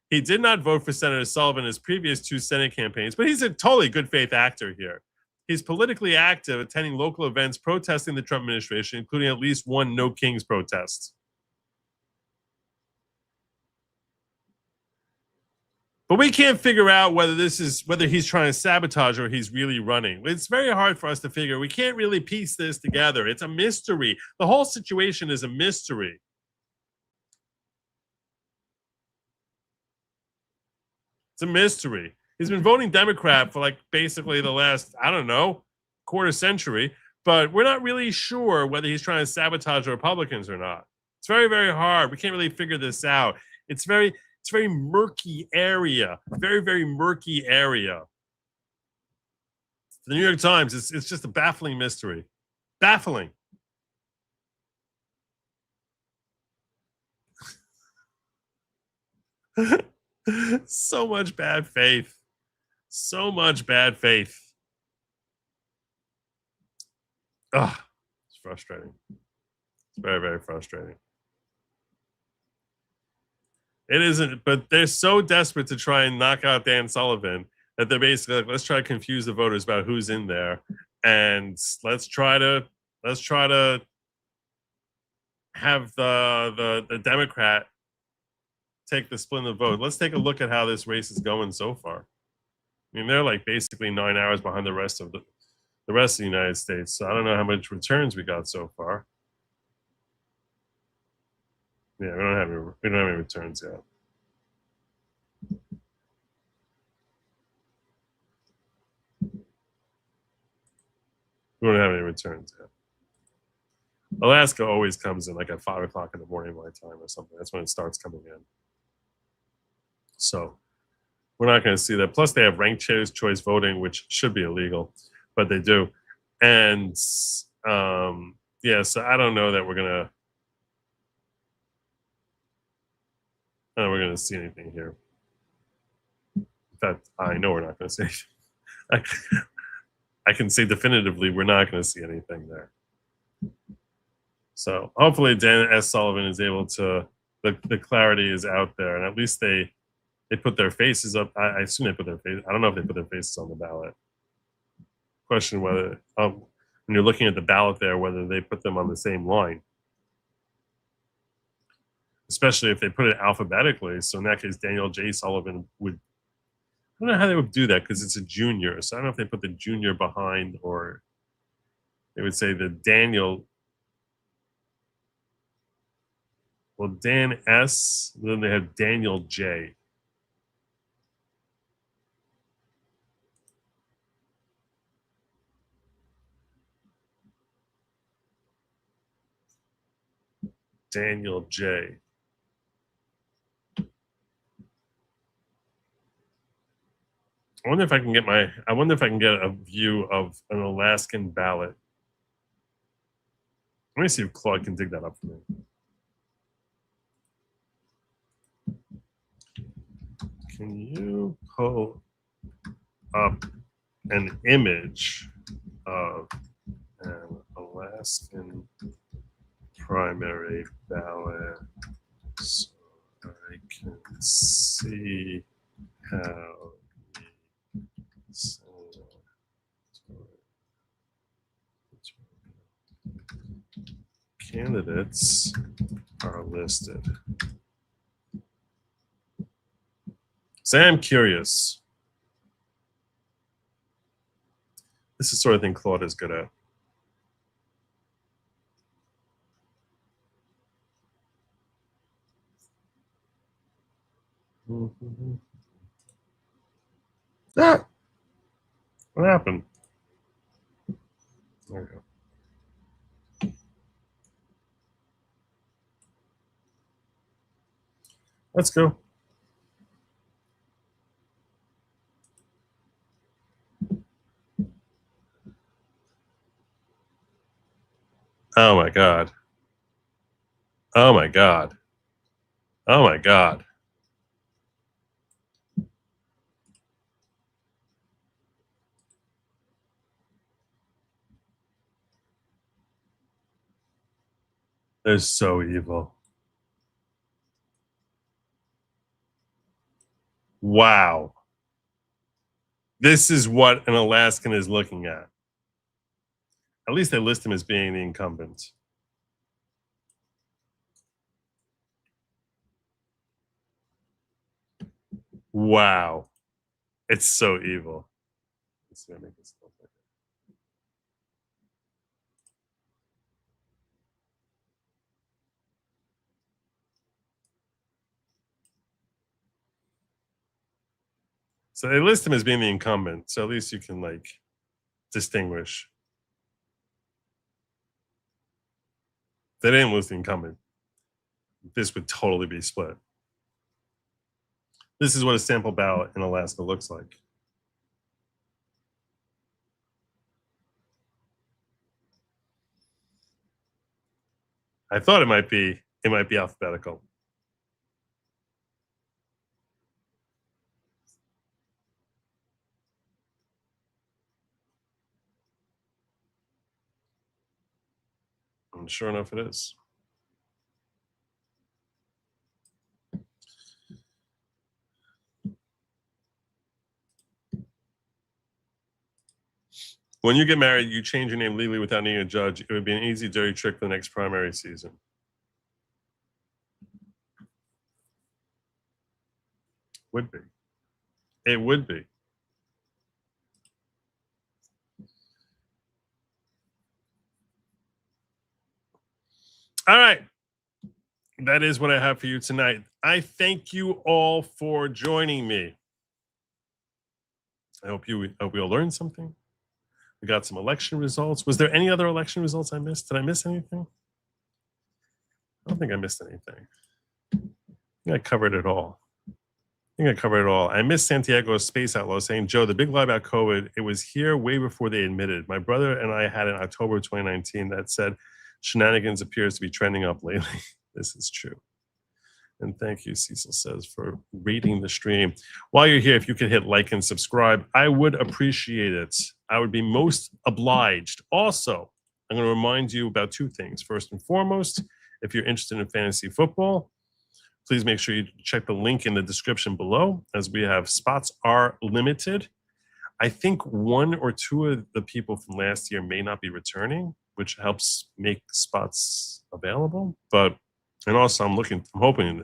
He did not vote for Senator Sullivan in his previous 2 Senate campaigns, but he's a totally good faith actor here. He's politically active, attending local events protesting the Trump administration, including at least one No Kings protest. But we can't figure out whether he's trying to sabotage or he's really running. It's very hard for us to figure. We can't really piece this together. It's a mystery. The whole situation is a mystery. It's a mystery. He's been voting Democrat for like basically the last, I don't know, quarter century, but we're not really sure whether he's trying to sabotage the Republicans or not. It's very, very hard. We can't really figure this out. It's very murky area. Very, very murky area. The New York Times, it's just a baffling mystery. Baffling. So much bad faith. So much bad faith. Ugh, it's frustrating. It's very, very frustrating. It isn't, but they're so desperate to try and knock out Dan Sullivan that they're basically like, let's try to confuse the voters about who's in there, and let's try to have the Democrat take the split in the vote. Let's take a look at how this race is going so far. I mean, they're like basically 9 hours behind the rest of the United States. So I don't know how much returns we got so far. Yeah, we don't have any returns yet. We don't have any returns yet. Alaska always comes in like at 5 o'clock in the morning my time or something. That's when it starts coming in. So we're not going to see that. Plus, they have ranked choice voting, which should be illegal, but they do. And yeah, so I don't know that we're gonna see anything here. In fact, I know we're not going to see anything. I can say definitively we're not going to see anything there. So hopefully Dan S. Sullivan is able to, the clarity is out there, and at least they put their faces up. I assume they put their face. I don't know if they put their faces on the ballot. Question whether when you're looking at the ballot there, whether they put them on the same line, especially if they put it alphabetically. So in that case, Daniel J. Sullivan would. I don't know how they would do that because it's a junior. So I don't know if they put the junior behind, or they would say the Daniel. Well, Dan S. Then they have Daniel J. Daniel J. I wonder if I can get a view of an Alaskan ballot. Let me see if Claude can dig that up for me. Can you pull up an image of an Alaskan primary ballot so I can see how candidates are listed. So I'm curious. This is the sort of thing Claude is good at. Ah! What happened? There we go. Let's go. Oh my God. Oh my God. Oh my God. They're so evil. Wow. This is what an Alaskan is looking at. At least they list him as being the incumbent. Wow. It's so evil. Let's see if I make this look like it. So they list him as being the incumbent, so at least you can like distinguish. If they didn't list the incumbent, this would totally be split. This is what a sample ballot in Alaska looks like. I thought it might be alphabetical. And sure enough, it is. When you get married, you change your name legally without needing a judge. It would be an easy, dirty trick for the next primary season. Would be. It would be. All right. That is what I have for you tonight. I thank you all for joining me. I hope you all learned something. We got some election results. Was there any other election results I missed? Did I miss anything? I don't think I missed anything. I think I covered it all. I missed Santiago's Space Outlaw saying, Joe, the big lie about COVID, it was here way before they admitted. My brother and I had in October 2019 that said shenanigans appears to be trending up lately. This is true. And thank you, Cecil says, for reading the stream. While you're here, if you could hit like and subscribe, I would appreciate it. I would be most obliged. Also, I'm going to remind you about two things. First and foremost, if you're interested in fantasy football, please make sure you check the link in the description below, as we have spots are limited. I think one or two of the people from last year may not be returning, which helps make spots available. And also I'm hoping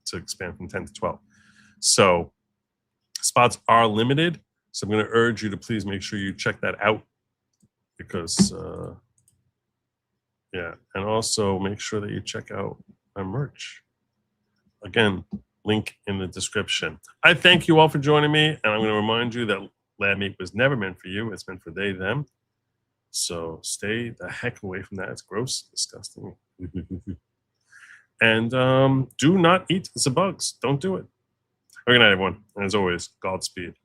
to expand from 10 to 12. So spots are limited. So I'm going to urge you to please make sure you check that out, because yeah, and also make sure that you check out my merch. Again, link in the description. I thank you all for joining me, and I'm going to remind you that lab meat was never meant for you. It's meant for they, them. So stay the heck away from that. It's gross, disgusting. And do not eat the bugs. Don't do it. Good night, everyone. And as always, Godspeed.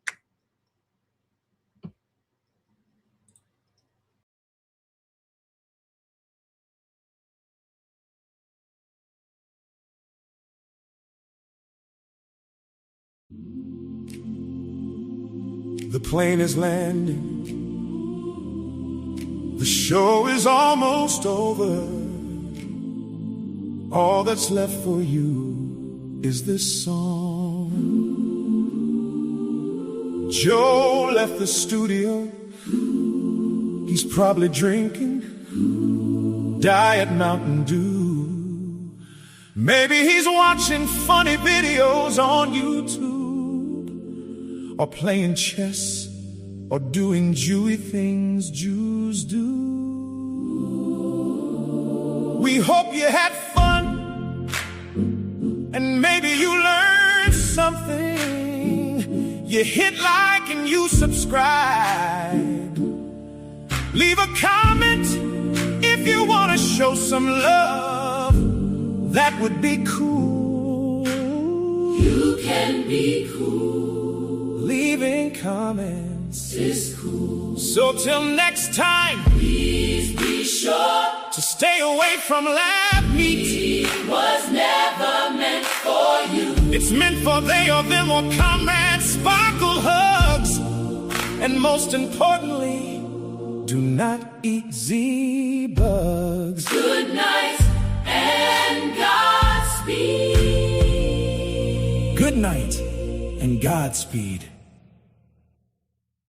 The plane is landing. The show is almost over. All that's left for you is this song. Joe left the studio. He's probably drinking Diet Mountain Dew. Maybe he's watching funny videos on YouTube, or playing chess, or doing Jewy things Jews do. We hope you had fun, and maybe you learned something. You hit like and you subscribe. Leave a comment if you want to show some love. That would be cool. You can be cool. Leaving comments is cool. So till next time, please be sure to stay away from lab meat. It was never meant for you. It's meant for they or them or comments, sparkle hugs, and most importantly, do not eat Z-bugs. Good night and Godspeed. Good night and Godspeed.